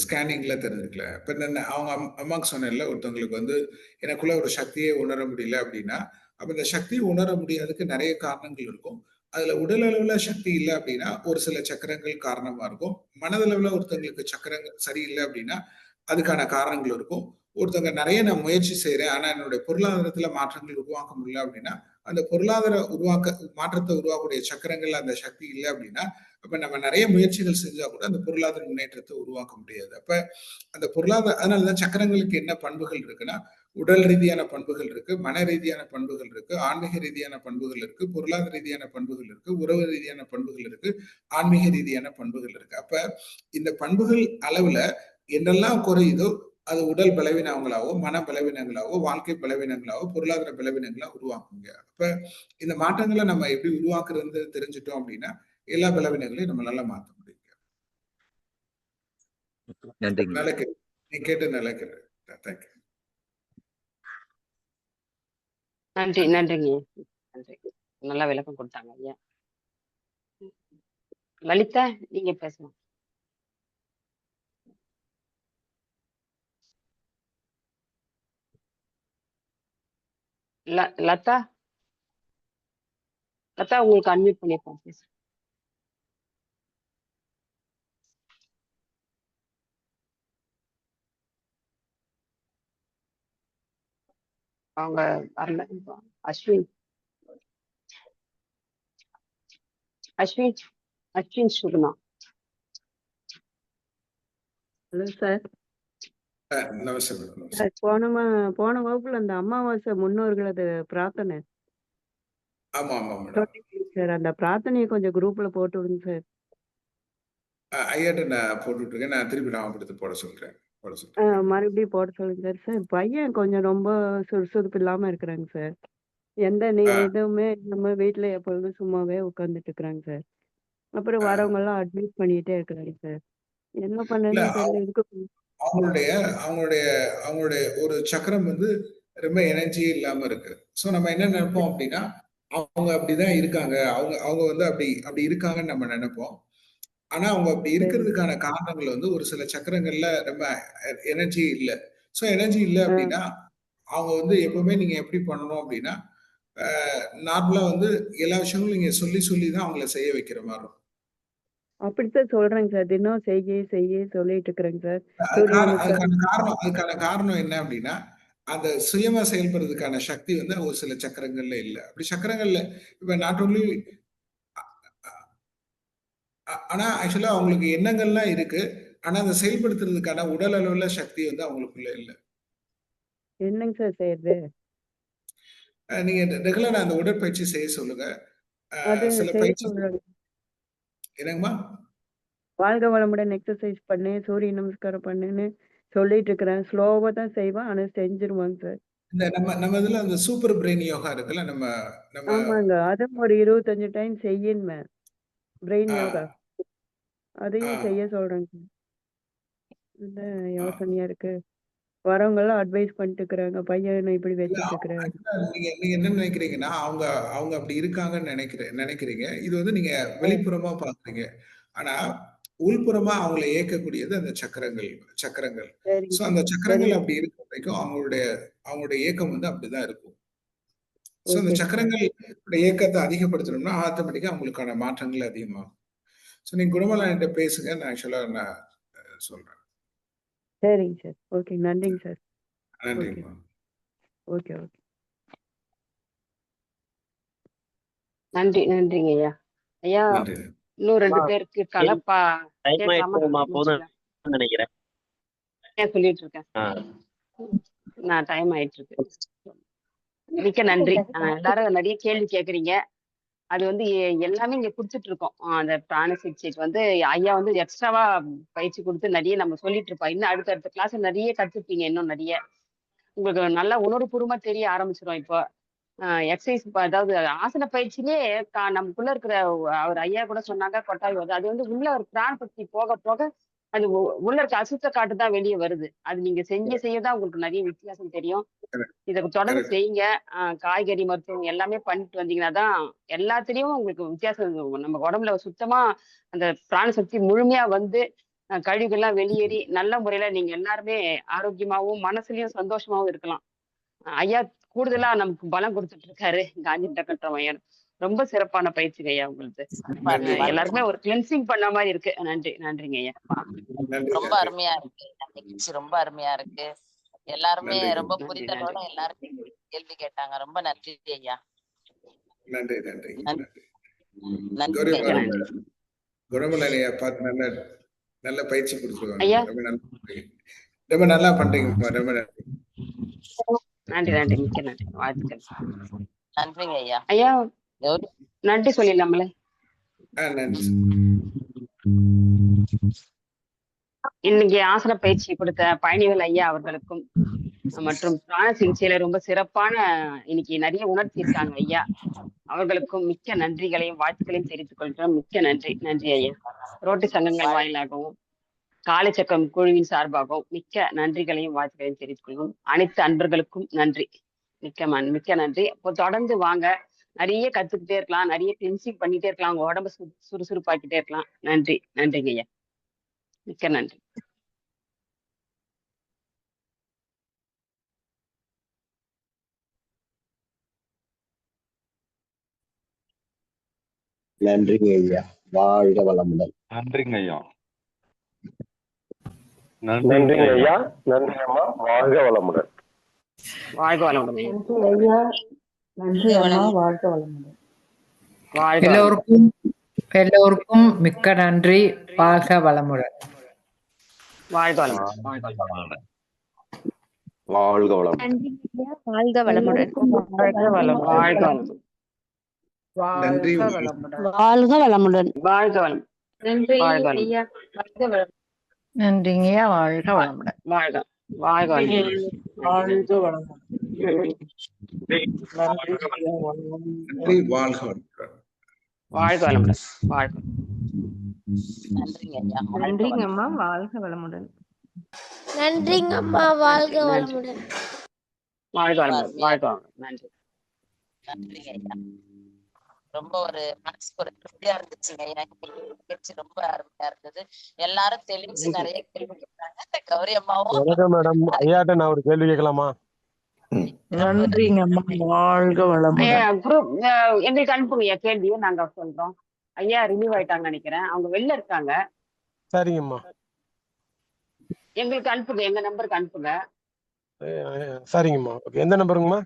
ஸ்கேனிங்ல தெரிஞ்சுக்கல. இப்ப அவங்க அம்மாக்கு சொன்னேன்ல, ஒருத்தவங்களுக்கு வந்து எனக்குள்ள ஒரு சக்தியை உணர முடியல அப்படின்னா அப்ப இந்த சக்தியை உணர முடியாததுக்கு நிறைய காரணங்கள் இருக்கும். அதுல உடல் அளவுல சக்தி இல்லை அப்படின்னா ஒரு சில சக்கரங்கள் காரணமா இருக்கும். மனதளவுல ஒருத்தவங்களுக்கு சக்கரங்கள் சரியில்லை அப்படின்னா அதுக்கான காரணங்கள் இருக்கும். ஒருத்தவங்க நிறைய நான் முயற்சி செய்யறேன் ஆனா என்னுடைய பொருளாதாரத்துல மாற்றங்கள் உருவாக்க முடியல அப்படின்னா அந்த பொருளாதார மாற்றத்தை உருவாக்கக்கூடிய சக்கரங்கள் அந்த சக்தி இல்லை அப்படின்னா அப்ப நம்ம நிறைய முயற்சிகள் செஞ்சா கூட அந்த பொருளாதார முன்னேற்றத்தை உருவாக்க முடியாது. அப்ப அந்த பொருளாதார அதனாலதான் சக்கரங்களுக்கு என்ன பண்புகள் இருக்குன்னா உடல் ரீதியான பண்புகள் இருக்கு, மன ரீதியான பண்புகள் இருக்கு, ஆன்மீக ரீதியான பண்புகள் இருக்கு, பொருளாதார ரீதியான பண்புகள் இருக்கு, உறவு ரீதியான பண்புகள் இருக்கு, ஆன்மீக ரீதியான பண்புகள் இருக்கு. அப்ப இந்த பண்புகள் அளவுல என்னெல்லாம் குறையுதோ அது உடல் பலவீனங்களாவோ, மன பலவீனங்களாவோ, வாழ்க்கை பலவீனங்களாவோ, பொருளாதார பலவீனங்களா உருவாக்குங்க. அப்ப இந்த மாற்றங்களை நம்ம எப்படி உருவாக்குறது தெரிஞ்சுட்டோம் அப்படின்னா எல்லா பலவீனங்களையும் நம்மளால மாற்ற முடியும். நல்ல கேள்வி. நீ கேட்ட நல்ல கேள்வி. தேங்க்யூ. நன்றிங்க நன்றி. நல்லா விளக்கம் கொடுத்தாங்க ஐயா. லலிதா நீங்க பேசலாம். லதா உங்களுக்கு அன்மியூட் பண்ணிருக்கோம். அவங்க வரல. அஸ்வின் சுகுணா. Hello sir. நமஸ்தே. போன வகுப்புல அந்த அமாவாசை முன்னோர்களது பிரார்த்தனை. ஆமா ஆமா மேடம். சார் அந்த பிரார்த்தனையை கொஞ்சம் குரூப்ல போட்டு விடுங்க சார். ஐயாட்ட நான் போட்டுட்டு இருக்கேன். நான் திருப்பி நான் போட சொல்றேன். மறுபடியும் போட சொல்லுங்க சார். சார் பையன் கொஞ்சம் ரொம்ப சுறுசுறுப்பு இல்லாம இருக்கிறாங்க சார். எந்த எதுவுமே நம்ம வீட்டுல எப்பொழுதும் சும்மாவே உட்கார்ந்துட்டு இருக்கிறாங்க சார். அப்புறம் வரவங்க எல்லாம் அட்வைஸ் பண்ணிட்டே இருக்கிறாங்க சார். என்ன பண்ணதுன்னு தெரியல. இதுக்கு அவங்களுடைய ஒரு சக்கரம் வந்து ரொம்ப எனர்ஜி இல்லாம இருக்கு. சோ நம்ம என்ன நினைப்போம் அப்படின்னா அவங்க அப்படிதான் இருக்காங்க, அவங்க வந்து அப்படி இருக்காங்கன்னு நம்ம நினைப்போம். ஆனா அவங்க அப்படி இருக்கிறதுக்கான காரணங்கள் வந்து ஒரு சில சக்கரங்கள்ல ரொம்ப எனர்ஜி இல்ல. சோ எனர்ஜி இல்ல அப்படின்னா அவங்க வந்து எப்பவுமே நீங்க எப்படி பண்ணணும் அப்படின்னா நார்மலா வந்து எல்லா விஷயங்களும் நீங்க சொல்லிதான் அவங்கள செய்ய வைக்கிற மாதிரி இருக்கும். அப்படித்தான் சொல்றேங்க சார். தினம் செய்ய சொல்லிட்டு இருக்கிறேங்க சார். அதுக்கான காரணம் என்ன அப்படின்னா அந்த சுயமா செயல்படுறதுக்கான சக்தி வந்து ஒரு சில சக்கரங்கள்ல இல்ல. அப்படி சக்கரங்கள்ல இப்ப நாட் ஓன்லி ஆனா ஆக்சுவலா அவங்களுக்கு எண்ணங்கள்லாம் இருக்கு. ஆனா அதை செயல்படுத்துறதுக்கான உடல் அளவுல சக்தி வந்து அவங்களுக்குள்ள இல்ல. என்னங்க சார் செய்யறது? நீங்க ரெகுலரா அந்த உடற்பயிற்சி செய்ய சொல்லுங்க. சில பயிற்சி என்னங்கம்மா? வாழ்க வளமுடன் எக்ஸசைஸ் பண்ணு, சூரிய நமஸ்காரம் பண்ணுன்னு சொல்லிட்டு இருக்கிறேன். ஸ்லோவா தான் செய்வேன். ஆனா செஞ்சிருவாங்க சார். இந்த நம்ம இதுல அந்த சூப்பர் பிரெயின் யோகா இருக்குல்ல, நம்ம நம்ம ஆமாங்க. அதுவும் ஒரு 25 டைம் செய்யுன்மே. பிரெயின் யோகா. அதையும் செய்ய சொல்றேங்க சார். என்ன யோசனையா இருக்கு. வரவங்க எல்லாம் அட்வைஸ் பண்ணிட்டு இருக்கிறாங்க. பையனை இப்படி வச்சிட்டு இருக்கிறேன். நீங்க நீங்க என்ன நினைக்கிறீங்கன்னா, அவங்க அவங்க அப்படி இருக்காங்கன்னு நினைக்கிறீங்க. இது வந்து நீங்க வெளிப்புறமா பாக்குறீங்க. ஆனா உள்புறமா அவங்களை இயக்கக்கூடியது அந்த சக்கரங்கள். சோ அந்த சக்கரங்கள் அப்படி இருக்க வரைக்கும் அவங்களுடைய இயக்கம் வந்து அப்படிதான் இருக்கும். சோ அந்த சக்கரங்கள் இயக்கத்தை அதிகப்படுத்தணும்னா ஆட்டோமேட்டிக்கா அவங்களுக்கான மாற்றங்கள் அதிகமாகும். சோ நீங்க குணமாலா என்கிட்ட பேசுங்க. நான் ஆக்சுவலா நான் சொல்றேன். சரிங்க சார். ஓகே. நன்றிங்க சார். நன்றிங்கம்மா. Okay okay. நன்றிங்க ஐயா. ஐயா இன்னும் 2 பேருக்கு கலப்பா நினைக்கிறேன். சொல்லிட்டு இருக்கேன். நான் டைம் ஆயிட்டு இருக்கு. மிக்க நன்றி. எல்லாரும் நிறைய கேள்வி கேக்குறீங்க. அது வந்து எல்லாமே இங்க குடுத்துட்டு இருக்கோம். அந்த பிராண சிகிச்சைக்கு வந்து ஐயா வந்து எக்ஸ்ட்ராவா பயிற்சி கொடுத்து நிறைய நம்ம சொல்லிட்டு இருப்போம். இன்னும் அடுத்த கிளாஸ் நிறைய கத்துப்பீங்க. இன்னும் நிறைய உங்களுக்கு நல்லா உணர்வுபூர்வமா தெரிய ஆரம்பிச்சிடும். இப்போ எக்ஸசைஸ் அதாவது ஆசன பயிற்சியிலே நமக்குள்ள இருக்கிற அவர் ஐயா கூட சொன்னாங்க கொட்டாய் வருது. அது வந்து உள்ள ஒரு பிராண சக்தி போக போக அது உள்ள இருக்க அசுத்த காட்டு தான் வெளியே வருது. அது நீங்க செய்யதான் உங்களுக்கு நிறைய வித்தியாசம் தெரியும். இதை தொடர்ந்து செய்யுங்க. காய்கறி மருத்துவம் எல்லாமே பண்ணிட்டு வந்தீங்கன்னா தான் எல்லாத்துலயும் உங்களுக்கு வித்தியாசம். நம்ம உடம்புல சுத்தமா அந்த பிராண சக்தி முழுமையா வந்து கழிவுகள்லாம் வெளியேறி நல்ல முறையில நீங்க எல்லாருமே ஆரோக்கியமாவும் மனசுலயும் சந்தோஷமாவும் இருக்கலாம். ஐயா கூடுதலா நமக்கு பலம் கொடுத்துட்டு இருக்காரு காந்தி டக்கட்டம் ஐயா. ரொம்ப சிறப்பான பயிற்சிங்க ஐயா உங்களுக்கு. எல்லாருமே ஒரு கிளென்சிங் பண்ண மாதிரி இருக்கு. நன்றிங்க ஐயா. ரொம்ப அருமையா இருக்கு. ரொம்ப அருமையா இருக்கு. எல்லாருமே ரொம்ப புரிதலோட எல்லாரும் கேள்வி கேட்டாங்க. ரொம்ப நன்றி ஐயா. நன்றி. குணமலையா பார்த்து நல்ல பயிற்சி கொடுத்துருவாங்க. ரொம்ப நல்லா பண்றீங்க. ரொம்ப நன்றி. மிக்க நன்றி. வாழ்த்துக்கள். நன்றிங்க ஐயா. ஐயா நன்றி சொல்லிடலாம்ல. இன்னைக்கு ஆசன பயிற்சி கொடுத்த பயணிகள் ஐயா அவர்களுக்கும் மற்றும் பிராண சிகிச்சையில ரொம்ப சிறப்பான இன்னைக்கு நிறைய உணர்த்தி இருக்காங்க ஐயா அவர்களுக்கும் மிக்க நன்றிகளையும் வாழ்த்துக்களையும் தெரிவித்துக் கொள்கிறோம். மிக்க நன்றி ஐயா. ரோட்டி சங்கங்கள் வாயிலாகவும் காலை சக்கரம் குழுவின் சார்பாகவும் மிக்க நன்றிகளையும் வாழ்த்துக்களையும் தெரிவித்துக் கொள்வோம். அனைத்து அன்பர்களுக்கும் நன்றி. மிக்க நன்றி. இப்போ தொடர்ந்து வாங்க. நிறைய கத்துக்கிட்டே இருக்கலாம். நிறைய கிளென்சிங் பண்ணிட்டே இருக்கலாம். உங்க உடம்ப சுறுசுறுப்பாக்கிட்டே இருக்கலாம். நன்றிங்க ஐயா. மிக்க நன்றி. நன்றிங்க ஐயா. வாழ்க வளமுடன். நன்றிங்க ஐயா. நன்றிங்க ஐயா. நன்றி அம்மா. வாழ்க வளமுடன். வாழ்க வளமுடன். ஐயா. நன்றி அம்மா. வாழ்க வளமுடன். எல்லோருக்கும் மிக்க நன்றி. வாழ்க வளமுடன். வாழ்க வளமுடன். வாழ்க வளமுடன். வாழ்க வளமுடன். வாழ்க வளமுடன். வாழ்க வளமுடன். நன்றி ஐயா. நன்றிங்க ஐயா. வாழ்க வளமுடன். வாழ்க வளமுடன். வாழ்க வளமுடன். நன்றி. வாழ்க வளமுடன். வாழ்க வளமுடன். நன்றிங்க அம்மா. வாழ்க வளமுடன். நன்றிங்க அம்மா. வாழ்க வளமுடன். நன்றி. நன்றிங்க ஐயா. ரொம்ப ஒரு மனசுக்கு ஒரு திருப்தியா இருந்துச்சுங்க ஐயா. ரொம்ப அருமையா இருந்தது. எல்லாரும் தெளிச்சு நிறைய கேள்வி கேட்டாங்க. கௌரி அம்மாவும் மேடம் ஐயாட்ட நான் ஒரு கேள்வி கேட்கலாமா? நன்றிங்க அம்மா. வாழ்க வளமுடன். குரூப் எங்களுக்கு அனுப்புங்க கேள்வியை நாங்க சொல்றோம். ஐயா ரிலீவ் ஆயிட்டாங்க நினைக்கிறேன். அவங்க வெளில இருக்காங்க. சரிங்கம்மா. எங்களுக்கு அனுப்புங்க. எங்க நம்பருக்கு அனுப்புங்க. சரிங்கம்மா. எந்த நம்பருங்கம்மா?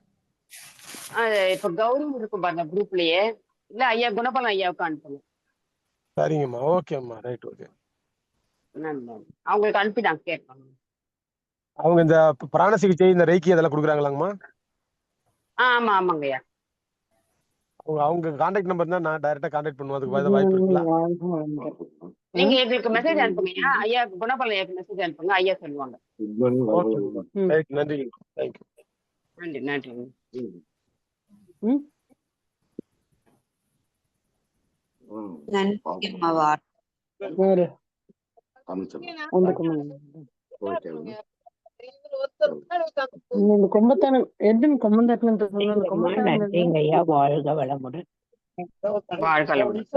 இப்ப கௌரி இருக்கும் பாருங்க குரூப்லயே. இல்ல ஐயா குணபாலன் ஐயாவுக்கு அனுப்புங்க. சரிங்கம்மா. ஓகேம்மா. ரைட். ஓகே. அவங்களுக்கு அனுப்பி நாங்க கேட்போம். அவங்க இந்த பிராண சிகிச்சை இந்த ரைக்கி அதெல்லாம் கொடுக்குறாங்களாங்கம்மா? ஆமாங்கய்யா. அவங்க கான்டாக்ட் நம்பர் தான் நான் டைரக்டா கான்டாக்ட் பண்ணுவேன். அதுக்கு ஏதாவது வாய்ப்பு இருக்குல்ல? வாழ்க வளமுடன். நீங்க எங்களுக்கு மெசேஜ் அனுப்புங்க ஐயா, குணபால ஐயாக்கு மெசேஜ் அனுப்புங்க, ஐயா சொல்லுவாங்க. ஓகே ரைட், நன்றிங்க. தேங்க்யூ. நன்றி நன்றி. நன்றிங்கம்மா. யாரு இந்த கொம்பத்தான எதுன்னு கொம்பந்தாட்டில் நன்றிங்க ஐயா, வாழ்க வளமுடன். வாழ்க வளமுடன்.